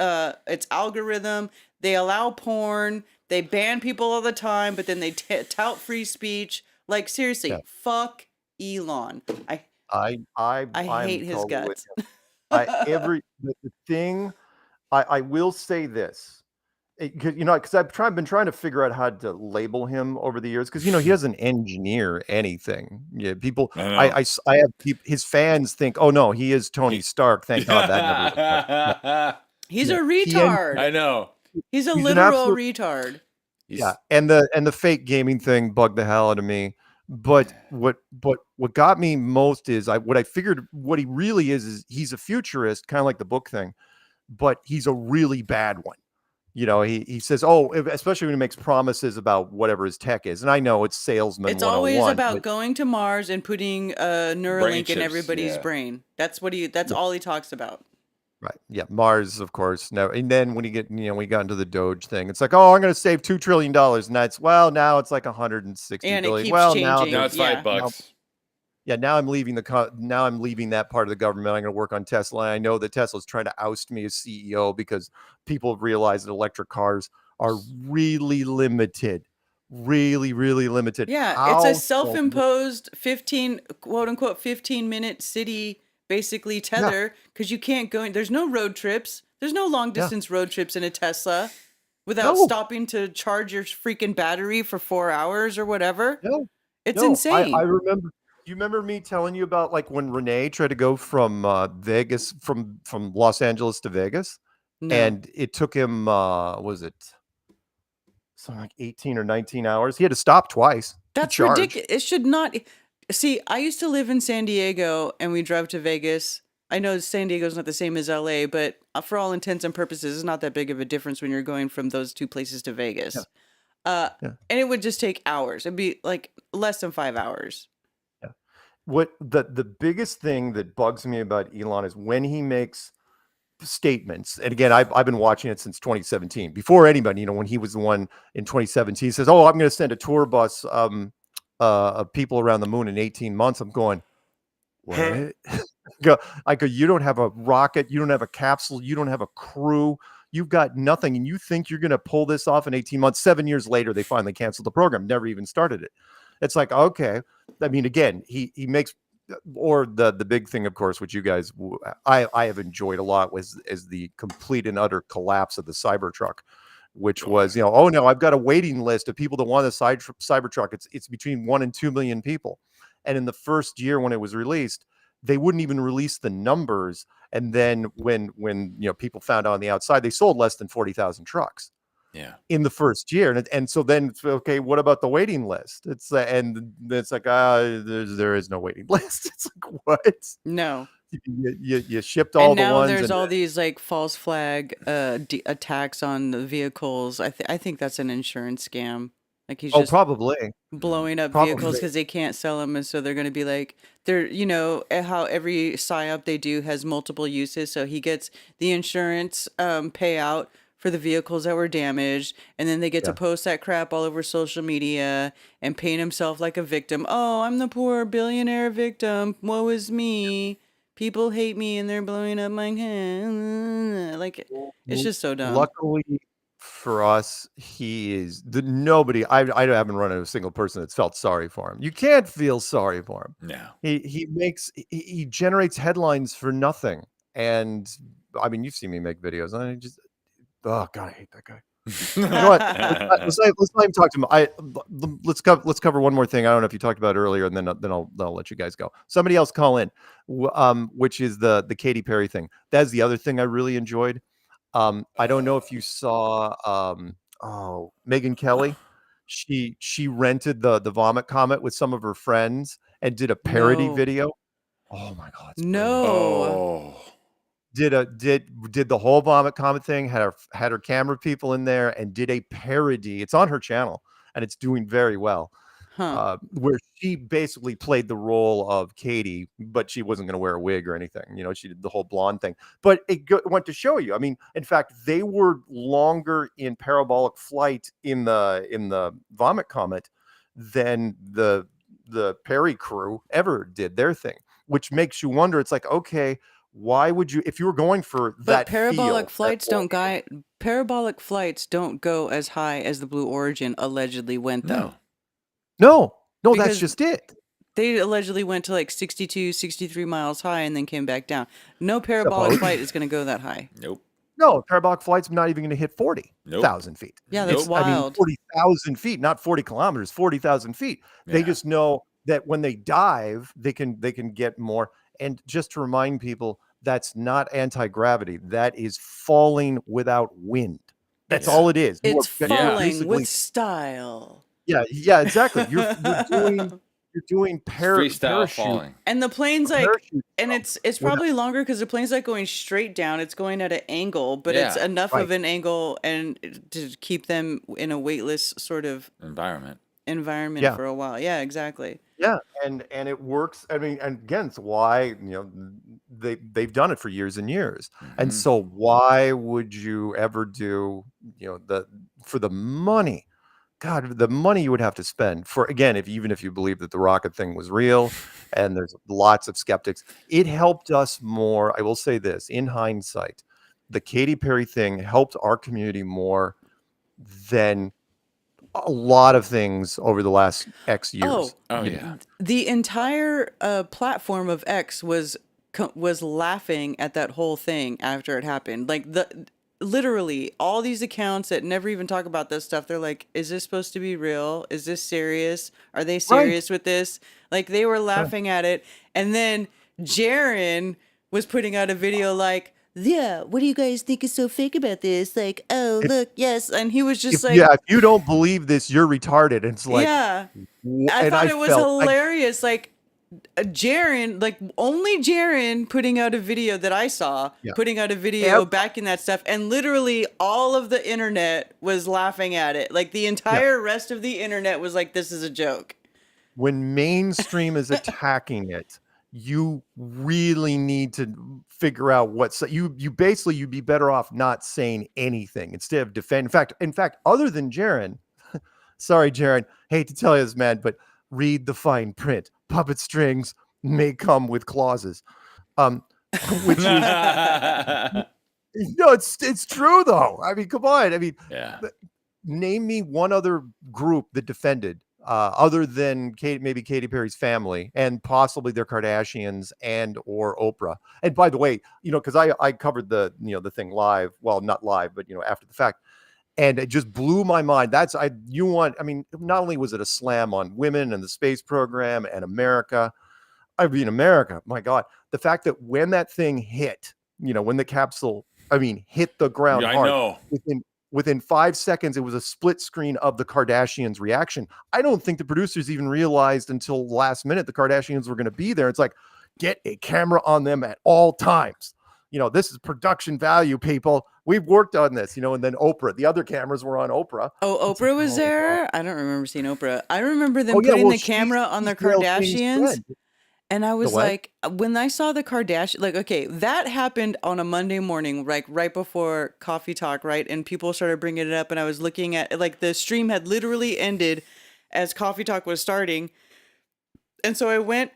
algorithm. They allow porn. They ban people all the time, but then they tout free speech. Like seriously, Yeah. fuck Elon. I I'm hate his totally with guts. you. The thing I will say this. Because been trying to figure out how to label him over the years. Because he doesn't engineer anything. Yeah, people. I know. I have his fans think, oh no, he is Tony Stark. Thank God that never. He's Yeah, a he retard. I know. He's a he's an literal absolute- retard. He's, Yeah, and the fake gaming thing bugged the hell out of me. But what got me most is what I figured what he really is he's a futurist, kind of like the book thing, but he's a really bad one. He says, oh, especially when he makes promises about whatever his tech is. And I know it's salesman It's 101. always about but- going to Mars and putting a Neuralink in chips, everybody's yeah. brain. That's all he talks about. Right. Yeah. Mars, of course. No. And then when we got into the Doge thing, it's like, oh, I'm going to save $2 trillion. And now it's like 160 And it billion. keeps Well, changing. now it's Yeah. $5. now I'm leaving now I'm leaving that part of the government. I'm going to work on Tesla. I know that Tesla's trying to oust me as CEO because people have realized that electric cars are really limited. Really, really limited. Yeah, it's a self-imposed 15 quote unquote 15-minute city basically tether because you can't go in. There's no road trips. There's no long distance road trips in a Tesla. without No. stopping to charge your freaking battery for 4 hours or whatever. No, It's no. insane. I remember. You remember me telling you about like when Renee tried to go from Vegas from Los Angeles to Vegas, No. and it took him was it something like 18 or 19 hours? He had to stop twice to That's charge. ridiculous. It should not. See, I used to live in San Diego and we drove to Vegas. I know San Diego's not the same as LA, but for all intents and purposes, it's not that big of a difference when you're going from those two places to Vegas. Yeah. And it would just take hours. It'd be like less than 5 hours. Yeah. What the biggest thing that bugs me about Elon is when he makes statements, and again, I've been watching it since 2017. Before anybody, when he was the one in 2017, he says, "Oh, I'm going to send a tour bus of people around the moon in 18 months." I'm going, what? I go, you don't have a rocket, you don't have a capsule, you don't have a crew, you've got nothing, and you think you're going to pull this off in 18 months? 7 years later, they finally canceled the program, never even started it. It's like, okay. I mean, again, he makes, or the big thing, of course, which you guys, I have enjoyed a lot, is the complete and utter collapse of the Cybertruck, which was, oh no, I've got a waiting list of people that want a Cybertruck. It's between 1 and 2 million people. And in the first year when it was released, they wouldn't even release the numbers. And then when people found out on the outside, they sold less than 40,000 trucks. Yeah. In the first year, and so then it's okay. What about the waiting list? It's and it's like there is no waiting list. It's like, what? No. You shipped all and the now ones. There's all these like false flag attacks on the vehicles. I think that's an insurance scam. Like he's just probably blowing up vehicles because they can't sell them, and so they're going to be like, they're how every psyop they do has multiple uses. So he gets the insurance payout for the vehicles that were damaged, and then they get to post that crap all over social media and paint himself like a victim. Oh, I'm the poor billionaire victim. Woe is me. People hate me and they're blowing up my head. Like, it's just so dumb. Luckily for us, he is nobody. I haven't run into a single person that's felt sorry for him. You can't feel sorry for him. No. He generates headlines for nothing. And I mean, you've seen me make videos, and I just, oh God, I hate that guy. You know what? Let's not even talk to him. Let's cover one more thing. I don't know if you talked about it earlier, and then I'll let you guys go. Somebody else call in, which is the Katy Perry thing. That's the other thing I really enjoyed. I don't know if you saw Megyn Kelly. She rented the Vomit Comet with some of her friends and did a parody video. Oh my God! No. Did the whole Vomit Comet thing, had her camera people in there, and did a parody. It's on her channel and it's doing very well. Where she basically played the role of Katie, but she wasn't going to wear a wig or anything. She did the whole blonde thing. But it went to show you. I mean, in fact, they were longer in parabolic flight in the Vomit Comet than the Perry crew ever did their thing, which makes you wonder. It's like, okay, why would you, if you were going for that parabolic flights parabolic flights don't go as high as the Blue Origin allegedly went, though. No, that's just it. They allegedly went to like 62, 63 miles high and then came back down. No parabolic flight is going to go that high. Nope. No, parabolic flight's not even going to hit 40,000 feet. Yeah, that's wild. I mean, 40,000 feet, not 40 kilometers, 40,000 feet. Yeah. They just know that when they dive, they can get more. And just to remind people, that's not anti-gravity. That is falling without wind. That's all it is. It's falling with style. Yeah, exactly. You're doing freestyle falling, and the plane's like, and it's probably longer because the plane's like going straight down. It's going at an angle, but it's enough of an angle and to keep them in a weightless sort of environment for a while. Yeah, exactly. Yeah, and it works. I mean, and again, it's why they've done it for years and years. Mm-hmm. And so why would you ever do for the money? God, the money you would have to spend for, again, even if you believe that the rocket thing was real, and there's lots of skeptics, it helped us more. I will say this, in hindsight, the Katy Perry thing helped our community more than a lot of things over the last X years. Oh yeah. The entire platform of X was laughing at that whole thing after it happened. Like literally all these accounts that never even talk about this stuff, they're like, is this supposed to be real? Is this serious? Are they Right. serious with this? Like, they were Right. laughing at it. And then Jaren was putting out a video like, yeah, what do you guys think is so fake about this? Like, oh, If, look, yes. And he was if just like, if you don't believe this, you're retarded. And it's like, yeah. I and thought I it was felt hilarious. Like, Jaren, like only Jaren putting out a video that I saw, yeah. putting out a video backing that stuff, and literally all of the internet was laughing at it. Like the Yeah. entire rest of the internet was like, this is a joke. When mainstream is attacking it, you really need to figure out what's you basically you'd be better off not saying anything instead of defend. In fact, other than Jaren, sorry, Jaren, hate to tell you this, man, but read the fine print. Puppet strings may come with clauses. Which is no, it's true though. I mean, come on. I mean, Yeah. name me one other group that defended other than maybe Katy Perry's family and possibly their Kardashians and or Oprah. And by the way, because I covered the the thing live, well, not live, but after the fact, and it just blew my mind. I mean, not only was it a slam on women and the space program and America, America, my God, the fact that when that thing hit, when the capsule, hit the ground Yeah, I hard, know. within 5 seconds, it was a split screen of the Kardashians' reaction. I don't think the producers even realized until last minute the Kardashians were going to be there. It's like, get a camera on them at all times. This is production value, people. We've worked on this, and then Oprah, the other cameras were on Oprah. Oh, It's Oprah like, was oh, there? God. I don't remember seeing Oprah. I remember them Oh, yeah, putting well, the camera on the she's Gayle King's Kardashians. friend. And I The was what? like, when I saw the Kardashian, like, okay, that happened on a Monday morning, like right before Coffee Talk, right? And people started bringing it up, and I was looking at, like, the stream had literally ended as Coffee Talk was starting. And so I went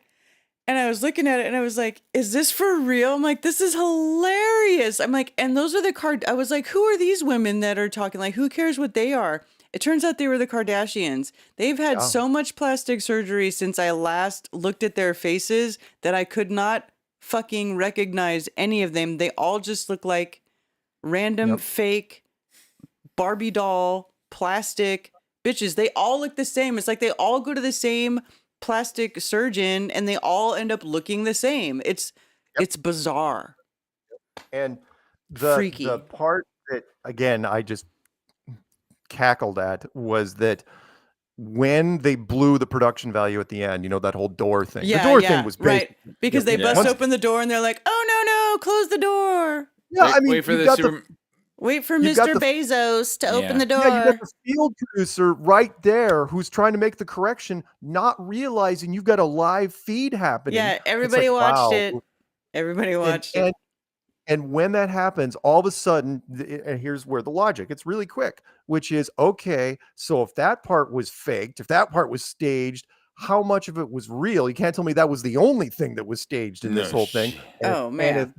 and I was looking at it, and I was like, is this for real? I'm like, this is hilarious. I'm like, and those are I was like, who are these women that are talking? Like, who cares what they are? It turns out they were the Kardashians. They've had Yeah. so much plastic surgery since I last looked at their faces that I could not fucking recognize any of them. They all just look like random Yep. fake Barbie doll plastic bitches. They all look the same. It's like they all go to the same plastic surgeon and they all end up looking the same. It's bizarre. And the Freaky. part that, again, I just cackled at was that when they blew the production value at the end, that whole door thing. Yeah, the door yeah, thing was right. Because they Yeah. bust open the door and they're like, "Oh no, close the door. Yeah, Wait for you've the got super. Wait for You got Mr. the- Bezos to open the Yeah, you got door." the field producer right there who's trying to make the correction, not realizing you've got a live feed happening. Yeah, It's everybody like, watched wow. it. Everybody watched it. And when that happens, all of a sudden, and here's where the logic, it's really quick, which is, okay, so if that part was faked, if that part was staged, how much of it was real? You can't tell me that was the only thing that was staged in this whole thing. And Oh, man.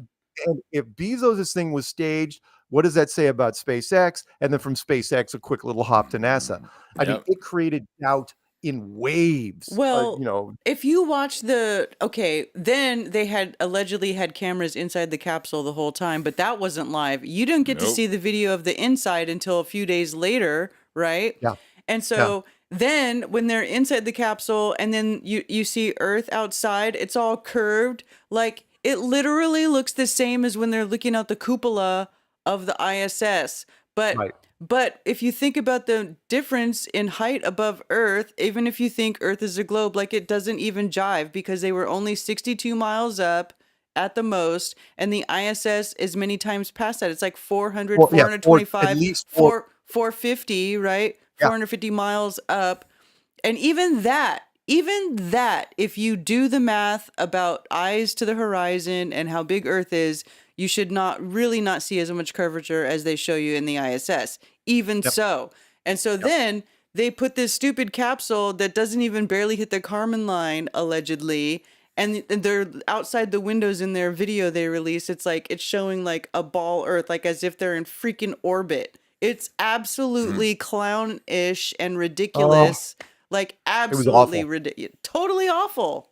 And if Bezos' thing was staged, what does that say about SpaceX? And then from SpaceX, a quick little hop to NASA. I mean, it created doubt in waves. Well, if you watch then they had allegedly had cameras inside the capsule the whole time, but that wasn't live. You didn't get to see the video of the inside until a few days later, right? Yeah. And so then when they're inside the capsule and then you see Earth outside, it's all curved. Like, it literally looks the same as when they're looking out the cupola of the ISS. But if you think about the difference in height above Earth, even if you think Earth is a globe, like, it doesn't even jive because they were only 62 miles up at the most, and the ISS is many times past that. It's like 400, 425, at least 450, right? 450 miles up. And even that, if you do the math about eyes to the horizon and how big Earth is, you should not see as much curvature as they show you in the ISS. Even so. And so then they put this stupid capsule that doesn't even barely hit the Kármán line, allegedly. And they're outside the windows in their video they released. It's like, it's showing like a ball Earth, like as if they're in freaking orbit. It's absolutely clownish and ridiculous. Like, absolutely ridiculous. Totally awful.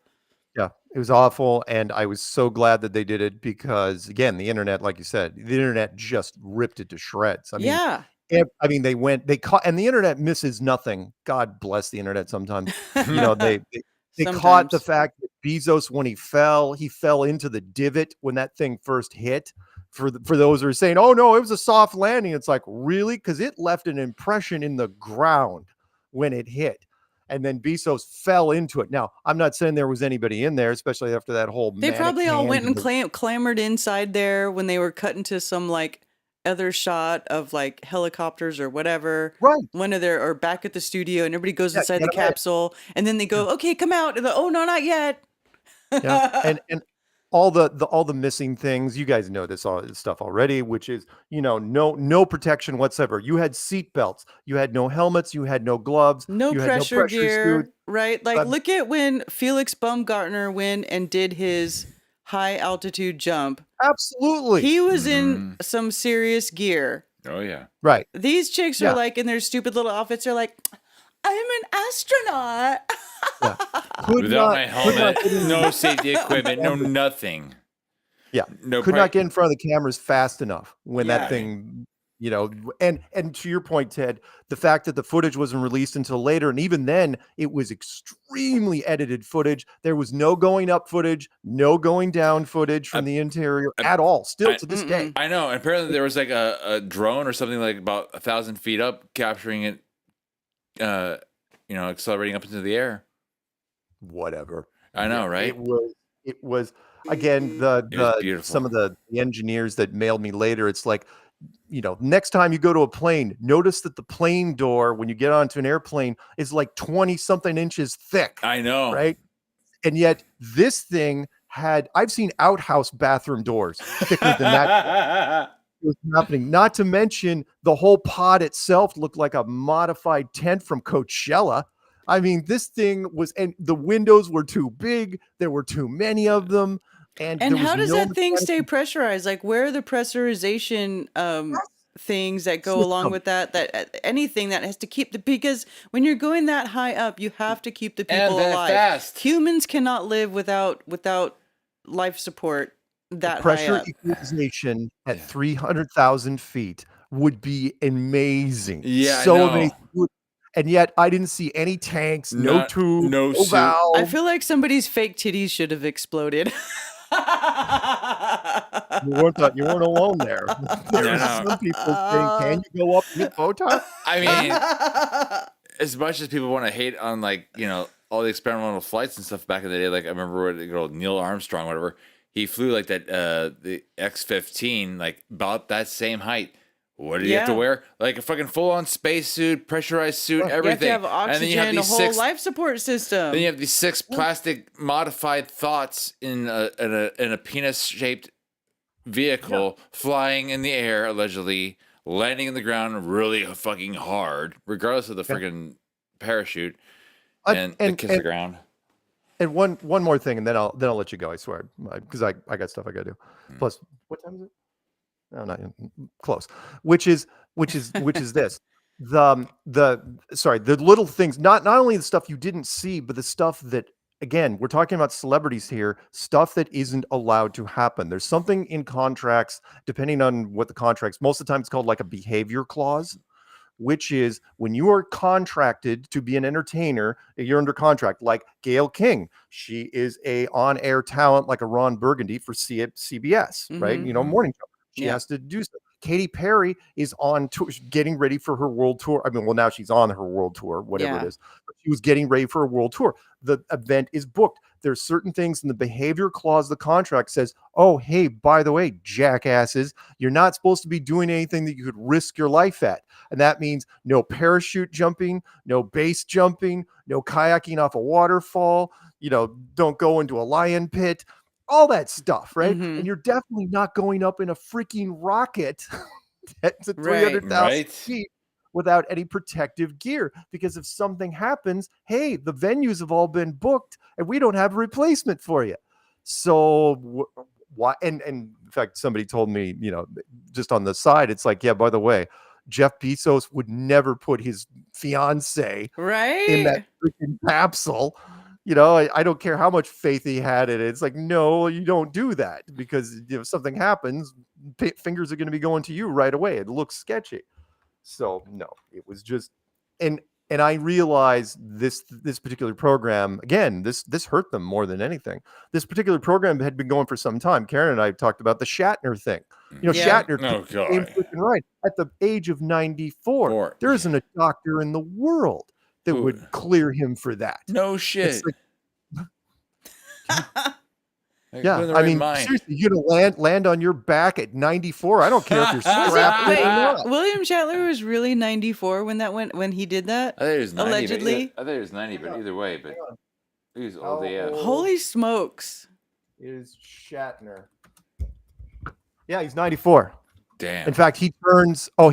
Yeah, it was awful, and I was so glad that they did it because, again, the internet, like you said, the internet just ripped it to shreds. Yeah. They caught, and the internet misses nothing. God bless the internet sometimes. They caught the Sometimes. fact that Bezos, when he fell into the divot when that thing first hit. For those who are saying, "Oh no, it was a soft landing," it's like, really? Because it left an impression in the ground when it hit. And then Bezos fell into it. Now, I'm not saying there was anybody in there, especially after that whole They manic probably all hand went in and clamored inside there when they were cut into some like other shot of like helicopters or whatever. Right. One of their or back at the studio, and everybody goes Yeah, inside get the 'em in. capsule, and then they go, "Okay, come out." And oh no, not yet. Yeah, and all the missing things, you guys know this stuff already, which is, no protection whatsoever. You had seat belts, you had no helmets, you had no gloves, No you had no pressure pressure suit. gear, right? Like, Um, look at when Felix Baumgartner went and did his high altitude jump. Absolutely. He was in Mhm. some serious gear. Oh yeah. Right. These chicks Yeah. are like in their stupid little outfits. They're like, I'm an astronaut. Yeah. Could Without not- my could not helmet, get in- no safety equipment, no nothing. Yeah. No Could not get in front of the cameras fast enough when Yeah. that thing, and to your point, Ted, the fact that the footage wasn't released until later, and even then it was extremely edited footage. There was no going up footage, no going down footage from the interior at all, still to this day. I know. And apparently there was like a drone or something like about 1,000 feet up capturing it, accelerating up into the air. Whatever. I know, right? It was again, It was beautiful. some of the engineers that mailed me later, it's like, next time you go to a plane, notice that the plane door, when you get onto an airplane, is like 20 something inches thick. I know. Right. And yet this thing I've seen outhouse bathroom doors thicker than that. Was happening. Not to mention the whole pod itself looked like a modified tent from Coachella. I mean, this thing and the windows were too big. There were too many of them. And there how was does no that thing stay pressurized? Like, where are the pressurization things that go along System. with that anything that has to keep because when you're going that high up, you have to keep the people that alive. fast. Humans cannot live without life support that high pressure up. equalization at 300,000 feet would be amazing. Yeah, I so know. amazing. And yet I didn't see any tanks, no tube, no suit. valve. I feel like somebody's fake titties should have exploded. You weren't alone there. There No, were no. some people saying, "Can you go up and get Botox?" I mean, as much as people want to hate on all the experimental flights and stuff back in the day, like I remember Neil Armstrong, whatever, he flew like that the X-15, like about that same height. What do you have to Yeah. wear? Like a fucking full-on spacesuit, pressurized suit, everything. You have to have and then you oxygen, have a these whole six. life support system. Then you have these 6 plastic modified thoughts in a penis-shaped vehicle flying in the air, allegedly landing in the ground really fucking hard, regardless of the freaking parachute and the kiss the ground. And one more thing, and then I'll let you go. I swear, because I got stuff I got to do. Plus, what time is it? No, not close. Which is this. The little things, not only the stuff you didn't see, but the stuff that, again, we're talking about celebrities here, stuff that isn't allowed to happen. There's something in contracts, depending on what the contracts, most of the time it's called like a behavior clause, which is when you are contracted to be an entertainer, you're under contract. Like Gayle King, she is a on-air talent like a Ron Burgundy for CBS, right? Mhm. Morning show. She Yeah. has to do stuff. Katy Perry is on tour, getting ready for her world tour. I mean, well, now she's on her world tour, whatever Yeah. it is. But she was getting ready for a world tour. The event is booked. There's certain things in the behavior clause of the contract says, oh, hey, by the way, jackasses, you're not supposed to be doing anything that you could risk your life at. And that means no parachute jumping, no base jumping, no kayaking off a waterfall, don't go into a lion pit, all that stuff, right? Mhm. And you're definitely not going up in a freaking rocket to Right. 300,000 Right. feet without any protective gear. Because if something happens, hey, the venues have all been booked and we don't have a replacement for you. So why? And in fact, somebody told me, just on the side, it's like, yeah, by the way, Jeff Bezos would never put his fiance Right? in that freaking capsule. I don't care how much faith he had in it. It's like, no, you don't do that, because if something happens, fingers are going to be going to you right away. It looks sketchy. So no, it was just, and I realized this particular program, again, this hurt them more than anything. This particular program had been going for some time. Karen and I talked about the Shatner thing. Yeah. Shatner Oh, came God. freaking right at the age of 94. There isn't a doctor in the world that would clear him for that. No shit. It's like, Like, yeah, who in the I right mean, mind? seriously, you're gonna land on your back at 94. I don't care if you're strapped in or not. William Shatner was really 94 when he did that? I think it was 90. Allegedly. I think it was 90, but either way, but he was old AF. Holy smokes. Is Shatner? Yeah, he's 94. Damn. In fact, he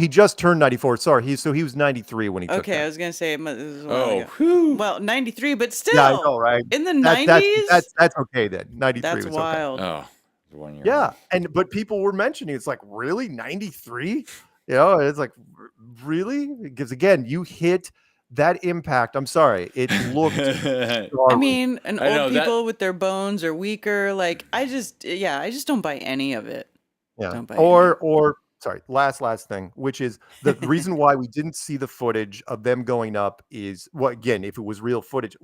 just turned 94. Sorry, he was 93 when he took Okay, that. I was gonna say this was a while ago. whew. Well, 93, but still. Yeah, I know, right? In the That- 90s? That's okay then. 93 That's was wild. Oh, 1 year. okay. Yeah, but people were mentioning, it's like, really, 93? It's like, really? Because again, you hit that impact. I'm sorry, it looked. I mean, and I know old that- people with their bones are weaker. Like, I just don't buy any of it. Yeah. Don't buy Or sorry, last thing, which is the reason why we didn't see the footage of them going up is, well, again, if it was real footage,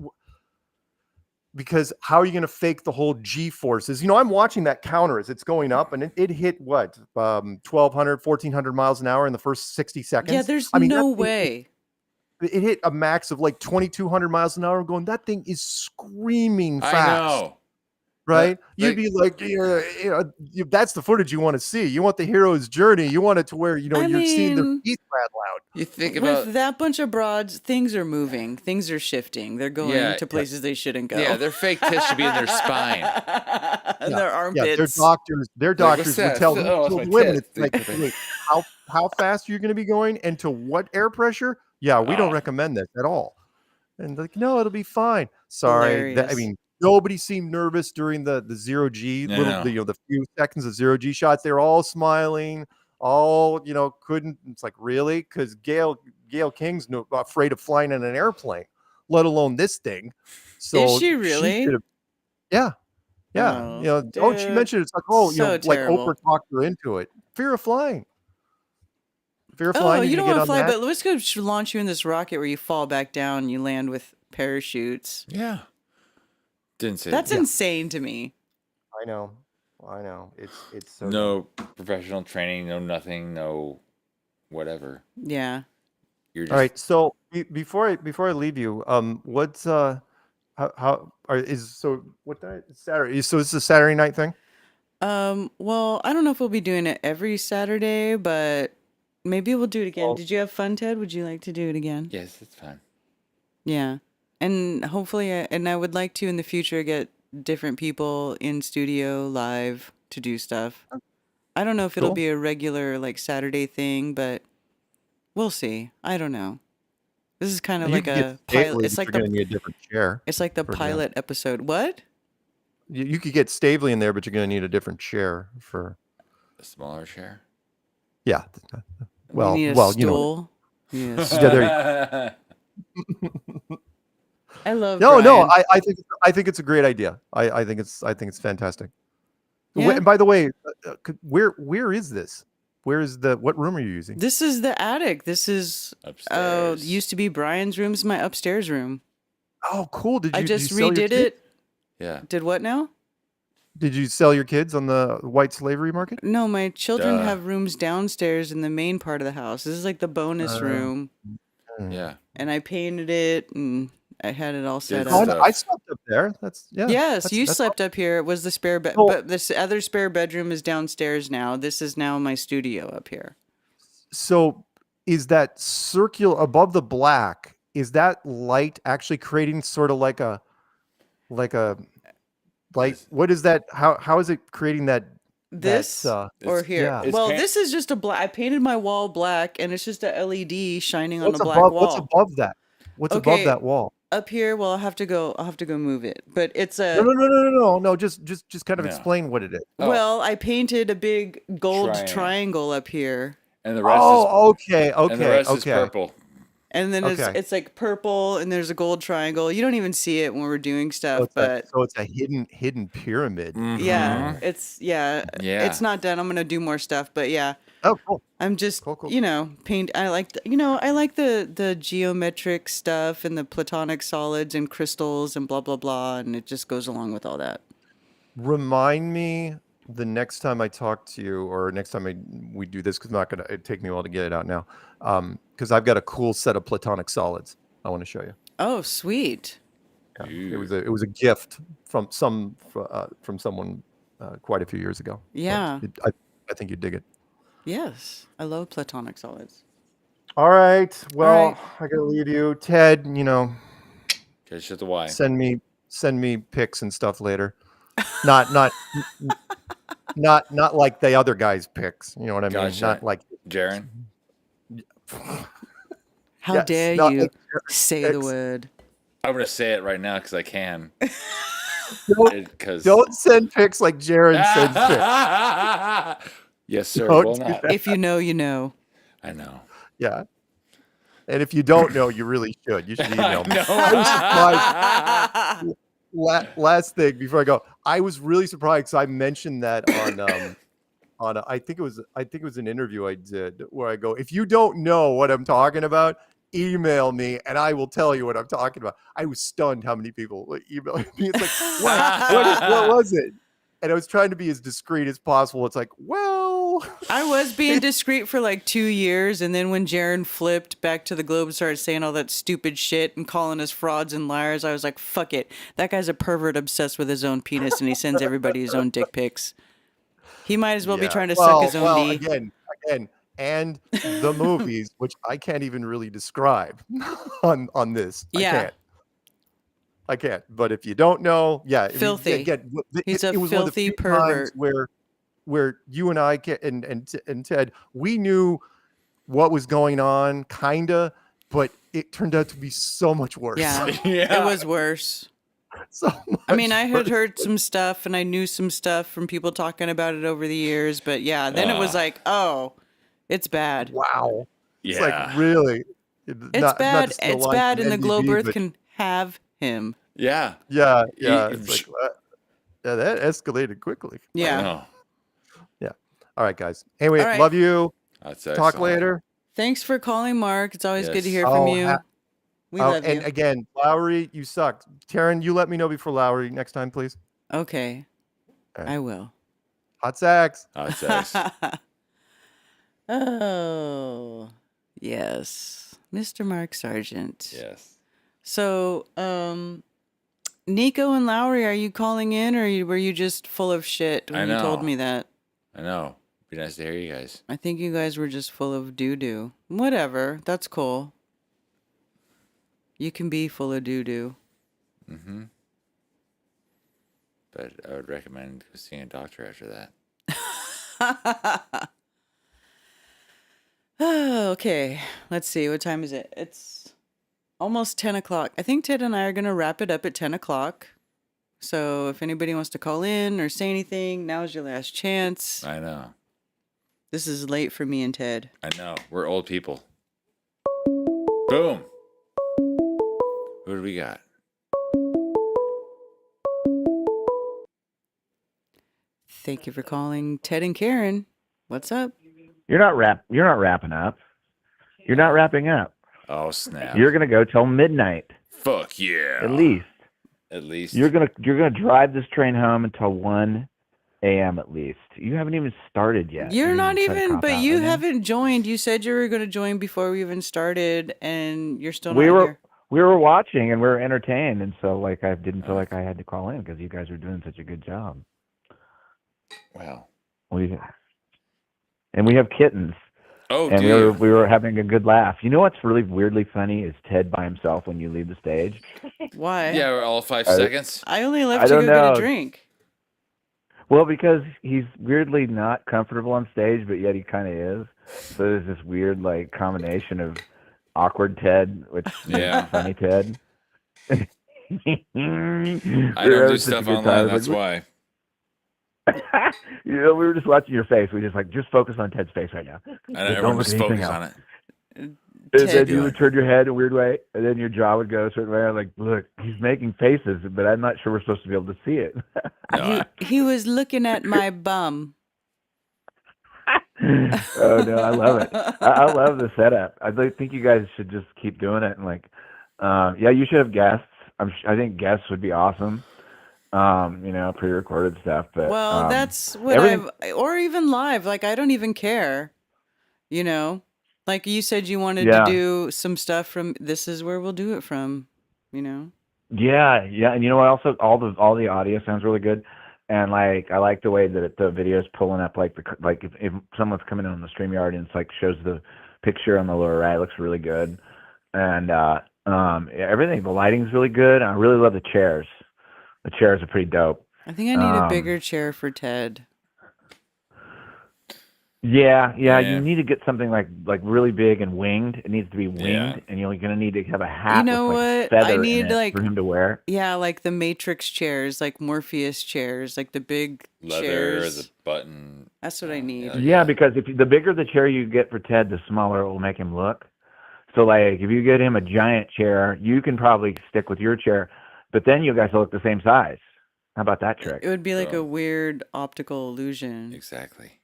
because how are you going to fake the whole G forces? I'm watching that counter as it's going up, and it hit what, 1,200, 1,400 miles an hour in the first 60 seconds. Yeah, there's I mean, no that thing- way. It hit a max of like 2,200 miles an hour. Going, that thing is screaming fast. I know. Right? That- You'd be like, that's the footage you want to see. You want the hero's journey. You want it to where, you're seeing their mean, teeth rattle out. You think about With that bunch of broads, things are moving. Things are shifting. They're going Yeah, to places they shouldn't go. yeah, their fake tits should be in their spine. And their Yeah, armpits. their Like, doctors what's would that? tell Oh, it's those my women, tits. it's like, wait, how fast are you going to be going, and to what air pressure? Yeah, we don't Oh. recommend this at all. And like, no, it'll be fine. Sorry. Hilarious. Nobody seemed nervous during the zero G, No. the few seconds of zero G shots. They were all smiling, all, couldn't. It's like, really? Because Gail King's afraid of flying in an airplane, let alone this thing. So Is she really? should've- yeah. Oh, She dude. mentioned, it's like, So like terrible. Oprah talked her into it. Fear of flying. Fear of Oh, flying. you don't want want to to fly, but let's go launch you in this rocket where you fall back down and you land with parachutes. Yeah. Didn't say That's that. insane to me. I know. It's so No professional training, no nothing, no whatever. Yeah. You're just All right. So before I leave you, what's what day? Saturday. So it's a Saturday night thing. Well, I don't know if we'll be doing it every Saturday, but maybe we'll do it again. Well- Did you have fun, Ted? Would you like to do it again? yes, it's fine. Yeah. And hopefully, and I would like to in the future get different people in studio live to do stuff. I don't know if it'll Cool. be a regular like Saturday thing, but we'll see. I don't know. This is kind of You like can get a Stately, pilot. It's but like you're gonna the need a different chair. it's like the for that. pilot episode. What? You could get Stavely in there, but you're going to need a different chair for. A smaller chair. Yeah. You need a well, stool. Yes. Yeah, there I love. No, Brian. I think it's a great idea. I think it's fantastic. Yeah. And by the way, where is this? What room are you using? This is the attic. This is Upstairs. used to be Brian's room. This is my upstairs room. Oh, cool. Did you? I just did you sell your redid kids? it. Yeah. Did what now? Did you sell your kids on the white slavery market? No, my children Duh. have rooms downstairs in the main part of the house. This is like the bonus room, Yeah. and I painted it and I had it all set Good Oh, up. stuff. I slept up there. That's yeah. Yes, that's- you that's slept up here. It was the spare bed, Oh. but this other spare bedroom is downstairs now. This is now my studio up here. So is that circular above the black? Is that light actually creating sort of like a Yes. what is that? How is it creating that? This That's, or It's- here. yeah. It's Well, paint- this is just a black. I painted my wall black, and it's just a LED shining on What's a black above? wall. What's above that? What's above Okay. that wall? Up here, well, I'll have to go move it. But it's a No. Just kind of No. explain what it is. Oh. well, I painted a big gold Triangle. triangle up here. And the rest Oh, okay, is and the rest is okay. purple. And then Okay. it's like purple, and there's a gold triangle. You don't even see it when we're doing stuff, but it's a hidden pyramid. yeah, Mhm. yeah, Yeah. it's not done. I'm gonna do more stuff, but yeah, Oh, cool. I'm just Cool. paint. I like I like the geometric stuff and the platonic solids and crystals and blah blah blah, and it just goes along with all that. Remind me the next time I talk to you, or next time we do this, because it'd take me a while to get it out now. Because I've got a cool set of platonic solids I want to show you. Oh, sweet. Yeah. Ooh. It was a gift from someone quite a few years ago. But Yeah. I think you'd dig it. Yes, I love platonic solids. All right. Well, right. I gotta leave you, Ted. Catch you at the Y. send me pics and stuff later. Not like the other guy's pics. You know what I mean? Gotcha. Not like Jaren. How Yes, dare not you like say the pics. word? I'm gonna say it right now because I can. Don't send pics like Jaron sends pics. Yes, sir. Don't Will do not. that. If you know, you know. I know. Yeah. And if you don't know, you really should. You should email me. I I was surprised. Last thing before I go, I was really surprised because I mentioned that on I think it was an interview I did where I go, if you don't know what I'm talking about, email me and I will tell you what I'm talking about. I was stunned how many people emailed me. It's like, what was it? And I was trying to be as discreet as possible. It's like, well, I was being discreet for like 2 years, and then when Jaron flipped back to the globe and started saying all that stupid shit and calling us frauds and liars, I was like, fuck it. That guy's a pervert obsessed with his own penis, and he sends everybody his own dick pics. He might as well be trying to suck his own D. Again, and the movies, which I can't even really describe on this. Yeah. I can't. But if you don't know, Filthy. He's a it was filthy one of the few pervert. times where you and I and Ted, we knew what was going on, kinda, but it turned out to be so much worse. Yeah, Yeah. it was worse. So I mean, I had worse. heard some stuff, and I knew some stuff from people talking about it over the years, but yeah, then it was like, oh, it's bad. Wow. It's Yeah. like really. It's bad. It's bad, and the globe Earth can have him. Yeah. Yeah. You- It's like, yeah, that escalated quickly. I Yeah. know. All right, guys. Anyway, All right. love you. That's Talk excellent. later. Thanks for calling, Mark. It's always good to Yes. hear from Oh, you. We love and you. again, Lowry, you suck. Taryn, you let me know before Lowry next time, please. Okay, All right. I will. Hot sex. That's sex. Oh, yes, Mr. Mark Sargent. Yes. So, Nico and Lowry, are you calling in, or were you just full of shit when you told know. me that? I know. Be nice to hear you guys. I think you guys were just full of doo-doo. Whatever, that's cool. You can be full of doo-doo. Mm-hmm. But I would recommend seeing a doctor after that. Okay, let's see. What time is it? It's almost 10 o'clock. I think Ted and I are going to wrap it up at 10 o'clock. So if anybody wants to call in or say anything, now's your last chance. I know. This is late for me and Ted. I know. We're old people. Boom. Who do we got? Thank you for calling Ted and Karen. What's up? You're not wrapping up. You're not wrapping up. Oh, snap. You're gonna go till midnight Fuck yeah. at least. At least. You're gonna drive this train home until 1 a.m. at least. You haven't even started yet. You're not trying to even, cop but out you right now? haven't joined. You said you were going to join before we even started, and you're still We not were here. we were watching and we were entertained, and so like I didn't feel like I had to call in because you guys were doing such a good job. Wow. And we have kittens. Oh, And dude. we were having a good laugh. You know what's really weirdly funny is Ted by himself when you leave the stage. Why? Yeah, all 5 I- seconds. I only left I to go don't get a know. drink. Well, because he's weirdly not comfortable on stage, but yet he kind of is. So there's this weird like combination of awkward Ted, which Yeah. is funny Ted. I don't do stuff online. That's why. You know, we were just watching your face. We just focus on Ted's face right now. I know Don't everyone look just at anything focus else. on it. And Ted, then you would turn your head a weird way, and then your jaw would go a certain way. I'm like, look, he's making faces, but I'm not sure we're supposed to be able to see it. No, he was looking at my bum. Oh no, I love it. I love the setup. Think you guys should just keep doing it. And like, yeah, you should have guests. I think guests would be awesome. Pre-recorded stuff. But Well, that's what everything. or even live. Like, I don't even care. You know, like you said, you wanted to Yeah, do some stuff from. This is where we'll do it from. You know. yeah, yeah. And you know what? Also, all the audio sounds really good. And like, I like the way that the video is pulling up. Like if someone's coming in on the StreamYard and it's like shows the picture on the lower right, it looks really good. And everything, the lighting's really good. I really love the chairs. The chairs are pretty dope. I think I need a bigger chair for Ted. Yeah, you Yeah. need to get something like really big and winged. It needs to be winged, Yeah. and you're going to need to have a hat You know with like a what? feather I in need it like for him to wear. yeah, like the Matrix chairs, like Morpheus chairs, like the big Leather, chairs. the button. That's what I need. hell Yeah, because the bigger the chair you get for Ted, the smaller it will make him look. So like if you get him a giant chair, you can probably stick with your chair, but then you guys will look the same size. How about that trick? It would be like a Boom. weird optical illusion. Exactly.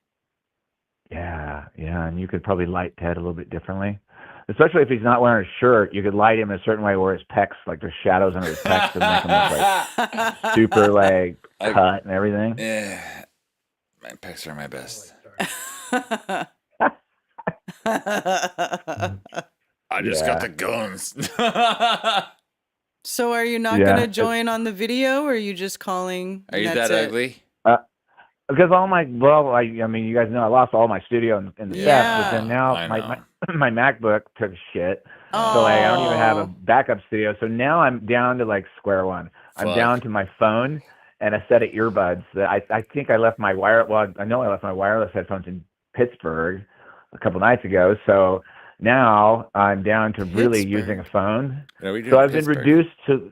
Yeah, and you could probably light Ted a little bit differently. Especially if he's not wearing a shirt, you could light him a certain way where his pecs, like there's shadows under his pecs and make him look like super like cut and everything. Yeah. My pecs are my best. I just got the guns. So are you not gonna join on the video, or are you just calling? Are you that's that it? ugly? Because I mean, you guys know I lost all my studio in the Yeah. theft, but then now I my know. my MacBook took shit, so like I don't even have a backup studio. So now I'm down to like square one. I'm Fuck. down to my phone and a set of earbuds that I think I left my I know I left my wireless headphones in Pittsburgh a couple nights ago. So now I'm down to really using a phone. No, we do So in I've been Pittsburgh. reduced to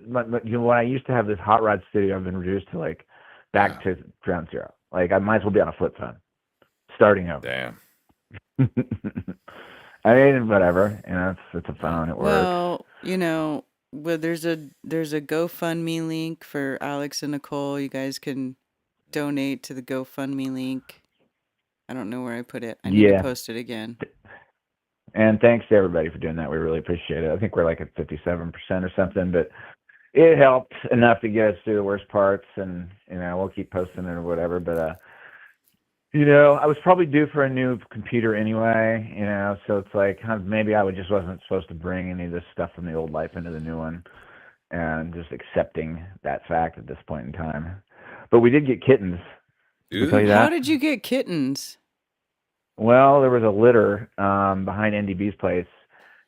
when I used to have this hot rod studio, I've been reduced to like back to ground zero. Like I might as well be on a flip phone, starting over. Damn. I mean, whatever. It's a phone. It works. Well, there's a GoFundMe link for Alex and Nicole. You guys can donate to the GoFundMe link. I don't know where I put it. I need to post it again. And thanks to everybody for doing that. We really appreciate it. I think we're like at 57% or something, but it helped enough to get us through the worst parts. And we'll keep posting it or whatever. But I was probably due for a new computer anyway. So it's like maybe I wasn't supposed to bring any of this stuff from the old life into the new one, and just accepting that fact at this point in time. But we did get kittens. Did I tell you that? How did you get kittens? Well, there was a litter behind NDB's place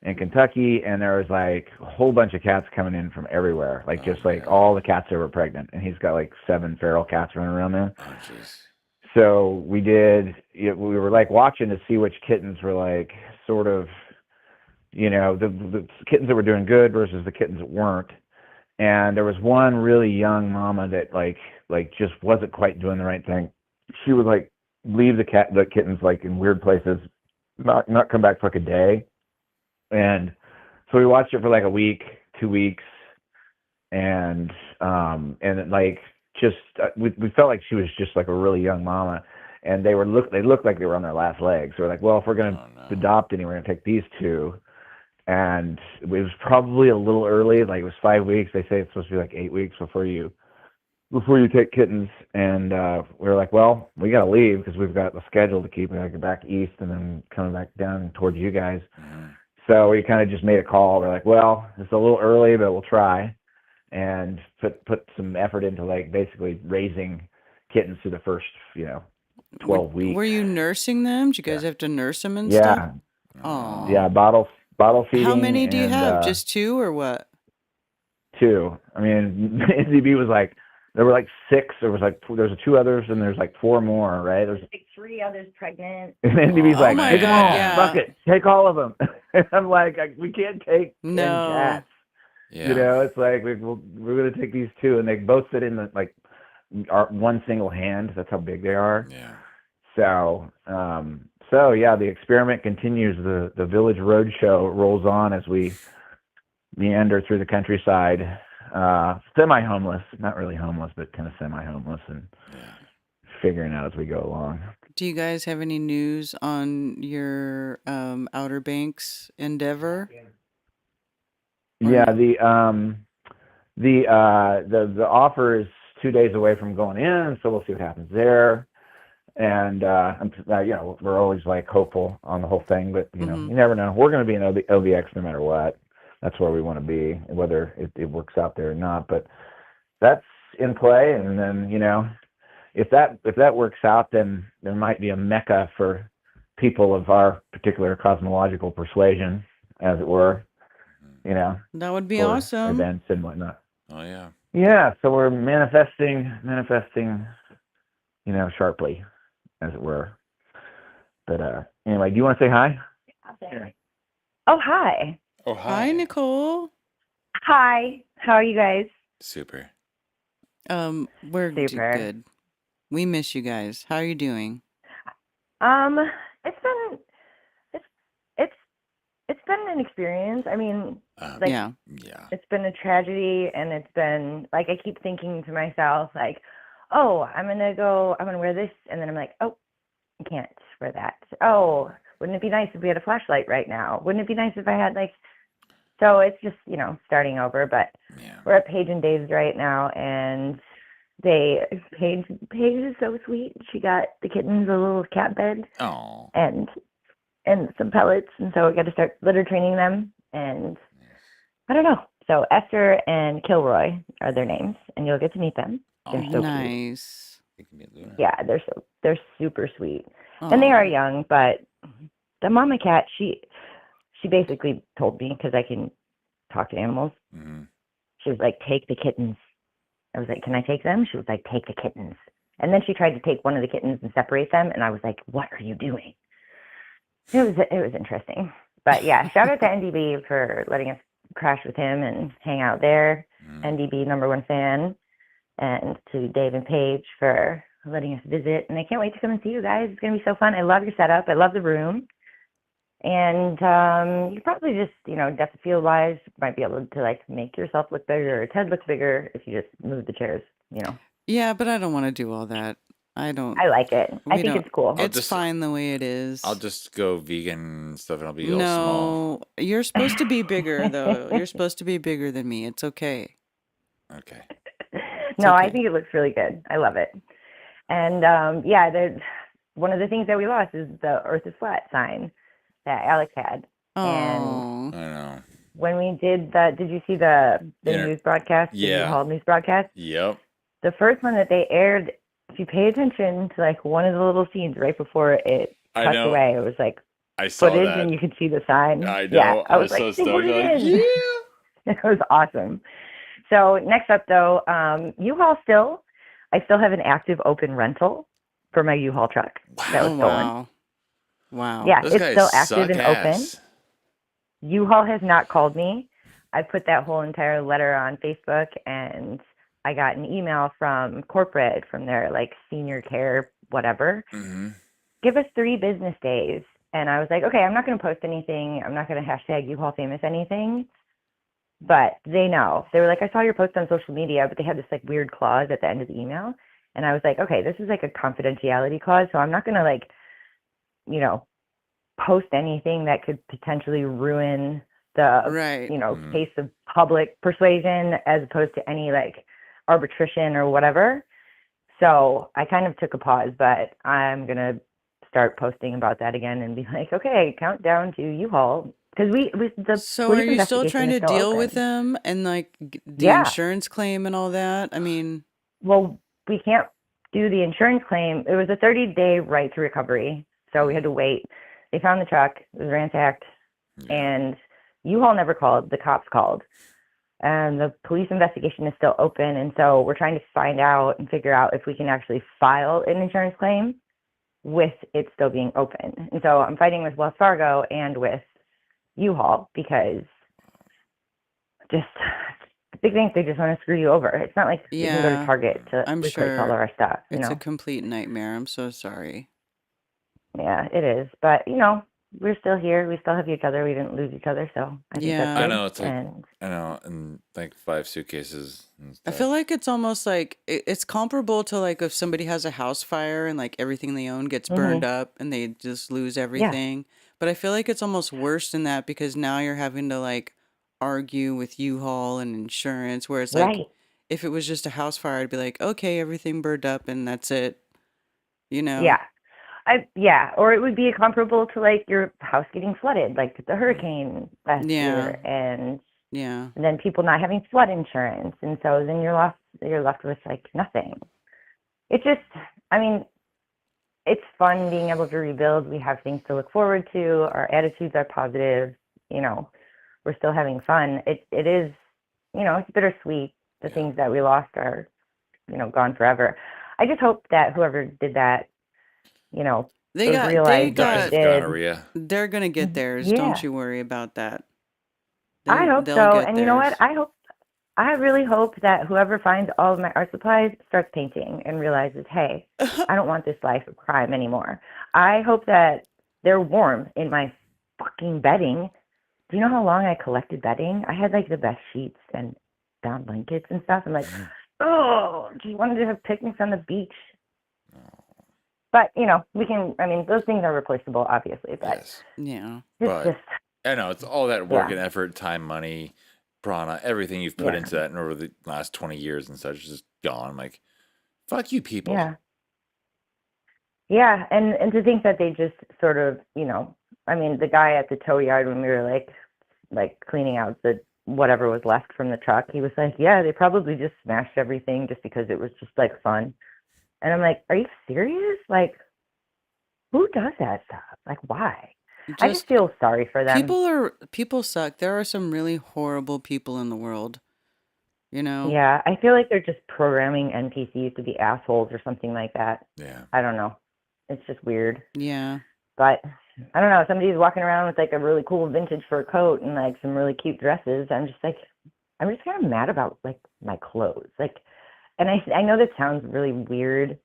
in Kentucky, and there was like a whole bunch of cats coming in from everywhere, like all the cats that were pregnant, and he's got like 7 feral cats running around there. Oh, jeez. So we were like watching to see which kittens were like sort of, the kittens that were doing good versus the kittens that weren't. And there was one really young mama that like just wasn't quite doing the right thing. She would like leave the kittens like in weird places, not come back for like a day. And so we watched it for like a week, 2 weeks, and like just we felt like she was just like a really young mama, and they looked like they were on their last legs. So we're like, well, if we're gonna adopt any, we're gonna take these 2. And it was probably a little early, like it was 5 weeks. They say it's supposed to be like 8 weeks before you take kittens. And we were like, well, we got to leave because we've got the schedule to keep. We got to get back east and then coming back down towards you guys. Mm-hmm. So we kind of just made a call. We're like, well, it's a little early, but we'll try, and put some effort into like basically raising kittens through the first 12 weeks. Were you nursing them? Did you guys have to nurse them and stuff? Oh. Yeah, bottle feeding. How many do you have? and, Just 2 or what? 2. I mean, NZB was like, there were like 6. There's 2 others, and there's like 4 more, right? There's like 3 others pregnant. And NZB's like, my take them God, all, yeah. fuck it, take all of them. And I'm like, we can't take 10 No. cats. Yeah. It's like we're gonna take these 2, and they both fit in the one single hand. That's how big they are. Yeah. So So yeah, the experiment continues. The village roadshow rolls on as we meander through the countryside, semi-homeless, not really homeless, but kind of semi-homeless, and figuring out as we go along. Do you guys have any news on your Outer Banks endeavor? Or Yeah, no? the offer is 2 days away from going in, so we'll see what happens there. And we're always like hopeful on the whole thing, but you never know. We're going to be in LVX no matter what. That's where we want to be, whether it works out there or not. But that's in play, and then if that works out, then there might be a mecca for people of our particular cosmological persuasion, as it were. That would be for awesome. events and whatnot. Oh yeah. Yeah, so we're manifesting, sharply, as it were. But anyway, do you want to say hi? Oh, hi. Oh Hi, Nicole. Hi. How are you guys? Super. We're Super. good. We miss you guys. How are you doing? It's been it's been an experience. I mean, like Yeah. it's been a tragedy, and it's been like I keep thinking to myself like, oh, I'm gonna wear this, and then I'm like, oh, I can't wear that. Oh, wouldn't it be nice if we had a flashlight right now? Wouldn't it be nice if I had like? So it's just starting over. But we're at Paige and Dave's right now, and Paige is so sweet. She got the kittens a little cat bed. Oh. And some pellets, and so we got to start litter training them. And I don't know. So Esther and Kilroy are their names, and you'll get to meet them. They're so cute. Nice. Yeah, they're super sweet, and they are Aw. young. But the mama cat, she basically told me, because I can talk to animals. She was like, "Take the kittens." I was like, "Can I take them?" She was like, "Take the kittens." And then she tried to take one of the kittens and separate them, and I was like, "What are you doing?" It was interesting. But yeah, shout out to NDB for letting us crash with him and hang out there. NDB #1 fan. And to Dave and Paige for letting us visit. And I can't wait to come and see you guys. It's going to be so fun. I love your setup. I love the room. And you probably just, depth of field wise, might be able to like make yourself look bigger or Ted look bigger if you just move the chairs, Yeah, but I don't want to do all that. I like it. I think it's cool. It's fine the way it is. I'll just go vegan and stuff, and I'll be all small. No, you're supposed to be bigger though. You're supposed to be bigger than me. It's okay. Okay. No, I think it looks really good. I love it. And one of the things that we lost is the Earth is flat sign that Alex had. And I know. when we did you see the news broadcast, the U-Haul news broadcast? Yep. The first one that they aired, if you pay attention to like one of the little scenes right before it cuts away, it was like I saw footage that. and you could see the sign. I know. Yeah, I was like, so "They stoked. put it Like, in." It was awesome. So next up though, U-Haul I still have an active open rental for my U-Haul truck that was stolen. Wow. Yeah, Those it's guys still active suck and ass. open. U-Haul has not called me. I put that whole entire letter on Facebook, and I got an email from corporate, from their like senior care, whatever. Give us 3 business days. And I was like, okay, I'm not going to post anything. I'm not going to hashtag U-Haul famous anything. But they know. They were like, I saw your post on social media, but they had this like weird clause at the end of the email. And I was like, okay, this is like a confidentiality clause, so I'm not going to like, post anything that could potentially ruin the case of public persuasion, as opposed to any like arbitration or whatever. So I kind of took a pause, but I'm going to start posting about that again and be like, okay, countdown to U-Haul. Because So are you still trying to deal with them and like the insurance claim and all that? I mean, well, we can't do the insurance claim. It was a 30-day right to recovery, so we had to wait. They found the truck. It was ransacked, and U-Haul never called. The cops called, and the police investigation is still open. And so we're trying to find out and figure out if we can actually file an insurance claim with it still being open. And so I'm fighting with Wells Fargo and with U-Haul, because just the big thing, they just want to screw you over. It's not like we can go to Target to replace all of our stuff. It's a complete nightmare. I'm so sorry. Yeah, it is. But we're still here. We still have each other. We didn't lose each other, so I think that's Yeah. I good. know it's like And I know, and like 5 suitcases and I stuff. feel like it's almost like it's comparable to like if somebody has a house fire and like everything they own gets burned up and they just lose yeah, everything. But I feel like it's almost worse than that because now you're having to like argue with U-Haul and insurance, where it's like right. if it was just a house fire, I'd be like, okay, everything burned up and that's it, you know? Yeah. Or it would be comparable to like your house getting flooded, like the hurricane last Yeah. year, and Yeah. then people not having flood insurance, and so then you're left with like nothing. It's just, I mean, it's fun being able to rebuild. We have things to look forward to. Our attitudes are positive. We're still having fun. It is, it's bittersweet. The Yeah. things that we lost are, gone forever. I just hope that whoever did that, They would got realize what Guys they of did. gonorrhea. they're gonna get theirs. Yeah, Don't you worry about that. I hope They'll so. get And you know what? theirs. I really hope that whoever finds all of my art supplies starts painting and realizes, hey, I don't want this life of crime anymore. I hope that they're warm in my fucking bedding. Do you know how long I collected bedding? I had like the best sheets and down blankets and stuff. I'm like, oh, just wanted to have picnics on the beach. But we can. I mean, those things are replaceable, obviously. But Yes. Yeah. it's But just, I know it's all that work yeah, and effort, time, money, prana, everything you've put yeah, into that in over the last 20 years and such is just gone. I'm like, fuck you people. yeah, yeah. And to think that they just sort of, I mean, the guy at the tow yard when we were like cleaning out the whatever was left from the truck, he was like, yeah, they probably just smashed everything just because it was just like fun. And I'm like, are you serious? Like, who does that stuff? Like, why? I just Just feel sorry for them. people suck. There are some really horrible people in the world, you know? Yeah, I feel like they're just programming NPCs to be assholes or something like that. Yeah. I don't know. It's just weird. Yeah. But I don't know. Somebody's walking around with like a really cool vintage fur coat and like some really cute dresses. I'm just kind of mad about like my clothes. Like, and I know that sounds really weird,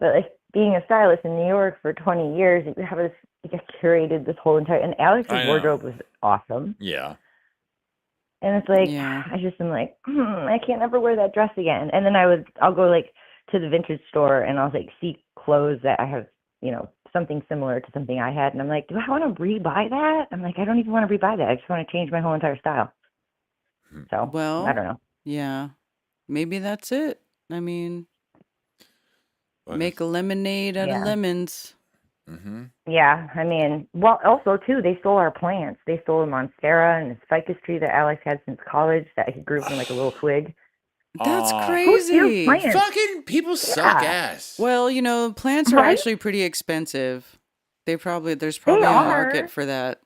but like being a stylist in New York for 20 years, you have this, like, I curated this whole entire, and Alex's I know. wardrobe was awesome. Yeah. And it's like, Yeah. I just am like, I can't ever wear that dress again. And then I'll go like to the vintage store and I'll like see clothes that I have, something similar to something I had. And I'm like, do I want to rebuy that? I'm like, I don't even want to rebuy that. I just want to change my whole entire style. So, I Well, don't know. yeah. Maybe that's it. I mean, But make a lemonade out of Yeah. lemons. mm-hmm. Yeah, I mean, well, also too, they stole our plants. They stole a monstera and this ficus tree that Alex had since college that he grew from like a little twig. That's Aw. Who steals crazy. plants? Fucking people suck Yeah. ass. Well, plants are Right? actually pretty expensive. There's probably They a are. market for that.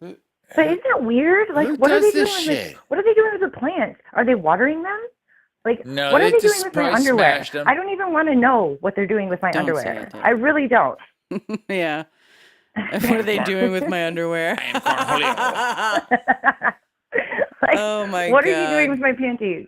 But isn't it weird? Like, Who what are does they doing this with shit? what are they doing with the plants? Are they watering them? Like, No, what are they they just doing with my probably underwear? smashed 'em. I don't even want to know what they're doing with my Don't say underwear. it, though. I really don't. Yeah. What are they doing with my underwear? I am Cornholio. Like, Oh my what are you doing God. with my panties?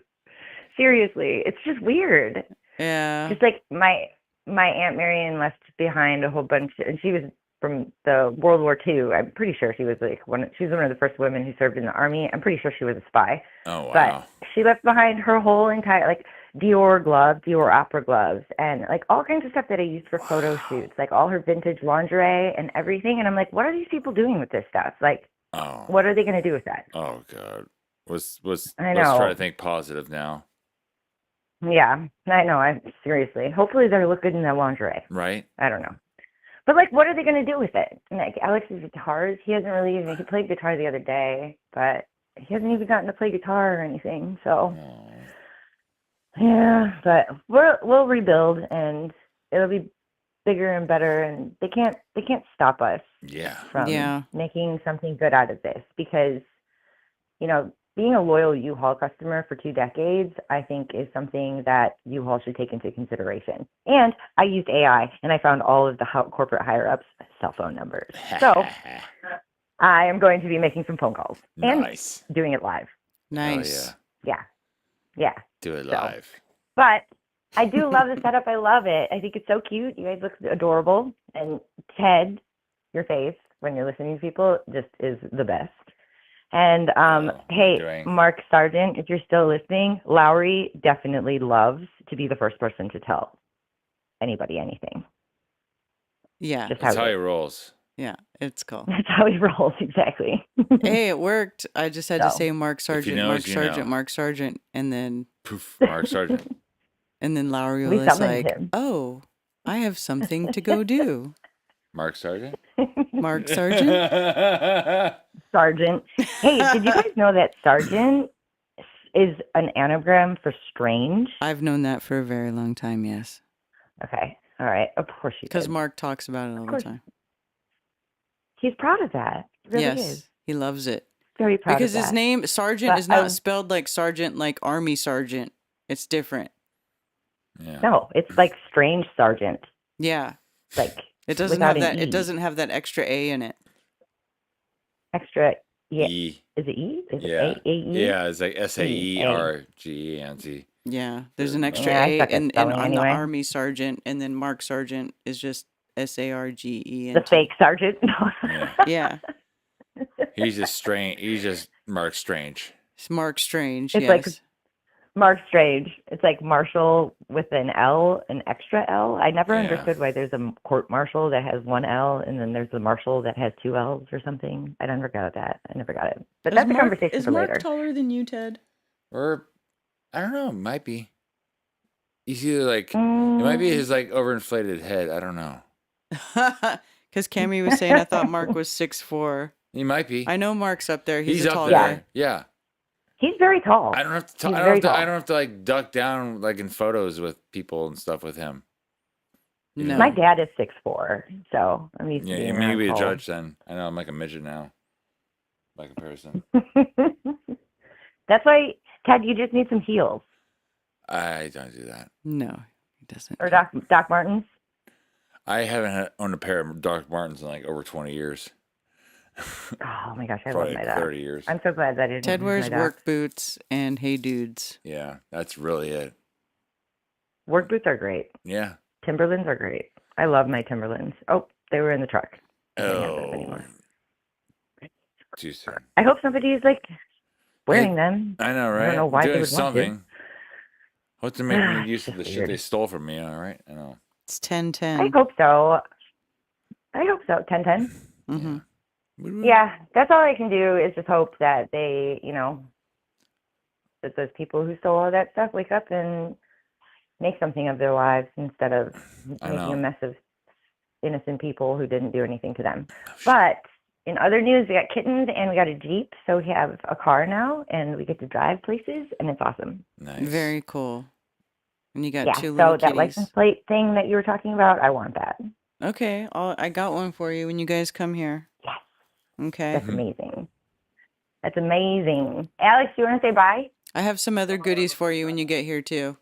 Seriously, it's just weird. Yeah. Just like my Aunt Marion left behind a whole bunch, and she was from the World War II. I'm pretty sure she was she was one of the first women who served in the army. I'm pretty sure she was a spy. Oh, wow. But she left behind her whole entire like Dior gloves, Dior opera gloves, and like all kinds of stuff that I used for photo shoots, like all her vintage lingerie and everything. And I'm like, what are these people doing with this stuff? Like, Oh. what are they going to do with that? Oh, God. Let's I try know. to think positive now. Yeah, I know. I'm seriously. Hopefully, they look good in that lingerie. Right? I don't know. But like, what are they going to do with it? And, like Alex's guitars, he hasn't really even. He played guitar the other day, but he hasn't even gotten to play guitar or anything. So Oh. yeah, but we'll rebuild, and it'll be bigger and better. And they can't stop us Yeah. from Yeah. making something good out of this, because being a loyal U-Haul customer for 2 decades, I think is something that U-Haul should take into consideration. And I used AI, and I found all of the corporate higher-ups' cell phone numbers. So I am going to be making some phone calls Nice. and doing it live. Nice. Hell yeah. Yeah. Do it So. live. But I do love the setup. I love it. I think it's so cute. You guys look adorable. And Ted, your face when you're listening to people just is the best. And hey, doing? Mark Sargent, if you're still listening, Lowry definitely loves to be the first person to tell anybody anything. Yeah. Just That's how how it he is. rolls. Yeah, it's cool. That's how he rolls, exactly. Hey, it worked. I just had to So. say Mark If he Sargent, knows, Mark you Sargent, know. Mark Sargent, and then Poof, Mark Sargent. Lowry We was summoned like, him. "Oh, I have something to go do." Mark Sargent? Mark Sargent? Sergeant. Hey, did you guys know that Sergeant is an anagram for strange? I've known that for a very long time, yes. Okay. All right. Of course you Because did. Mark talks about it all the course. time. He's proud of that. He really Yes, is. he loves it. Very proud Because of his that. name, Sergeant, But is not spelled like Sergeant, like Army Sergeant. It's different. Yeah. No, it's like strange Sergeant. Yeah. Like It doesn't without have an that. E. It doesn't have that extra A in it. Extra. Yeah. E. Is it E? Is Yeah. it A-E? Yeah, it's like SAERGENT. Yeah, there's an extra Yeah, I A suck at in spelling on anyway. the Army Sergeant, and then Mark Sergeant is just SARGENT. The fake Sergeant. Yeah. Yeah, He's just strange. He's just Mark Strange. it's Mark Strange. It's yes. like Mark Strange. It's like Marshall with an L, an extra L. I never Yeah. understood why there's a court marshal that has one L and then there's a marshal that has two L's or something. I never got that. I never got it. But that's a conversation is for Mark later. taller than you, Ted? Or, I don't know, it might be. He's either like, it might be his like overinflated head. I don't know. Because Cammy was saying I thought Mark was 6'4". He might be. I know Mark's up there. He's a up tall there. guy. Yeah. He's very tall. I don't have to. He's I don't very have to. tall. I don't have to like duck down like in photos with people and stuff with him. No. My dad is 6'4", so I'm used to Yeah, being you may be a around judge then. I know I'm like a midget now, by comparison. tall. That's why, Ted, you just need some heels. I don't do that. No, he doesn't. Or Doc Martens. I haven't owned a pair of Doc Martens in like over 20 years. Oh my gosh, I Probably love my like Doc. 30 years. I'm so glad that I didn't Ted use wears my Doc. work boots and Hey Dudes. Yeah, that's really it. Work boots are great. Yeah. Timberlands are great. I love my Timberlands. Oh, they were in the truck. I don't have those Oh. anymore. Too soon. I hope somebody is like wearing them. I know, right? I don't know why Doing they would want to. something. Hope to make me use of the Just shit they weird. stole from me. All right, I know. It's 10-10. I hope so. 10-10. Mm-hmm. Yeah, that's all I can do is just hope that they, that those people who stole all that stuff wake up and make something of their lives instead of making a mess of innocent people who didn't do anything to them. But in other news, we got kittens and we got a Jeep, so we have a car now and we get to drive places, and it's awesome. Nice. Very cool. And you got Yeah, two so little that kitties. license plate thing that you were talking about, I want that. Okay, I got one for you when you guys come here. Yes. Okay. That's amazing. That's amazing. Alex, do you want to say bye? I have some other goodies for you when you get here too.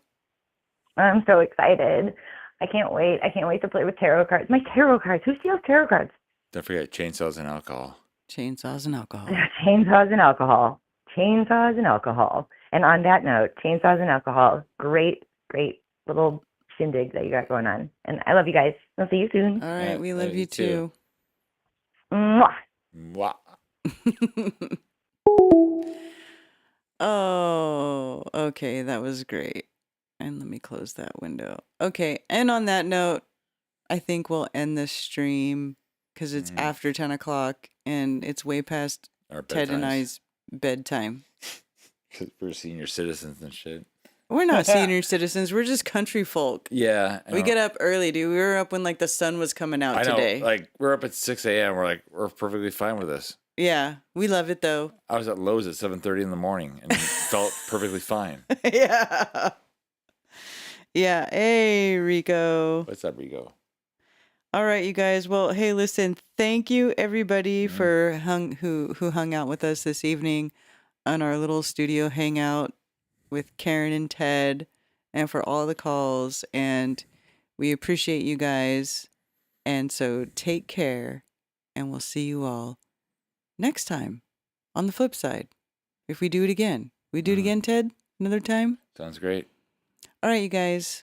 I'm so excited. I can't wait. I can't wait to play with tarot cards. My tarot cards. Who steals tarot cards? Don't forget chainsaws and alcohol. Chainsaws and alcohol. Chainsaws and alcohol. Chainsaws and alcohol. And on that note, chainsaws and alcohol. Great, great little shindig that you got going on. And I love you guys. I'll see you soon. All right, we love you too. Mwah. Mwah. Oh, okay, that was great. And let me close that window. Okay, and on that note, I think we'll end this stream because it's after 10 o'clock and it's way past Our Ted and bedtimes. I's bedtime. 'Cause we're senior citizens and shit. We're not senior citizens. We're just country folk. Yeah. We get up early, dude. We were up when like the sun was coming out I know. today. Like we're up at 6 a.m. We're perfectly fine with this. Yeah, we love it though. I was at Lowe's at 7:30 in the morning and felt perfectly fine. Yeah. Yeah. Hey, Rico. What's up, Rico? All right, you guys. Well, hey, listen. Thank you, everybody, for who hung out with us this evening on our little studio hangout with Karen and Ted, and for all the calls. And we appreciate you guys. And so take care, and we'll see you all next time on the flip side. If we do it again, we do it again, Ted. Another time. Sounds great. All right, you guys.